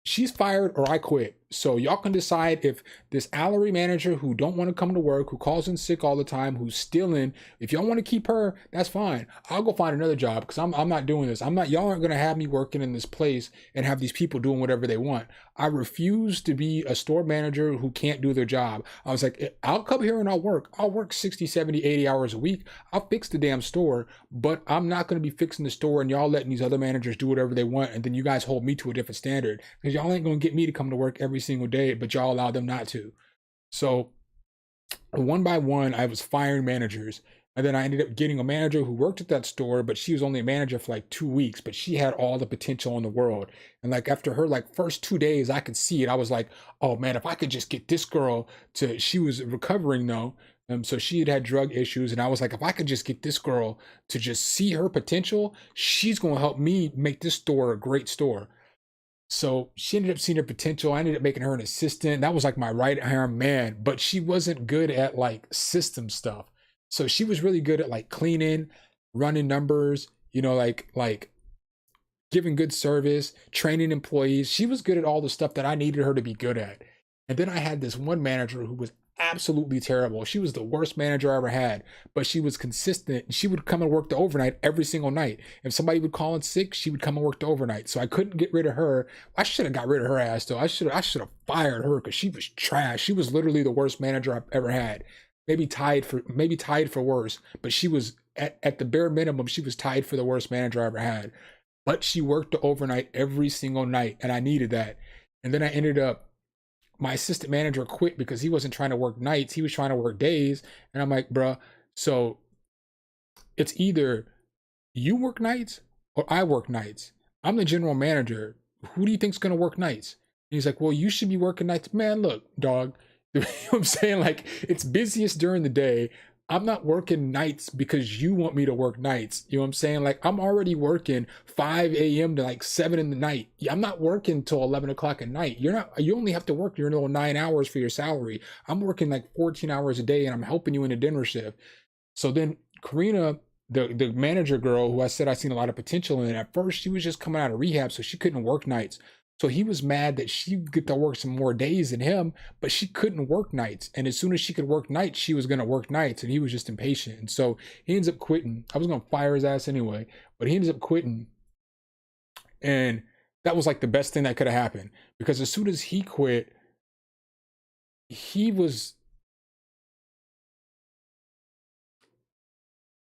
she's fired or I quit. So y'all can decide if this Allery manager who don't want to come to work, who calls in sick all the time, who's stealing, if y'all want to keep her, that's fine. I'll go find another job because I'm not doing this. Y'all aren't going to have me working in this place and have these people doing whatever they want. I refuse to be a store manager who can't do their job. I was like, I'll come here and I'll work 60, 70, 80 hours a week. I'll fix the damn store, but I'm not going to be fixing the store and y'all letting these other managers do whatever they want. And then you guys hold me to a different standard because y'all ain't going to get me to come to work every single day, but y'all allow them not to. So one by one, I was firing managers. And then I ended up getting a manager who worked at that store, but she was only a manager for like 2 weeks, but she had all the potential in the world. And like after her like first 2 days, I could see it. I was like, oh man, if I could just get this girl to, she was recovering though. So she had drug issues. And I was like, if I could just get this girl to just see her potential, she's going to help me make this store a great store. So she ended up seeing her potential. I ended up making her an assistant. That was like my right hand man, but she wasn't good at like system stuff. So she was really good at like cleaning, running numbers, you know, like giving good service, training employees. She was good at all the stuff that I needed her to be good at. And then I had this one manager who was absolutely terrible. She was the worst manager I ever had, but she was consistent. She would come and work the overnight every single night. If somebody would call in sick, she would come and work the overnight. So I couldn't get rid of her. I should have got rid of her ass though. I should have fired her because she was trash. She was literally the worst manager I've ever had. Maybe tied for worse, but she was at the bare minimum, she was tied for the worst manager I ever had. But she worked the overnight every single night, and I needed that. And then I ended up, my assistant manager quit because he wasn't trying to work nights, he was trying to work days. And I'm like, bruh, so it's either you work nights or I work nights. I'm the general manager. Who do you think's gonna work nights? And he's like, well, you should be working nights. Man, look, dog. You know what I'm saying? Like, it's busiest during the day. I'm not working nights because you want me to work nights. You know what I'm saying? Like, I'm already working 5 a.m. to like 7 in the night. I'm not working till 11 o'clock at night. You only have to work your little 9 hours for your salary. I'm working like 14 hours a day and I'm helping you in a dinner shift. So then Karina, the manager girl who I said I seen a lot of potential in, at first she was just coming out of rehab, so she couldn't work nights. So he was mad that she would get to work some more days than him, but she couldn't work nights. And as soon as she could work nights, she was going to work nights, and he was just impatient. And so he ends up quitting. I was going to fire his ass anyway, but he ends up quitting. And that was like the best thing that could have happened, because as soon as he quit,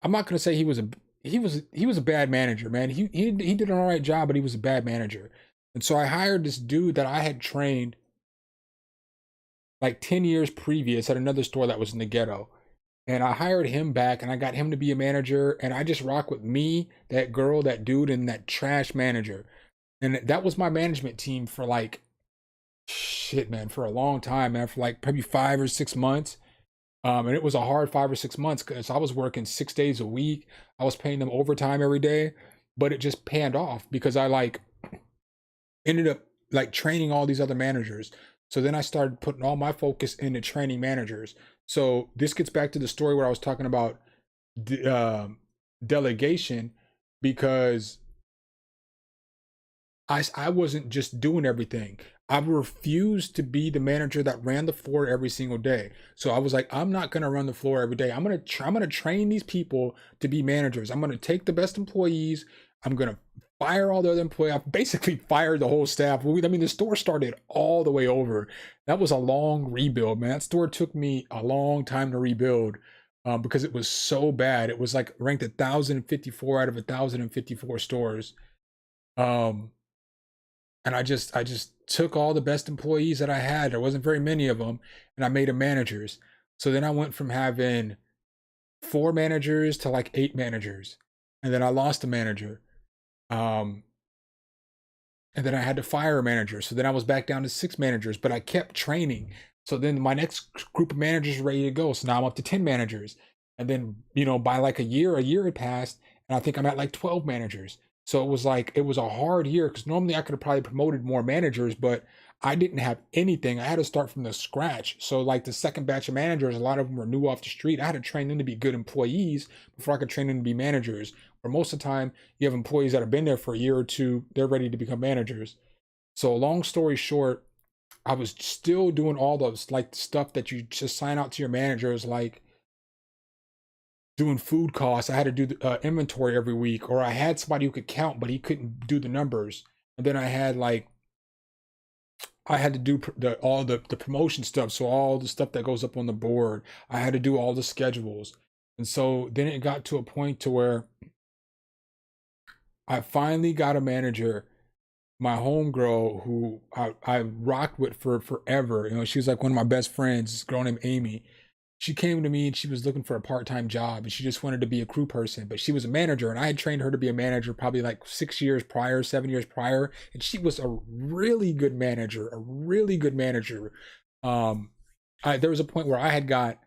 I'm not going to say he was a bad manager, man. He did an all right job, but he was a bad manager. And so I hired this dude that I had trained like 10 years previous at another store that was in the ghetto. And I hired him back and I got him to be a manager. And I just rock with me, that girl, that dude, and that trash manager. And that was my management team for like, shit, man, for a long time, man, for like probably 5 or 6 months. And it was a hard 5 or 6 months because I was working 6 days a week. I was paying them overtime every day, but it just panned off because I like ended up like training all these other managers. So then I started putting all my focus into training managers. So this gets back to the story where I was talking about delegation because I wasn't just doing everything. I refused to be the manager that ran the floor every single day. So I was like, I'm not going to run the floor every day. I'm going to train these people to be managers. I'm going to take the best employees. I'm going to fire all the other employees. I basically fired the whole staff. I mean, the store started all the way over. That was a long rebuild, man. That store took me a long time to rebuild because it was so bad. It was like ranked 1,054 out of 1,054 stores. Um, and I just took all the best employees that I had. There wasn't very many of them, and I made them managers. So then I went from having 4 managers to like 8 managers, and then I lost a manager. Um, and then I had to fire a manager. So then I was back down to 6 managers, but I kept training. So then my next group of managers are ready to go. So now I'm up to 10 managers. And then, by like a year had passed, and I think I'm at like 12 managers. So it was like, it was a hard year because normally I could have probably promoted more managers, but I didn't have anything. I had to start from the scratch. So like the second batch of managers, a lot of them were new off the street. I had to train them to be good employees before I could train them to be managers. Or most of the time, you have employees that have been there for a year or two, they're ready to become managers. So long story short, I was still doing all those like stuff that you just sign out to your managers, like doing food costs. I had to do the inventory every week, or I had somebody who could count, but he couldn't do the numbers. And then I had to do all the promotion stuff. So all the stuff that goes up on the board, I had to do all the schedules. And so then it got to a point to where I finally got a manager, my homegirl who I rocked with for forever. She was like one of my best friends, this girl named Amy. She came to me and she was looking for a part-time job and she just wanted to be a crew person, but she was a manager and I had trained her to be a manager probably like 6 years prior, 7 years prior. And she was a really good manager, a really good manager. There was a point where I had got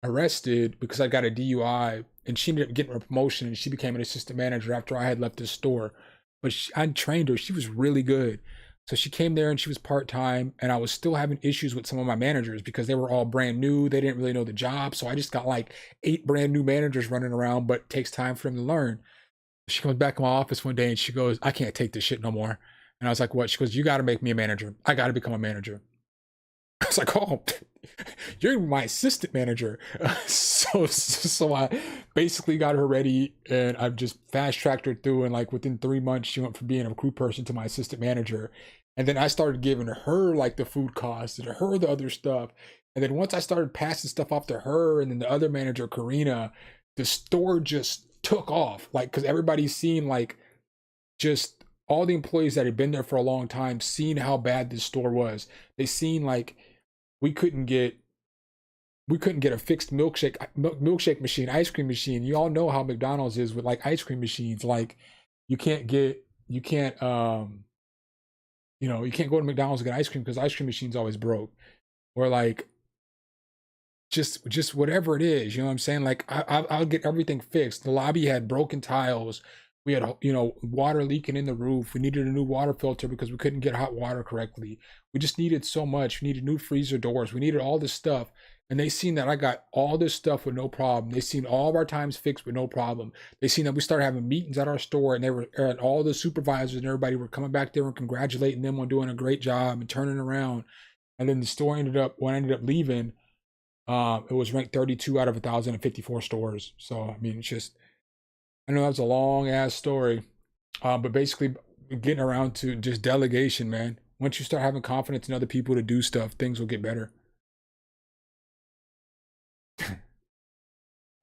arrested because I got a DUI, and she ended up getting a promotion and she became an assistant manager after I had left the store. But I trained her. She was really good. So she came there and she was part-time, and I was still having issues with some of my managers because they were all brand new. They didn't really know the job. So I just got like 8 brand new managers running around, but it takes time for them to learn. She comes back in my office one day and she goes, I can't take this shit no more. And I was like, what? She goes, you got to make me a manager. I got to become a manager. I was like, oh, you're my assistant manager. So I basically got her ready, and I just fast tracked her through. And like within 3 months, she went from being a crew person to my assistant manager. And then I started giving her like the food costs and her the other stuff. And then once I started passing stuff off to her and then the other manager, Karina, the store just took off. Like, because everybody's seen like just all the employees that had been there for a long time, seeing how bad this store was. They seen like we couldn't get a fixed milkshake machine, ice cream machine. You all know how McDonald's is with like ice cream machines. Like you can't go to McDonald's to get ice cream because ice cream machine's always broke. Or like just whatever it is, you know what I'm saying? Like I'll get everything fixed. The lobby had broken tiles. We had, water leaking in the roof. We needed a new water filter because we couldn't get hot water correctly. We just needed so much. We needed new freezer doors. We needed all this stuff. And they seen that I got all this stuff with no problem. They seen all of our times fixed with no problem. They seen that we started having meetings at our store, and all the supervisors and everybody were coming back there and congratulating them on doing a great job and turning around. And then the store when I ended up leaving, it was ranked 32 out of 1,054 stores. So, I mean, it's just, I know that's a long ass story, but basically getting around to just delegation, man. Once you start having confidence in other people to do stuff, things will get better.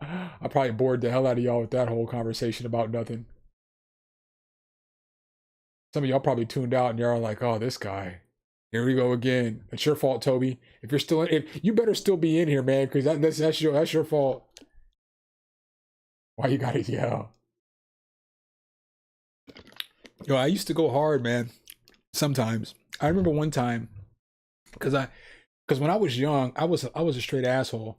I probably bored the hell out of y'all with that whole conversation about nothing. Some of y'all probably tuned out and y'all are like, oh, this guy. Here we go again. It's your fault, Toby. If you're still you better still be in here, man, because that's your fault. Why you gotta yell? Yo, I used to go hard, man. Sometimes. I remember one time, because when I was young, I was a straight asshole.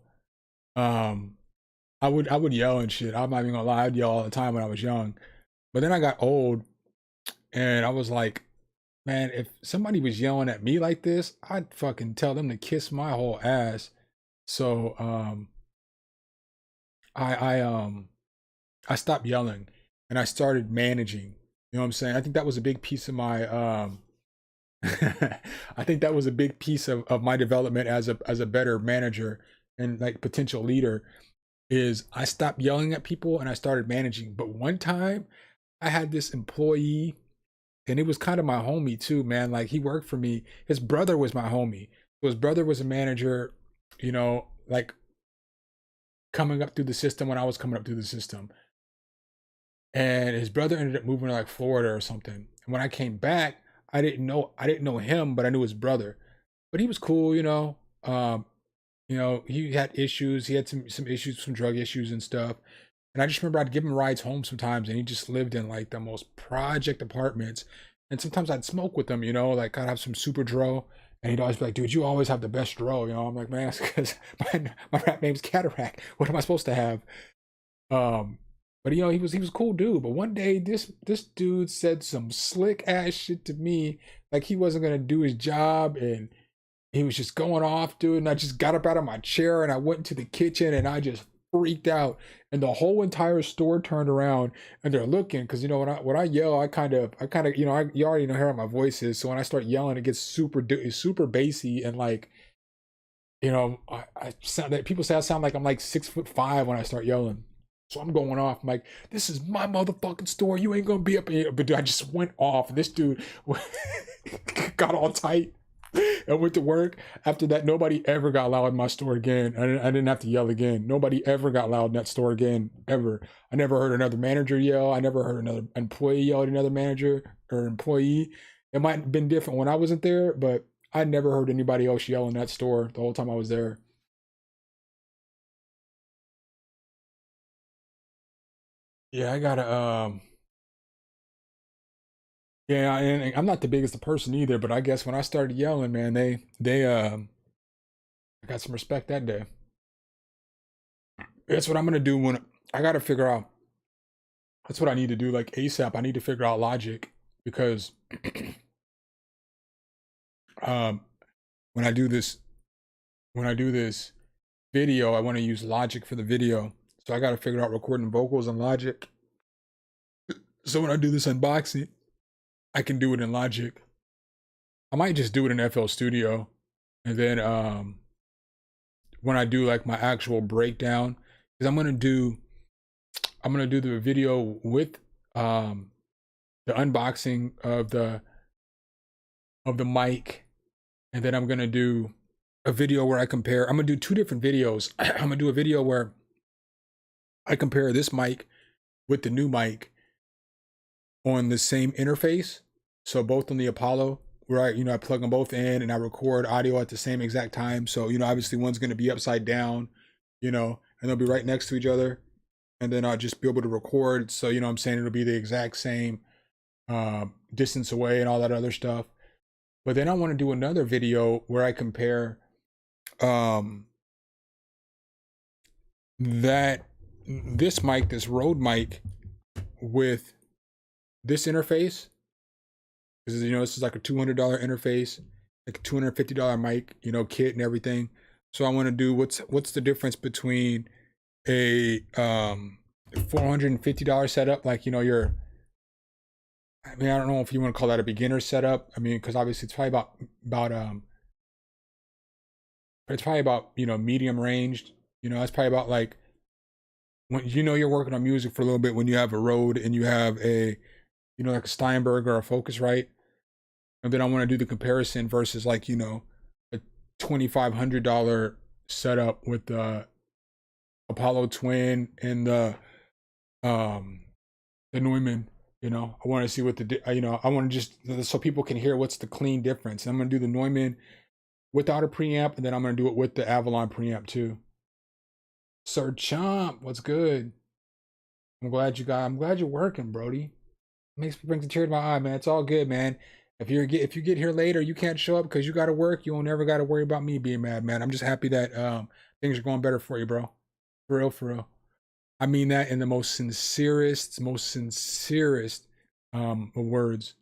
I would yell and shit. I'm not even gonna lie, I'd yell all the time when I was young. But then I got old, and I was like, man, if somebody was yelling at me like this, I'd fucking tell them to kiss my whole ass. So I I stopped yelling and I started managing. You know what I'm saying? I think that was a big piece of my I think that was a big piece of my development as a better manager and like potential leader is I stopped yelling at people and I started managing. But one time I had this employee and it was kind of my homie too, man. Like he worked for me. His brother was my homie. So his brother was a manager, you know, like coming up through the system when I was coming up through the system. And his brother ended up moving to like Florida or something. And when I came back, I didn't know him, but I knew his brother. But he was cool, you know. You know, he had issues. He had some issues, some drug issues and stuff. And I just remember I'd give him rides home sometimes, and he just lived in like the most project apartments. And sometimes I'd smoke with him, you know, like I'd have some super dro, and he'd always be like, "Dude, you always have the best dro," you know. I'm like, "Man, that's because my rap name's Cataract. What am I supposed to have?" Um, but you know, he was a cool dude. But one day, this dude said some slick ass shit to me, like he wasn't gonna do his job, and he was just going off, dude. And I just got up out of my chair and I went into the kitchen and I just freaked out. And the whole entire store turned around and they're looking because you know when I yell, I kind of you know you already know how my voice is. So when I start yelling, it gets super bassy and like you know I sound that people say I sound like I'm like 6'5" when I start yelling. So I'm going off. I'm like, this is my motherfucking store. You ain't gonna be up here. But dude, I just went off. And this dude got all tight and went to work. After that, nobody ever got loud in my store again. I didn't have to yell again. Nobody ever got loud in that store again, ever. I never heard another manager yell. I never heard another employee yell at another manager or employee. It might have been different when I wasn't there, but I never heard anybody else yell in that store the whole time I was there. Yeah, I gotta yeah, and I'm not the biggest person either, but I guess when I started yelling, man, they I got some respect that day. That's what I'm gonna do when I gotta figure out. That's what I need to do, like ASAP. I need to figure out logic because um, when I do this, when I do this video, I want to use Logic for the video. So I got to figure out recording vocals in Logic. So when I do this unboxing, I can do it in Logic. I might just do it in FL Studio, and then when I do like my actual breakdown, because I'm gonna do the video with um, the unboxing of the mic, and then I'm gonna do a video where I compare. I'm gonna do two different videos. I'm gonna do a video where I compare this mic with the new mic on the same interface. So both on the Apollo, where I plug them both in and I record audio at the same exact time. So, obviously one's gonna be upside down, and they'll be right next to each other. And then I'll just be able to record. So, I'm saying it'll be the exact same distance away and all that other stuff. But then I want to do another video where I compare um that this mic, this Rode mic, with this interface, because this is like a $200 interface, like a $250 mic, kit and everything. So I want to do what's the difference between a $450 setup, like your, I mean, I don't know if you want to call that a beginner setup. I mean, because obviously it's probably about medium ranged. It's probably about like when you're working on music for a little bit, when you have a Rode and you have a like a Steinberg or a Focusrite, and then I want to do the comparison versus like a $2,500 setup with the Apollo Twin and the Neumann. I want to see what I want to just so people can hear what's the clean difference. I'm gonna do the Neumann without a preamp, and then I'm gonna do it with the Avalon preamp too. Sir Chomp, what's good? I'm glad you're working, Brody. Brings a tear to my eye, man. It's all good, man. If you get here later, you can't show up because you got to work. You won't never got to worry about me being mad, man. I'm just happy that things are going better for you, bro. For real, for real. I mean that in the most sincerest of words.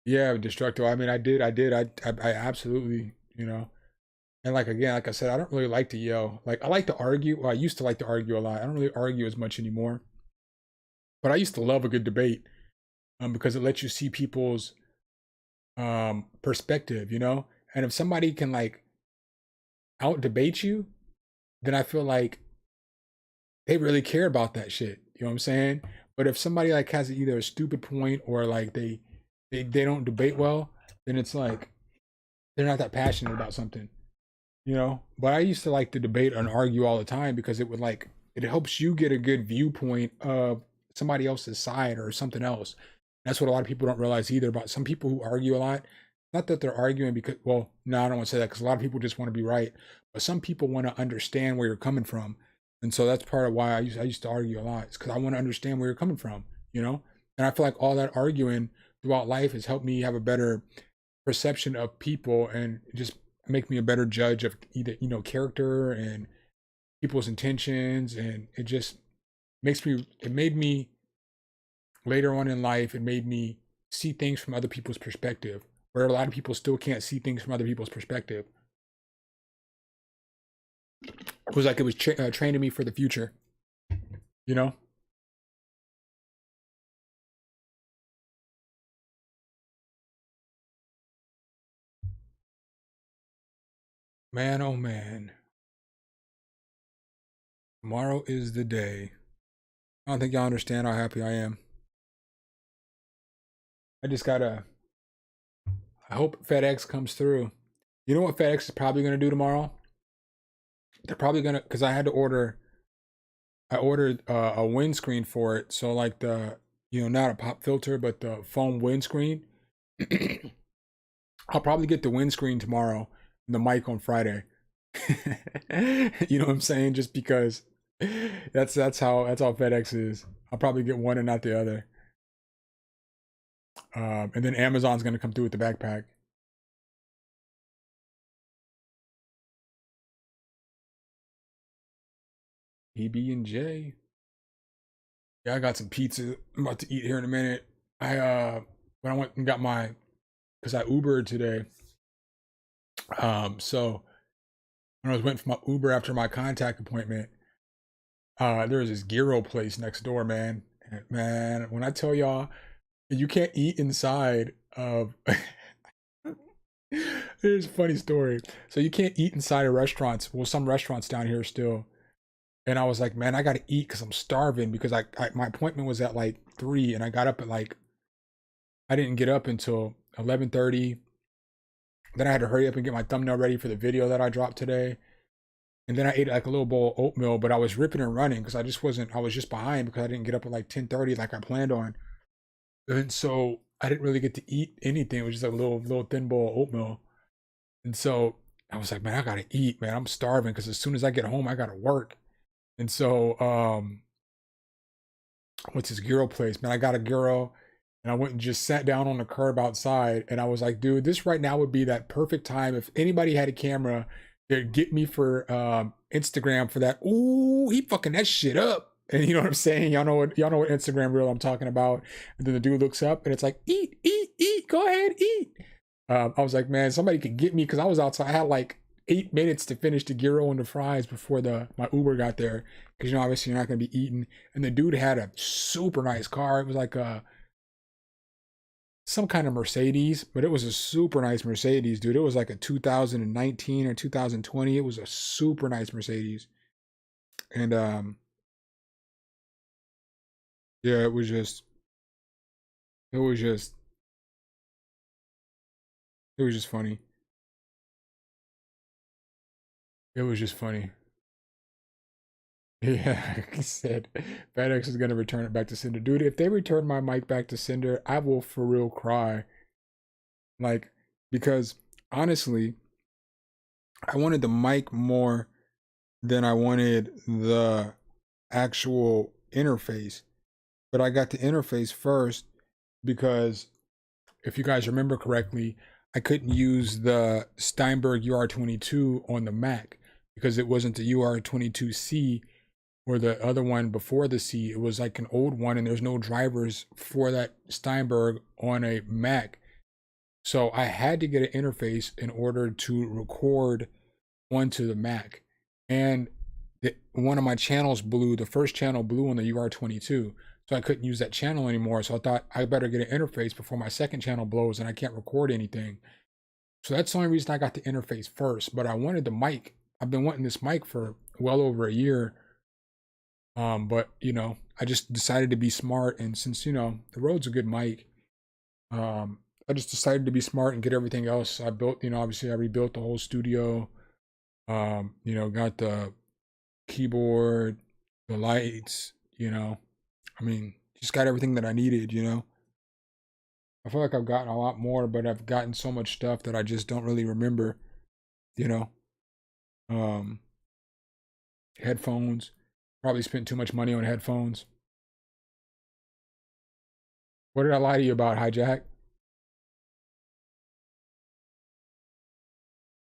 Yeah, destructive. I mean, I absolutely, you know. And like again, like I said, I don't really like to yell. Like I like to argue. Well, I used to like to argue a lot. I don't really argue as much anymore. But I used to love a good debate, because it lets you see people's perspective, you know. And if somebody can like out debate you, then I feel like they really care about that shit. You know what I'm saying? But if somebody like has either a stupid point or like they don't debate well, then it's like they're not that passionate about something, you know. But I used to like to debate and argue all the time because it would like it helps you get a good viewpoint of somebody else's side or something else. That's what a lot of people don't realize either about some people who argue a lot. Not that they're arguing because, well, no, I don't want to say that because a lot of people just want to be right. But some people want to understand where you're coming from. And so that's part of why I used to argue a lot. It's because I want to understand where you're coming from, you know? And I feel like all that arguing throughout life has helped me have a better perception of people and just make me a better judge of either, you know, character and people's intentions. And it just it made me later on in life, it made me see things from other people's perspective, where a lot of people still can't see things from other people's perspective. It was like it was training me for the future, you know? Man, oh man. Tomorrow is the day. I don't think y'all understand how happy I am. I just gotta, I hope FedEx comes through. You know what FedEx is probably gonna do tomorrow? They're probably gonna, because I ordered a windscreen for it. So like the, you know, not a pop filter, but the foam windscreen. I'll probably get the windscreen tomorrow and the mic on Friday. You know what I'm saying? Just because that's how FedEx is. I'll probably get one and not the other. And then Amazon's gonna come through with the backpack. PB&J. Yeah, I got some pizza I'm about to eat here in a minute. When I went and got my, because I Ubered today. So when I was waiting for my Uber after my contact appointment, there was this gyro place next door, man. And man, when I tell y'all, you can't eat inside of. Here's a funny story. So you can't eat inside of restaurants. Well, some restaurants down here still. And I was like, man, I gotta eat because I'm starving because my appointment was at like 3 and I got up at like I didn't get up until 11:30. Then I had to hurry up and get my thumbnail ready for the video that I dropped today. And then I ate like a little bowl of oatmeal, but I was ripping and running because I was just behind because I didn't get up at like 10:30 like I planned on. And so I didn't really get to eat anything. It was just a little thin bowl of oatmeal. And so I was like, man, I gotta eat, man. I'm starving because as soon as I get home, I gotta work. And so what's this gyro place? Man, I got a gyro and I went and just sat down on the curb outside and I was like, dude, this right now would be that perfect time if anybody had a camera, they'd get me for Instagram for that. Ooh, he fucking that shit up. And you know what I'm saying? Y'all know what Instagram reel I'm talking about. And then the dude looks up and it's like, eat, eat, eat, go ahead, eat. I was like, man, somebody could get me because I was outside. I had like 8 minutes to finish the gyro and the fries before my Uber got there. Because, you know, obviously you're not going to be eating. And the dude had a super nice car. It was like some kind of Mercedes, but it was a super nice Mercedes, dude. It was like a 2019 or 2020. It was a super nice Mercedes. And yeah, it was just funny. It was just funny. Yeah, like I said, FedEx is gonna return it back to sender. Dude, if they return my mic back to sender, I will for real cry. Like, because honestly, I wanted the mic more than I wanted the actual interface. But I got the interface first because if you guys remember correctly, I couldn't use the Steinberg UR22 on the Mac because it wasn't the UR22C or the other one before the C. It was like an old one and there's no drivers for that Steinberg on a Mac. So I had to get an interface in order to record onto the Mac. And one of my channels blew, the first channel blew on the UR22. So I couldn't use that channel anymore. So I thought I better get an interface before my second channel blows and I can't record anything. So that's the only reason I got the interface first. But I wanted the mic. I've been wanting this mic for well over a year. But you know, I just decided to be smart. And since, you know, the Rode's a good mic, I just decided to be smart and get everything else. I built, you know, obviously I rebuilt the whole studio. You know, got the keyboard, the lights, you know. I mean, just got everything that I needed, you know. I feel like I've gotten a lot more, but I've gotten so much stuff that I just don't really remember, you know. Um, Headphones. Probably spent too much money on headphones. What did I lie to you about, Hijack?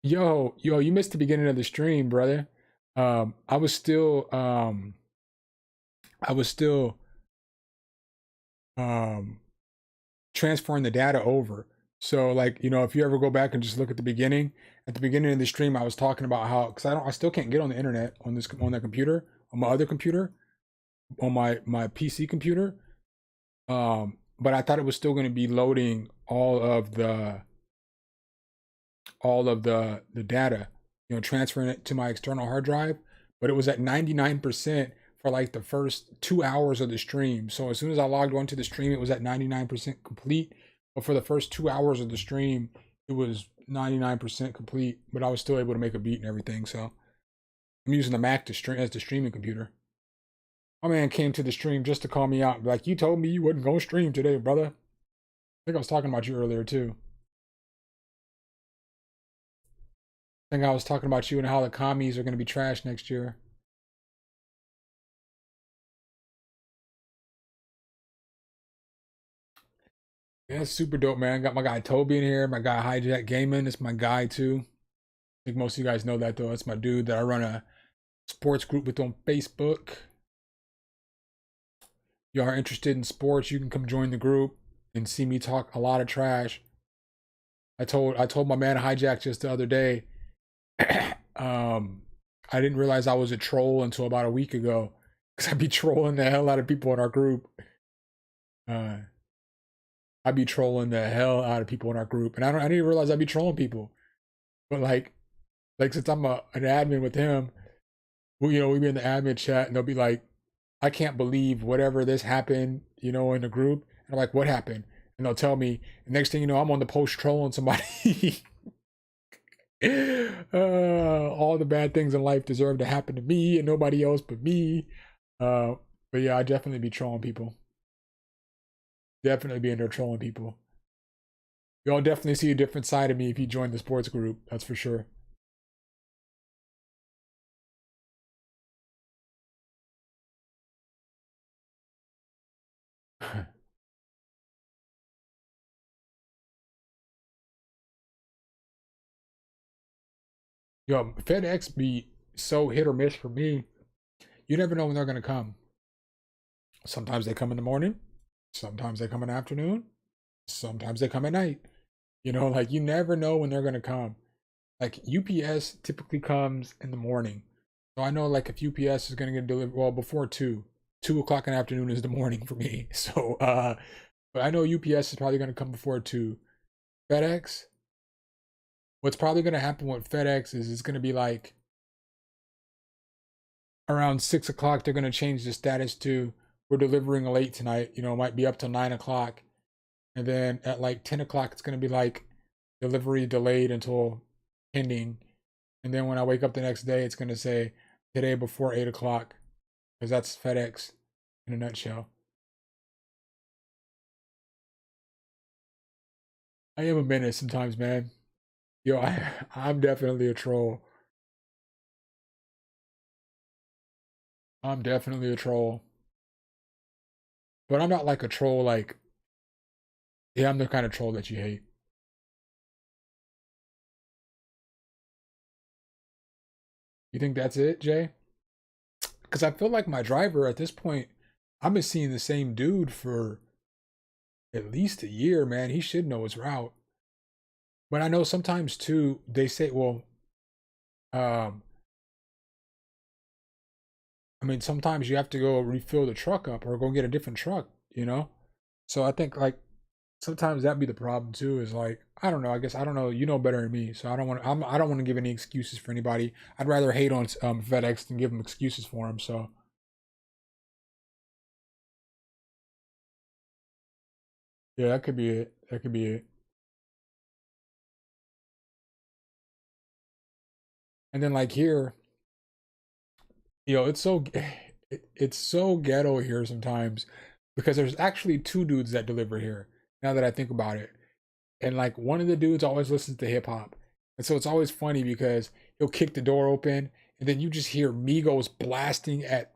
Yo, you missed the beginning of the stream, brother. I was still I was still um transferring the data over. So like, you know, if you ever go back and just look at the beginning of the stream, I was talking about how, because I still can't get on the internet on that computer, on my other computer, on my PC computer. But I thought it was still going to be loading all of the data, you know, transferring it to my external hard drive, but it was at 99% for like the first 2 hours of the stream. So as soon as I logged onto the stream, it was at 99% complete. But for the first 2 hours of the stream, it was 99% complete, but I was still able to make a beat and everything. So I'm using the Mac to stream as the streaming computer. My man came to the stream just to call me out. Like, you told me you wasn't going to stream today, brother. I think I was talking about you earlier too. I think I was talking about you and how the commies are going to be trashed next year. Yeah, it's super dope, man. Got my guy Toby in here. My guy Hijack Gaming. It's my guy too. I think most of you guys know that though. That's my dude that I run a sports group with on Facebook. If you are interested in sports, you can come join the group and see me talk a lot of trash. I told my man Hijack just the other day. I didn't realize I was a troll until about a week ago, because I'd be trolling the hell out of people in our group. I'd be trolling the hell out of people in our group, and I didn't realize I'd be trolling people. But like since I'm an admin with him, we be in the admin chat, and they'll be like, "I can't believe whatever this happened," you know, in the group. And I'm like, "What happened?" And they'll tell me. And next thing you know, I'm on the post trolling somebody. All the bad things in life deserve to happen to me and nobody else but me. But yeah, I definitely be trolling people. Definitely be in there trolling people. Y'all definitely see a different side of me if you join the sports group. That's for sure. Yo, FedEx be so hit or miss for me. You never know when they're gonna come. Sometimes they come in the morning. Sometimes they come in the afternoon. Sometimes they come at night. You know, like you never know when they're gonna come. Like UPS typically comes in the morning. So I know like if UPS is gonna get delivered, well, before 2 o'clock in the afternoon is the morning for me. So but I know UPS is probably gonna come before 2. FedEx, what's probably gonna happen with FedEx is it's gonna be like around 6 o'clock, they're gonna change the status to we're delivering late tonight. You know, it might be up to 9 o'clock. And then at like 10 o'clock, it's gonna be like delivery delayed until pending. And then when I wake up the next day, it's gonna say today before 8 o'clock, because that's FedEx in a nutshell. I am a menace sometimes, man. Yo, I'm definitely a troll. I'm definitely a troll. But I'm not like a troll like, yeah, I'm the kind of troll that you hate. You think that's it, Jay? Because I feel like my driver at this point, I've been seeing the same dude for at least a year, man. He should know his route. But I know sometimes too, they say, well, um, I mean, sometimes you have to go refill the truck up or go get a different truck, you know? So I think like sometimes that be the problem too, is like, I don't know, I guess I don't know, you know better than me. So I don't want to give any excuses for anybody. I'd rather hate on FedEx than give them excuses for them. So yeah, that could be it. That could be it. And then like here, it's so it's so ghetto here sometimes because there's actually two dudes that deliver here. Now that I think about it, and like one of the dudes always listens to hip hop, and so it's always funny because he'll kick the door open, and then you just hear Migos blasting at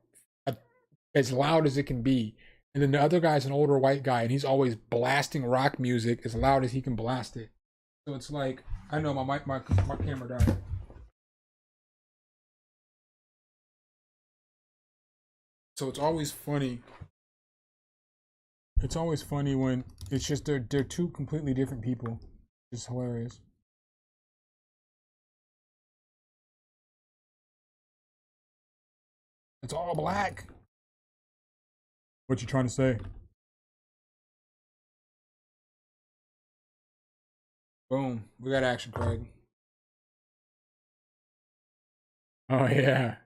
as loud as it can be, and then the other guy's an older white guy, and he's always blasting rock music as loud as he can blast it. So it's like I know my camera died. So it's always funny. It's always funny when it's just they're two completely different people. It's hilarious. It's all black. What you trying to say? Boom. We got action, Craig. Oh yeah.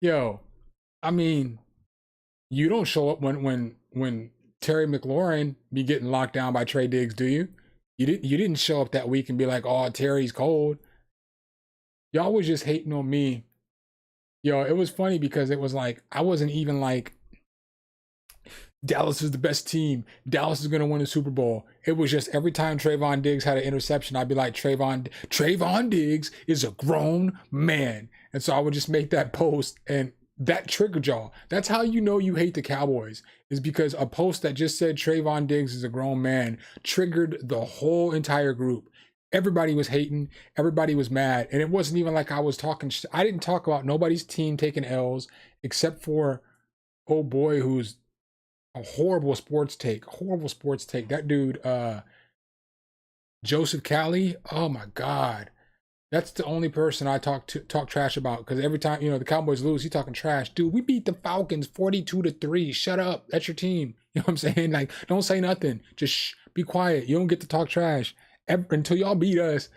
Yo, I mean, you don't show up when Terry McLaurin be getting locked down by Trey Diggs, do you? You didn't show up that week and be like, "Oh, Terry's cold." Y'all was just hating on me. Yo, it was funny because it was like I wasn't even like Dallas is the best team. Dallas is gonna win the Super Bowl. It was just every time Trayvon Diggs had an interception, I'd be like, Trayvon Diggs is a grown man. And so I would just make that post and that triggered y'all. That's how you know you hate the Cowboys, is because a post that just said Trayvon Diggs is a grown man triggered the whole entire group. Everybody was hating, everybody was mad, and it wasn't even like I was talking. I didn't talk about nobody's team taking L's except for oh boy, who's a horrible sports take. Horrible sports take. That dude, Joseph Cali. Oh my God. That's the only person I talk trash about, because every time the Cowboys lose, he talking trash. Dude, we beat the Falcons 42-3. Shut up. That's your team. You know what I'm saying? Like, don't say nothing. Just be quiet. You don't get to talk trash until y'all beat us.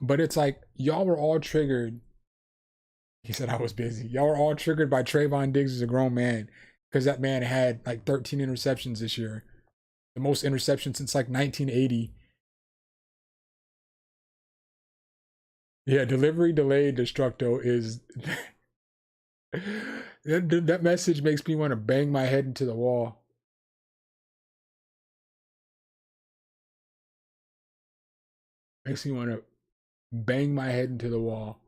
But it's like y'all were all triggered. He said I was busy. Y'all were all triggered by Trayvon Diggs as a grown man, because that man had like 13 interceptions this year, the most interceptions since like 1980. Yeah, delivery delayed destructo is that message makes me want to bang my head into the wall. Makes me want to bang my head into the wall.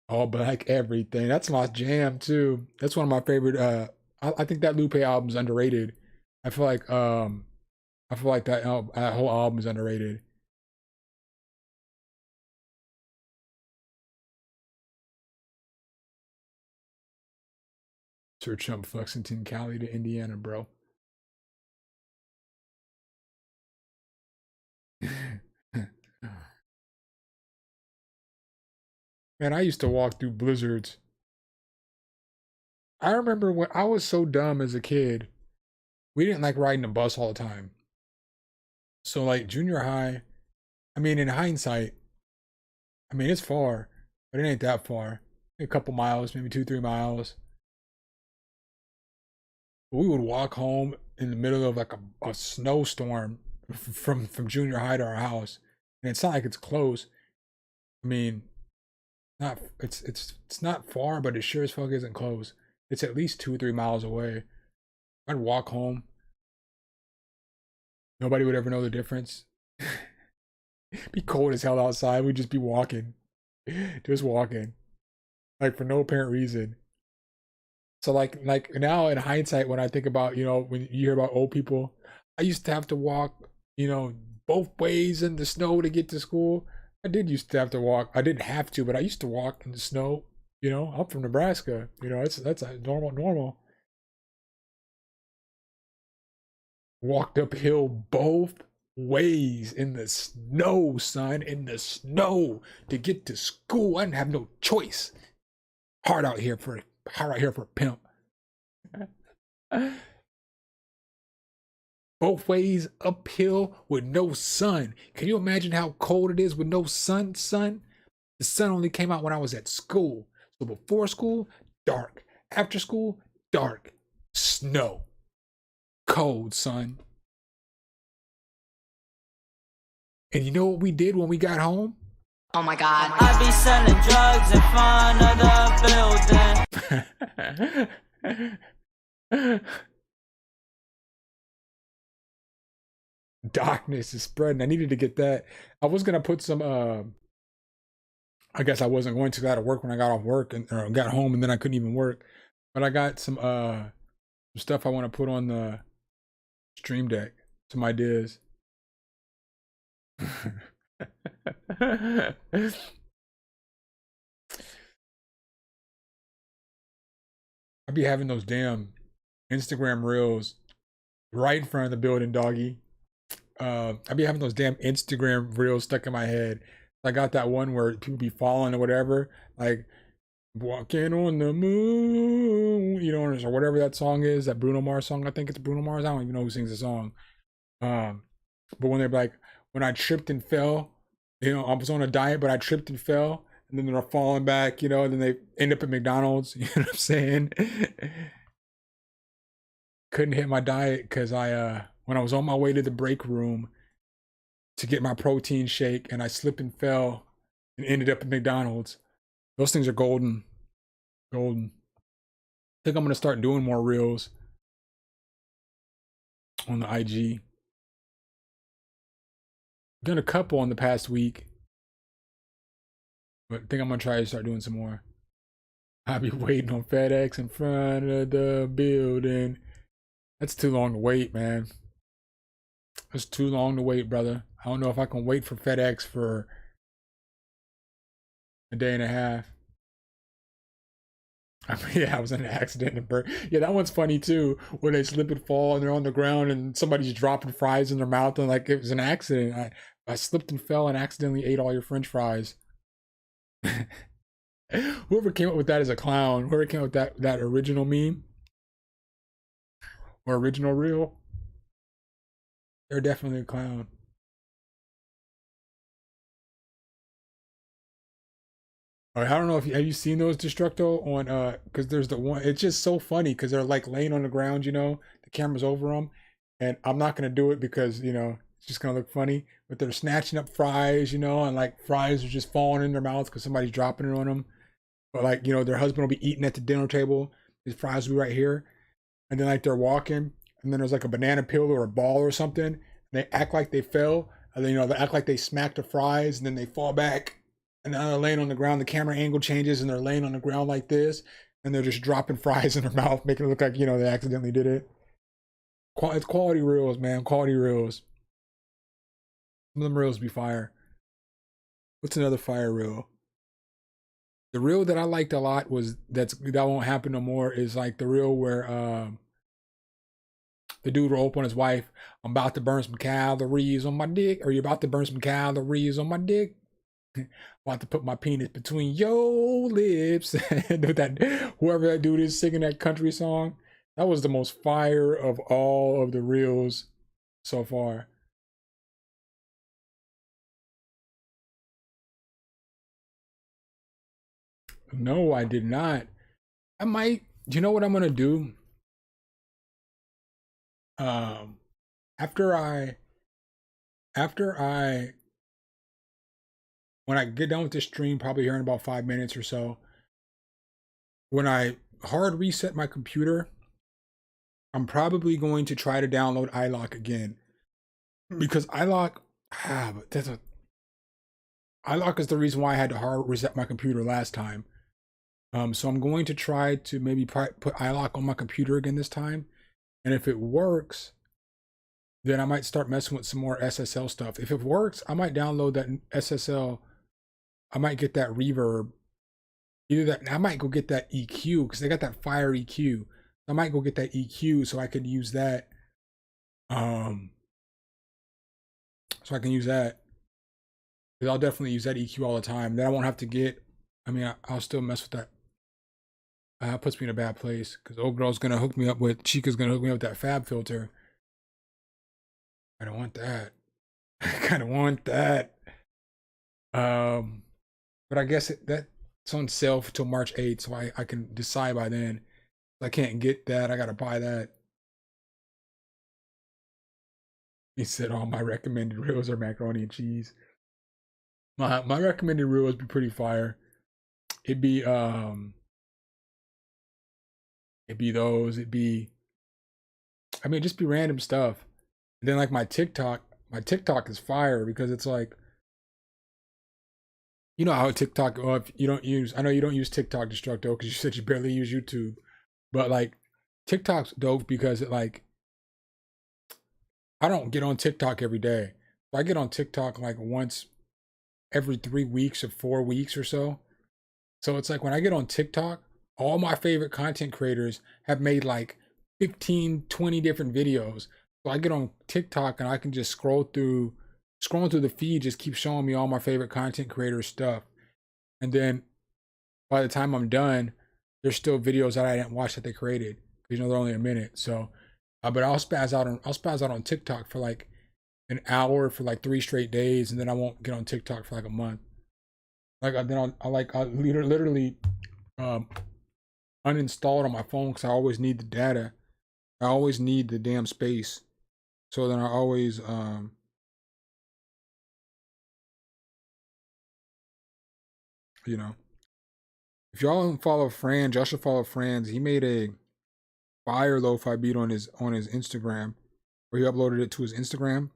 All black everything. That's my jam too. That's one of my favorite. I think that Lupe album's underrated. I feel like that whole album is underrated. Sir Trump Flexington, Cali to Indiana, bro. Man, I used to walk through blizzards. I remember when I was so dumb as a kid. We didn't like riding the bus all the time. So like junior high, I mean in hindsight, I mean it's far, but it ain't that far. A couple miles, maybe 2-3 miles. But we would walk home in the middle of like a snowstorm from junior high to our house. And it's not like it's close. I mean, not it's not far, but it sure as fuck isn't close. It's at least 2 or 3 miles away. I'd walk home. Nobody would ever know the difference. Be cold as hell outside. We'd just be walking. Just walking. Like for no apparent reason. So like now in hindsight, when I think about, when you hear about old people, I used to have to walk, both ways in the snow to get to school. I did used to have to walk. I didn't have to, but I used to walk in the snow. I'm from Nebraska. That's a normal. Walked uphill both ways in the snow, son, in the snow to get to school. I didn't have no choice. Hard out here for a pimp. Both ways uphill with no sun. Can you imagine how cold it is with no sun, son? The sun only came out when I was at school. So before school, dark. After school, dark. Snow. Cold, son. And you know what we did when we got home? Oh my god, I be selling drugs in front of the building. Darkness is spreading. I needed to get that. I was gonna put some I guess I wasn't going to go to work when I got off work and or got home and then I couldn't even work. But I got some stuff I want to put on the stream deck. Some ideas. I be having those damn Instagram reels right in front of the building, doggy. I be having those damn Instagram reels stuck in my head. I got that one where people be falling or whatever, like walking on the moon, you know, or whatever that song is, that Bruno Mars song. I think it's Bruno Mars. I don't even know who sings the song. But when they're like, when I tripped and fell, you know, I was on a diet, but I tripped and fell, and then they're falling back, you know, and then they end up at McDonald's. You know what I'm saying? Couldn't hit my diet because when I was on my way to the break room to get my protein shake and I slipped and fell and ended up at McDonald's. Those things are golden. Golden. I think I'm going to start doing more reels on the IG. Done a couple on the past week. But I think I'm going to try to start doing some more. I'll be waiting on FedEx in front of the building. That's too long to wait, man. It's too long to wait, brother. I don't know if I can wait for FedEx for a day and a half. I mean, yeah, I was in an accident and burnt. Yeah, that one's funny too. When they slip and fall and they're on the ground and somebody's dropping fries in their mouth and like it was an accident. I slipped and fell and accidentally ate all your French fries. Whoever came up with that is a clown. Whoever came up with that original meme or original reel, they're definitely a clown. I don't know if have you seen those Destructo on because there's the one. It's just so funny because they're like laying on the ground, you know, the camera's over them, and I'm not gonna do it because you know it's just gonna look funny. But they're snatching up fries, you know, and like fries are just falling in their mouth because somebody's dropping it on them. But like you know, their husband will be eating at the dinner table. His fries will be right here, and then like they're walking, and then there's like a banana peel or a ball or something. And they act like they fell, and then you know they act like they smacked the fries, and then they fall back. And now they're laying on the ground, the camera angle changes and they're laying on the ground like this. And they're just dropping fries in their mouth, making it look like, you know, they accidentally did it. It's quality reels, man. Quality reels. Some of them reels be fire. What's another fire reel? The reel that I liked a lot was that won't happen no more is like the reel where the dude will open his wife, I'm about to burn some calories on my dick. Or you're about to burn some calories on my dick. About to put my penis between your lips. That whoever that dude is singing that country song, that was the most fire of all of the reels so far. No, I did not. I might. Do you know what I'm gonna do? After I when I get done with this stream, probably here in about 5 minutes or so, when I hard reset my computer, I'm probably going to try to download iLock again. Because iLock, iLock is the reason why I had to hard reset my computer last time. So I'm going to try to maybe put iLock on my computer again this time. And if it works, then I might start messing with some more SSL stuff. If it works, I might download that SSL. I might get that reverb. Either that, I might go get that EQ because they got that fire EQ. I might go get that EQ so I could use that Um, so I can use that. Because I'll definitely use that EQ all the time. Then I won't have to get. I mean, I'll still mess with that. That puts me in a bad place because old girl's gonna hook me up with Chica's gonna hook me up with that fab filter. I don't want that. I kind of want that. But I guess that's on sale till March 8th, so I can decide by then. If I can't get that, I gotta buy that. He said all my recommended reels are macaroni and cheese. My recommended reels be pretty fire. It'd be those. It'd be, I mean, just be random stuff. And then like my TikTok is fire because it's like, you know how TikTok, if you don't use, I know you don't use TikTok, Destructo, because you said you barely use YouTube. But like TikTok's dope because it like, I don't get on TikTok every day. I get on TikTok like once every 3 weeks or 4 weeks or so. So it's like when I get on TikTok, all my favorite content creators have made like 15, 20 different videos. So I get on TikTok and I can just scrolling through the feed, just keep showing me all my favorite content creators stuff. And then by the time I'm done, there's still videos that I didn't watch that they created. You know, they're only a minute. So, but I'll spaz out on TikTok for like an hour for like 3 straight days, and then I won't get on TikTok for like a month. Like then I'll literally uninstall it on my phone because I always need the data. I always need the damn space. So then I always you know, if y'all don't follow Franz, y'all should follow Franz. He made a fire lo-fi beat on his Instagram, where he uploaded it to his Instagram.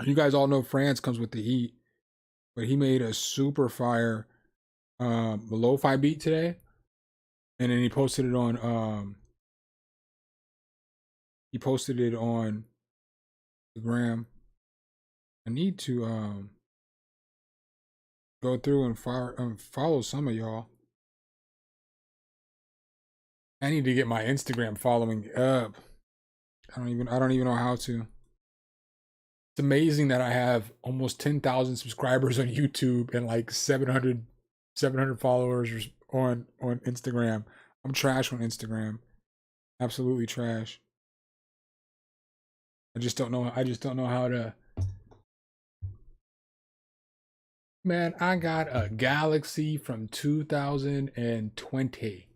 You guys all know Franz comes with the heat, but he made a super fire lo-fi beat today, and then he posted it on Instagram. I need to go through and follow some of y'all. I need to get my Instagram following up. I don't even know how to. It's amazing that I have almost 10,000 subscribers on YouTube and like 700 followers on Instagram. I'm trash on Instagram. Absolutely trash. I just don't know how to. Man, I got a Galaxy from 2020.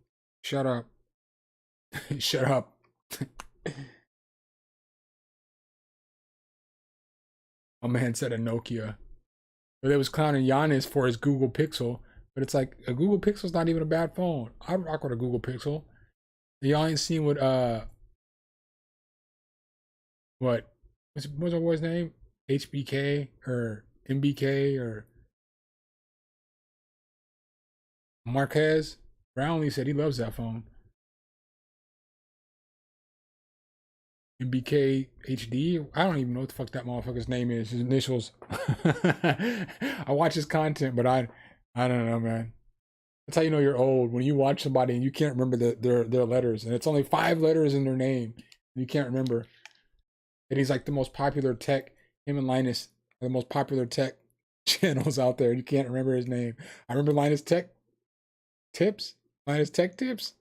Shut up. Shut up. My man said a Nokia. But they was clowning Giannis for his Google Pixel. But it's like, a Google Pixel's not even a bad phone. I'd rock with a Google Pixel. Y'all ain't seen what's our boy's name? HBK or MBK or Marquez? Brownlee said he loves that phone. MBK HD? I don't even know what the fuck that motherfucker's name is. His initials. I watch his content, but I don't know, man. That's how you know you're old, when you watch somebody and you can't remember their letters, and it's only 5 letters in their name. You can't remember. And he's like the most popular tech. Him and Linus are the most popular tech channels out there. You can't remember his name. I remember Linus Tech Tips. Linus Tech Tips.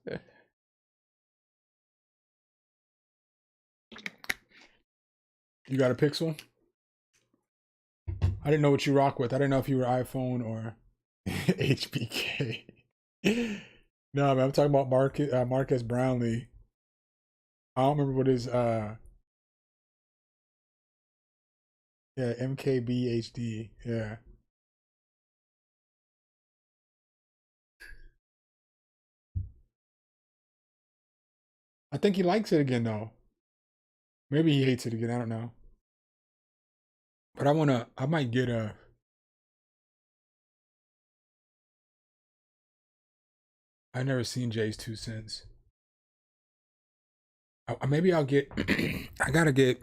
You got a Pixel? I didn't know what you rock with. I didn't know if you were iPhone or HBK. No, man, I'm talking about Marcus Brownlee. I don't remember what his MKBHD. Yeah. I think he likes it again though. Maybe he hates it again. I don't know. But I might get a. I've never seen Jay's 2 cents. Maybe I'll get. I gotta get.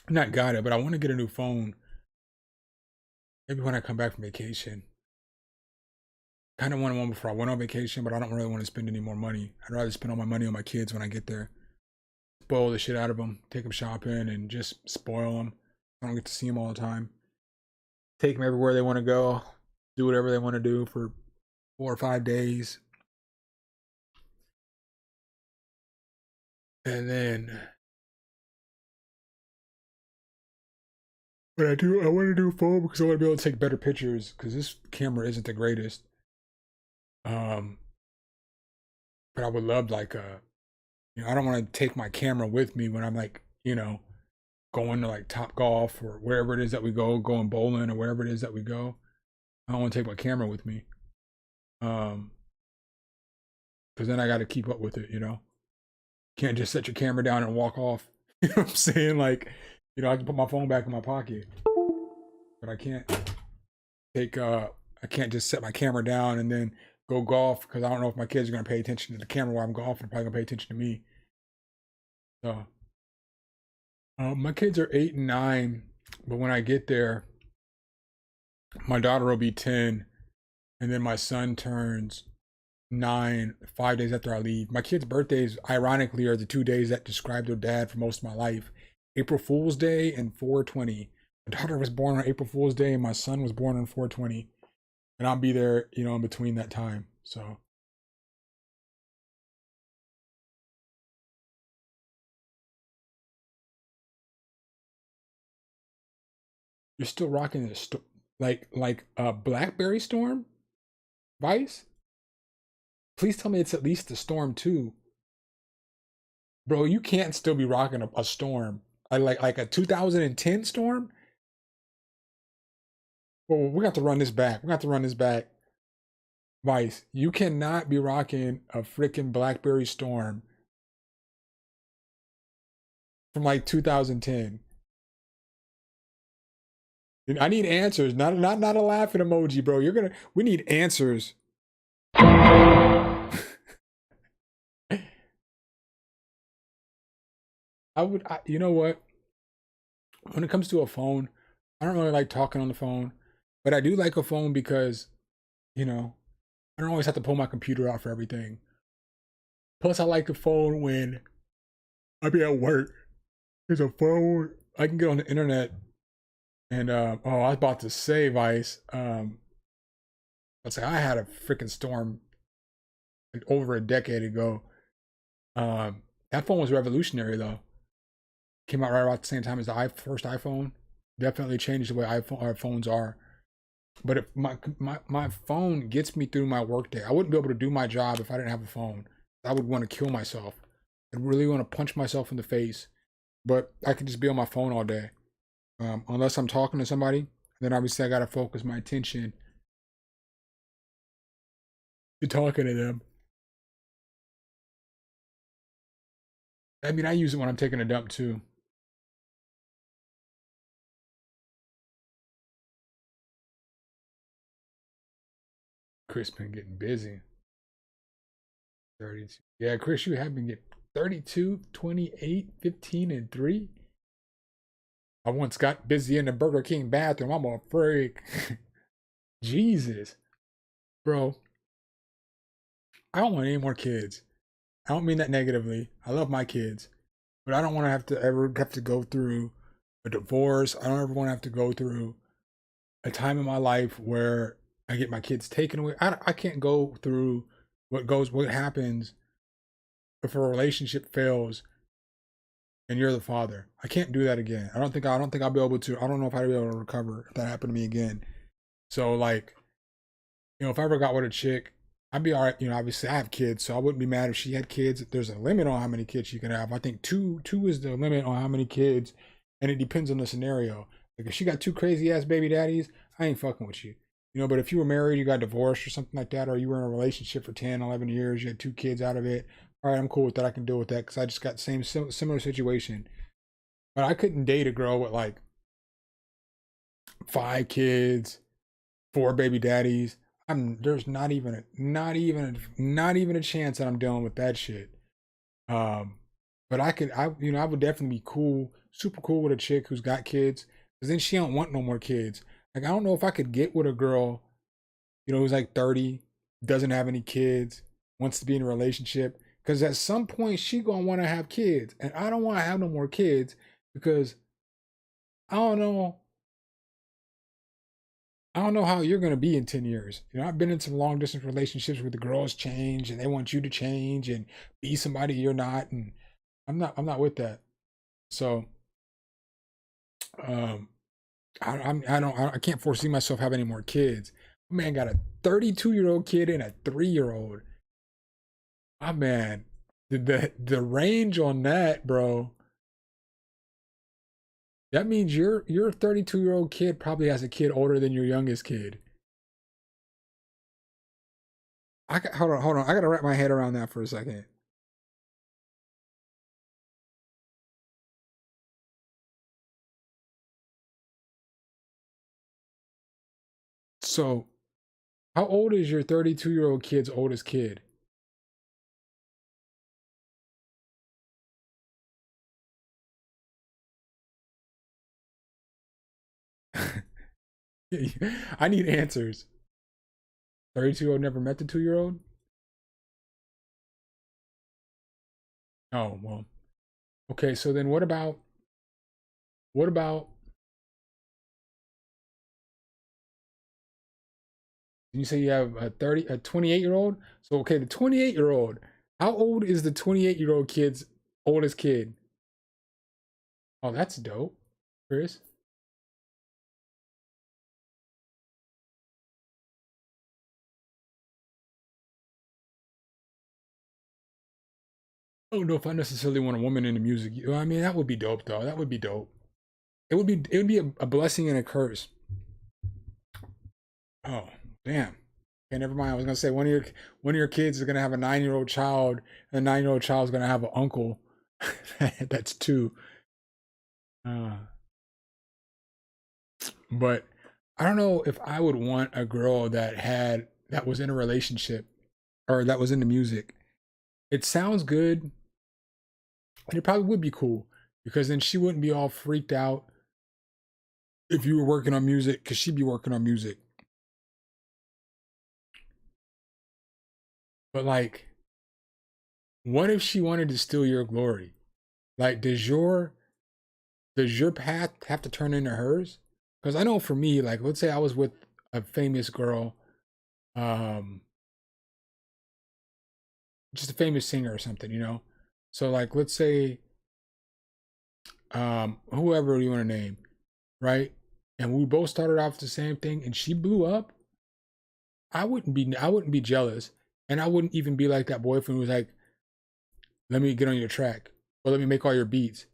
Not gotta, but I want to get a new phone. Maybe when I come back from vacation. Kind of wanted one before I went on vacation, but I don't really want to spend any more money. I'd rather spend all my money on my kids when I get there. spoil the shit out of them, take them shopping, and just spoil them. I don't get to see them all the time. Take them everywhere they want to go, do whatever they want to do for 4 or 5 days. And then, but I want to do phone because I want to be able to take better pictures because this camera isn't the greatest. But I would love like I don't want to take my camera with me when I'm like, going to like Top Golf or wherever it is that we go, going bowling or wherever it is that we go. I don't want to take my camera with me. Because then I got to keep up with it, Can't just set your camera down and walk off. You know what I'm saying? Like, I can put my phone back in my pocket, but I can't I can't just set my camera down and then go golf because I don't know if my kids are going to pay attention to the camera while I'm golfing. They're probably going to pay attention to me. So, my kids are 8 and 9, but when I get there, my daughter will be 10, and then my son turns 9 5 days after I leave. My kids' birthdays, ironically, are the 2 days that describe their dad for most of my life. April Fool's Day and 4/20. My daughter was born on April Fool's Day, and my son was born on 4/20. And I'll be there, in between that time. So. You're still rocking this, like Blackberry Storm? Vice? Please tell me it's at least the Storm 2. Bro, you can't still be rocking a Storm. Like a 2010 Storm? Well, we have to run this back. Vice, you cannot be rocking a freaking Blackberry Storm from like 2010. I need answers, not a laughing emoji, bro. We need answers. You know what? When it comes to a phone, I don't really like talking on the phone, but I do like a phone because, I don't always have to pull my computer out for everything. Plus, I like the phone when I be at work. There's a phone, I can get on the internet. And I was about to say, Vice, let's say I had a freaking Storm like over a decade ago. That phone was revolutionary though. Came out right about the same time as the first iPhone. Definitely changed the way our phones are. But if my phone gets me through my workday, I wouldn't be able to do my job if I didn't have a phone. I would want to kill myself. I'd really want to punch myself in the face. But I could just be on my phone all day. Unless I'm talking to somebody, then obviously I gotta focus my attention to talking to them. I mean, I use it when I'm taking a dump too. Chris been getting busy. 32. Yeah, Chris, you have been getting 32, 28, 15, and 3. I once got busy in the Burger King bathroom. I'm a freak. Jesus. Bro, I don't want any more kids. I don't mean that negatively. I love my kids. But I don't want to ever have to go through a divorce. I don't ever want to have to go through a time in my life where I get my kids taken away. I can't go through what happens if a relationship fails and you're the father. I can't do that again. I don't think I'll be able to. I don't know if I'd be able to recover if that happened to me again. So like, if I ever got with a chick, I'd be all right. Obviously I have kids, so I wouldn't be mad if she had kids. There's a limit on how many kids she can have. I think two is the limit on how many kids, and it depends on the scenario. Like if she got 2 crazy ass baby daddies, I ain't fucking with you. But if you were married, you got divorced or something like that, or you were in a relationship for 10, 11 years, you had 2 kids out of it, all right, I'm cool with that. I can deal with that because I just got the same similar situation. But I couldn't date a girl with like 5 kids, 4 baby daddies. There's not even a chance that I'm dealing with that shit. But I would definitely be cool, super cool with a chick who's got kids, because then she don't want no more kids. Like I don't know if I could get with a girl, who's like 30, doesn't have any kids, wants to be in a relationship. Because at some point she gonna want to have kids, and I don't want to have no more kids because I don't know. I don't know how you're gonna be in 10 years. You know, I've been in some long distance relationships where the girls change and they want you to change and be somebody you're not, and I'm not with that. So um I can't foresee myself having any more kids. My man got a 32-year-old kid and a 3-year-old. My man, the range on that, bro. That means your 32-year-old kid probably has a kid older than your youngest kid. Hold on. I gotta wrap my head around that for a second. So, how old is your 32-year-old kid's oldest kid? I need answers. 32-year-old never met the 2-year-old? Oh, well. Okay, so then what about you say you have a 28-year-old? So okay, the 28-year-old. How old is the 28-year-old kid's oldest kid? Oh, that's dope. Chris? I don't know if I necessarily want a woman in the music. I mean, that would be dope though. That would be dope. It would be a blessing and a curse. Oh, damn. Okay, never mind. I was gonna say one of your kids is gonna have a 9-year-old child, and the 9-year-old child is gonna have an uncle. That's two. Uh, but I don't know if I would want a girl that was in a relationship or that was into music. It sounds good, and it probably would be cool because then she wouldn't be all freaked out if you were working on music because she'd be working on music. But like, what if she wanted to steal your glory? Like, does your path have to turn into hers? Because I know for me, like, let's say I was with a famous girl, um, just a famous singer or something, you know. So like, let's say, whoever you want to name, right? And we both started off the same thing, and she blew up. I wouldn't be jealous, and I wouldn't even be like that boyfriend who was like, "Let me get on your track, or let me make all your beats."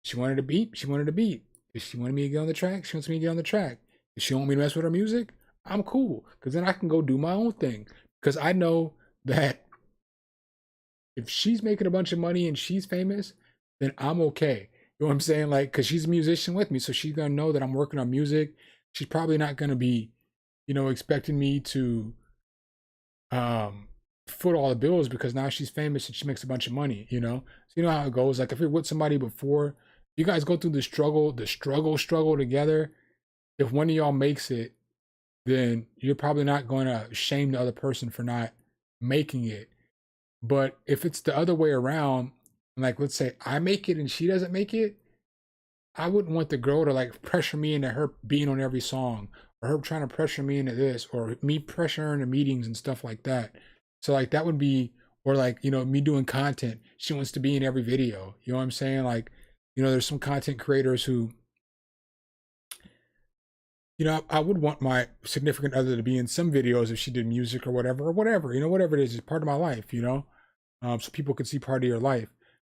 She wanted a beat. She wanted a beat. If she wanted me to get on the track, she wants me to get on the track. If she don't want me to mess with her music, I'm cool. Because then I can go do my own thing. Because I know that if she's making a bunch of money and she's famous, then I'm okay. You know what I'm saying? Like, because she's a musician with me. So she's going to know that I'm working on music. She's probably not going to be, expecting me to um, foot all the bills because now she's famous and she makes a bunch of money, you know? So you know how it goes. Like if you're with somebody before, you guys go through the struggle together. If one of y'all makes it, then you're probably not going to shame the other person for not making it. But if it's the other way around, like let's say I make it and she doesn't make it, I wouldn't want the girl to like pressure me into her being on every song or her trying to pressure me into this or me pressuring her into meetings and stuff like that. So like that would be or like, me doing content. She wants to be in every video. You know what I'm saying? Like, there's some content creators who, I would want my significant other to be in some videos if she did music or whatever, whatever it is, it's part of my life, so people can see part of your life.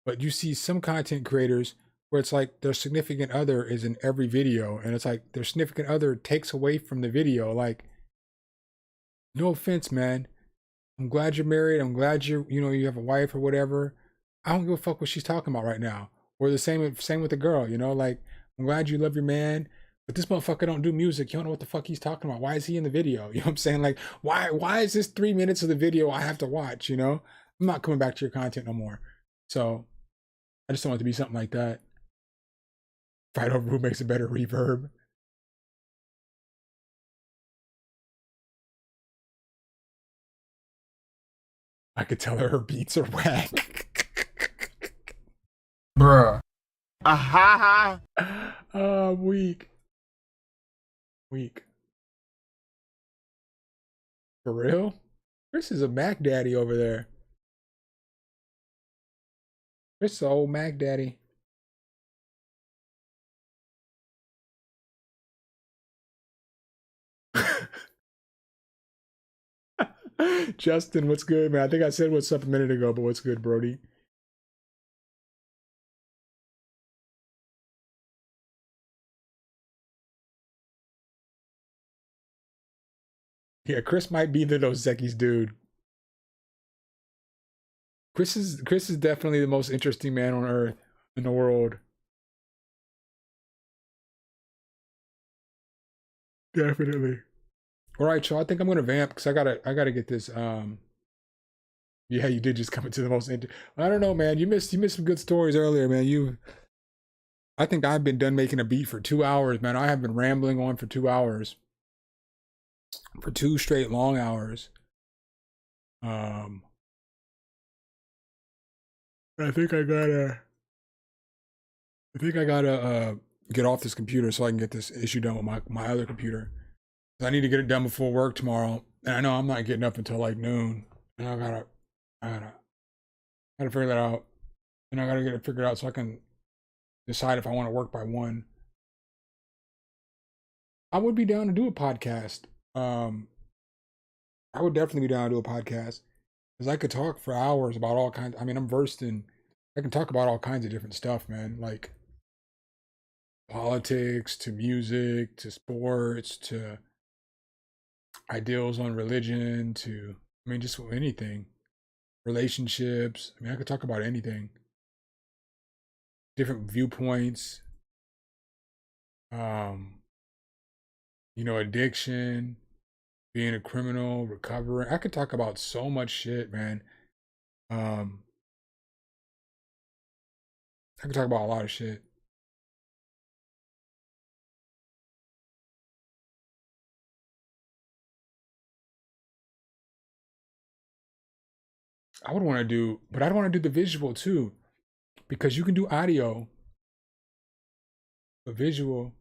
But you see some content creators where it's like their significant other is in every video, and it's like their significant other takes away from the video. Like, no offense, man. I'm glad you're married. I'm glad you have a wife or whatever. I don't give a fuck what she's talking about right now. Or the same with the girl, like I'm glad you love your man, but this motherfucker don't do music. You don't know what the fuck he's talking about. Why is he in the video? You know what I'm saying? Like, why is this 3 minutes of the video I have to watch? I'm not coming back to your content no more. So I just don't want it to be something like that. Fight over who makes a better reverb. I could tell her beats are whack. Bruh. Weak. Weak. For real? Chris is a Mac daddy over there. Chris is an old Mac daddy. Justin, what's good, man? I think I said what's up a minute ago, but what's good, Brody? Yeah, Chris might be the Dos Equis dude. Chris is definitely the most interesting man on earth in the world. Definitely. All right, y'all. I think I'm gonna vamp because I gotta get this. Yeah, you did just come into the most. I don't know, man. You missed some good stories earlier, man. I think I've been done making a beat for 2 hours, man. I have been rambling on for 2 hours, for 2 straight long hours. I think I gotta get off this computer so I can get this issue done with my other computer. I need to get it done before work tomorrow, and I know I'm not getting up until like noon. And I gotta figure that out, and I gotta get it figured out so I can decide if I want to work by 1. I would be down to do a podcast. I would definitely be down to do a podcast because I could talk for hours about all kinds. I mean, I'm versed in. I can talk about all kinds of different stuff, man. Like politics to music to sports to ideals on religion to, I mean, just anything. Relationships. I mean, I could talk about anything. Different viewpoints. Addiction, being a criminal, recovering. I could talk about so much shit, man. I could talk about a lot of shit. I would want to do, but I'd want to do the visual too, because you can do audio, but visual.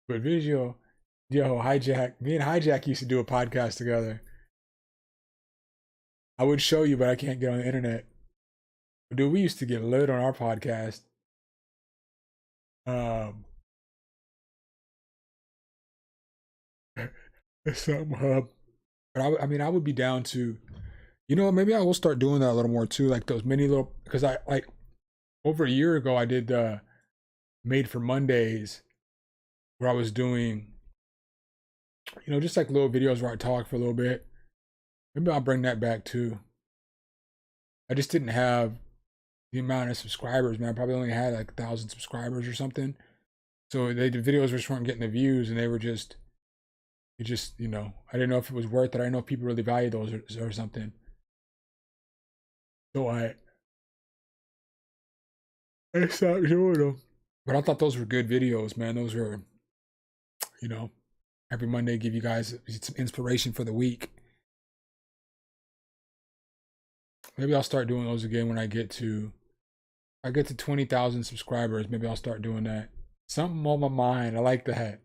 Yo, Hijack. Me and Hijack used to do a podcast together. I would show you, but I can't get on the internet. Dude, we used to get lit on our podcast. It's something hub. But I mean, I would be down to, maybe I will start doing that a little more too, like those mini little, because I like over a year ago I did the Made for Mondays, where I was doing, just like little videos where I talk for a little bit. Maybe I'll bring that back too. I just didn't have the amount of subscribers, man. I probably only had like 1,000 subscribers or something. So the videos just weren't getting the views, and they were just, I didn't know if it was worth it. I didn't know if people really value those or something. So I stopped doing them. But I thought those were good videos, man. Those were, every Monday give you guys some inspiration for the week. Maybe I'll start doing those again when I get to 20,000 subscribers. Maybe I'll start doing that. Something on my mind. I like that.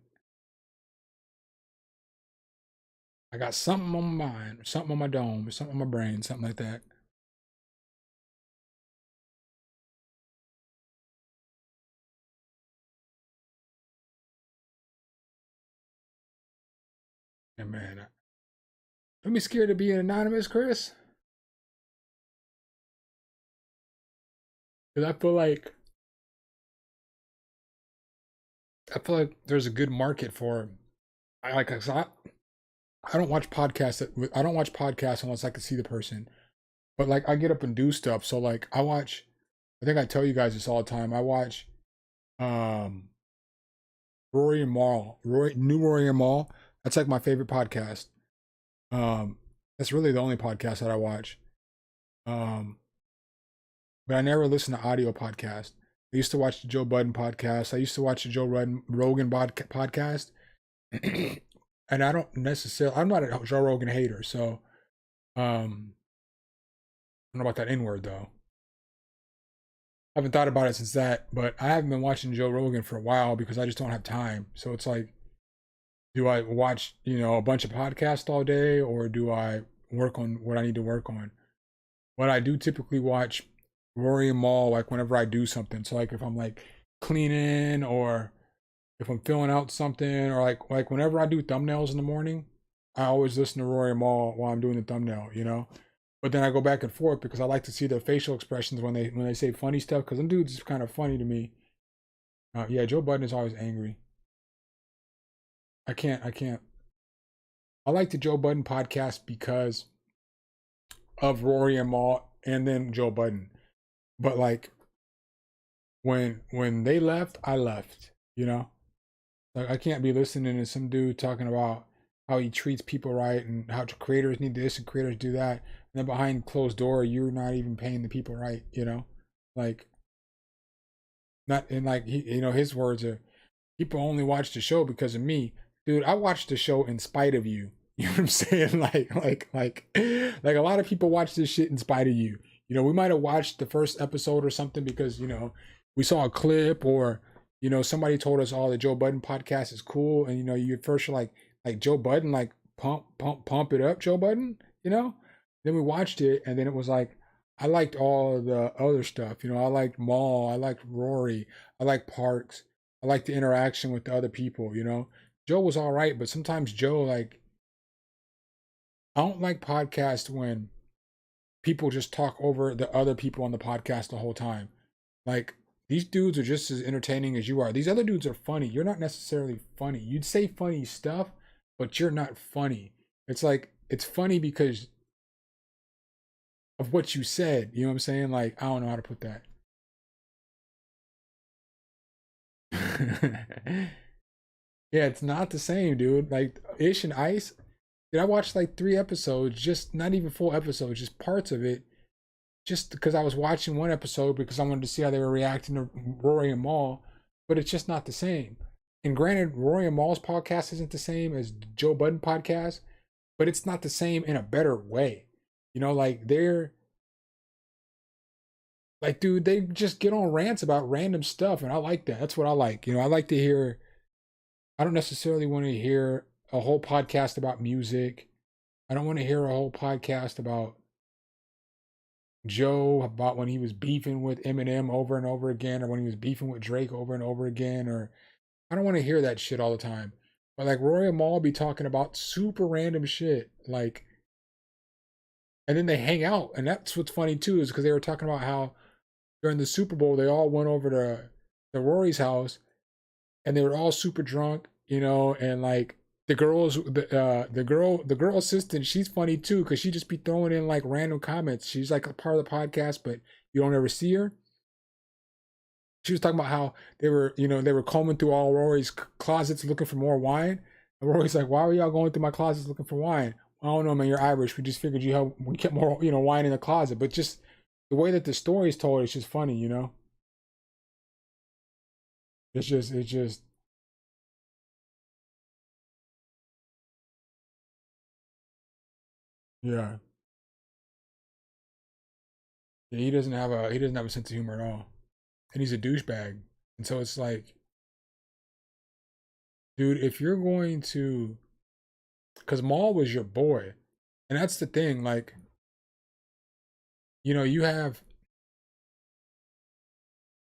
I got something on my mind, or something on my dome, or something on my brain, something like that. Yeah, man. Don't be scared of being anonymous, Chris. Because I feel like there's a good market for. I don't watch podcasts. I don't watch podcasts unless I can see the person. But like I get up and do stuff. So like I watch. I think I tell you guys this all the time. I watch, Rory and Mal. Rory and Mal. That's like my favorite podcast. That's really the only podcast that I watch. But I never listen to audio podcasts. I used to watch the Joe Budden podcast. I used to watch the Joe Rogan podcast. And I don't necessarily, I'm not a Joe Rogan hater. So I don't know about that N word though. I haven't thought about it since that, but I haven't been watching Joe Rogan for a while because I just don't have time. So it's like, do I watch, a bunch of podcasts all day, or do I work on what I need to work on? But I do typically watch Rory and Maul like whenever I do something. So like if I'm like cleaning, or if I'm filling out something, or like whenever I do thumbnails in the morning, I always listen to Rory and Maul while I'm doing the thumbnail. But then I go back and forth because I like to see their facial expressions when they say funny stuff, because them dudes is kind of funny to me. Yeah, Joe Budden is always angry. I can't. I like the Joe Budden podcast because of Rory and Maul, and then Joe Budden. But like when they left, I left. Like I can't be listening to some dude talking about how he treats people right and how creators need this and creators do that, and then behind closed door, you're not even paying the people right. Like not in like his words are, people only watch the show because of me. Dude, I watched the show in spite of you. You know what I'm saying? Like a lot of people watch this shit in spite of you. We might have watched the first episode or something because, we saw a clip, or, somebody told us, oh, the Joe Budden podcast is cool. And, you first are like Joe Budden, like pump it up, Joe Budden, Then we watched it, and then it was like, I liked all the other stuff. I liked Maul, I liked Rory, I liked Parks, I liked the interaction with the other people. Joe was all right, but sometimes Joe, like, I don't like podcasts when people just talk over the other people on the podcast the whole time. Like, these dudes are just as entertaining as you are. These other dudes are funny. You're not necessarily funny. You'd say funny stuff, but you're not funny. It's like, it's funny because of what you said. You know what I'm saying? Like, I don't know how to put that. Yeah, it's not the same, dude. Like, Ish and Ice, dude, I watched like 3 episodes, just not even full episodes, just parts of it, just because I was watching one episode because I wanted to see how they were reacting to Rory and Maul, but it's just not the same. And granted, Rory and Maul's podcast isn't the same as Joe Budden podcast, but it's not the same in a better way. Like they're like, dude, they just get on rants about random stuff, and I like that. That's what I like. I like to hear. I don't necessarily want to hear a whole podcast about music. I don't want to hear a whole podcast about Joe, about when he was beefing with Eminem over and over again, or when he was beefing with Drake over and over again, or I don't want to hear that shit all the time. But like Roy and Maul be talking about super random shit, like, and then they hang out, and that's what's funny too, is because they were talking about how during the Super Bowl they all went over to Rory's house, and they were all super drunk, and like the girl assistant, she's funny too, because she just be throwing in like random comments. She's like a part of the podcast, but you don't ever see her. She was talking about how they were combing through all Rory's closets looking for more wine. And Rory's like, why were y'all going through my closets looking for wine? I don't know, man, you're Irish. We just figured we kept more, wine in the closet. But just the way that the story is told, it's just funny. It's just yeah. Yeah, he doesn't have a sense of humor at all. And he's a douchebag. And so it's like, dude, if you're going to, because Maul was your boy, and that's the thing, like, you have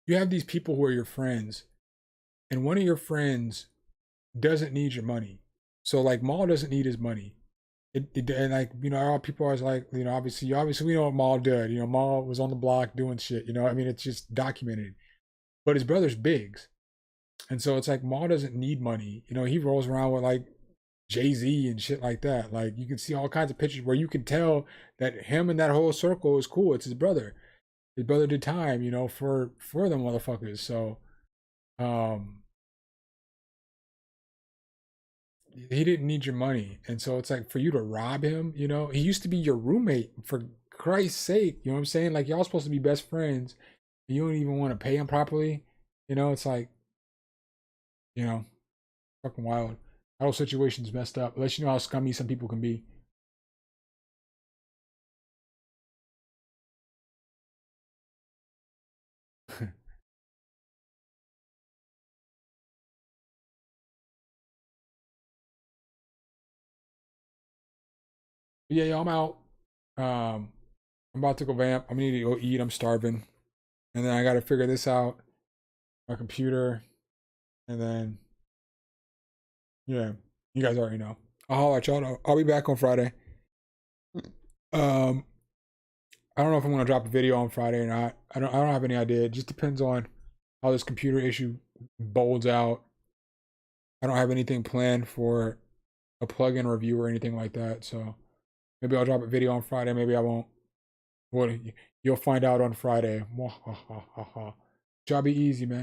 these people who are your friends, and one of your friends doesn't need your money. So like Maul doesn't need his money. And like, all people are like, obviously we know what Maul did. Maul was on the block doing shit. I mean, it's just documented. But his brother's Biggs. And so it's like Maul doesn't need money. He rolls around with like Jay-Z and shit like that. Like, you can see all kinds of pictures where you can tell that him and that whole circle is cool. It's his brother. His brother did time, for them motherfuckers. So he didn't need your money. And so it's like, for you to rob him, he used to be your roommate, for Christ's sake. You know what I'm saying? Like, y'all supposed to be best friends, and you don't even want to pay him properly. It's like, fucking wild. That whole situation's messed up. Unless you know how scummy some people can be. Yeah, yo, I'm out. I'm about to go vamp. I'm gonna need to go eat. I'm starving. And then I gotta figure this out. My computer. And then yeah, you guys already know. I'll holler at y'all. I'll be back on Friday. Um, I don't know if I'm gonna drop a video on Friday or not. I don't have any idea. It just depends on how this computer issue bolds out. I don't have anything planned for a plugin review or anything like that. So maybe I'll drop a video on Friday. Maybe I won't. Well, you'll find out on Friday. Y'all be easy, man.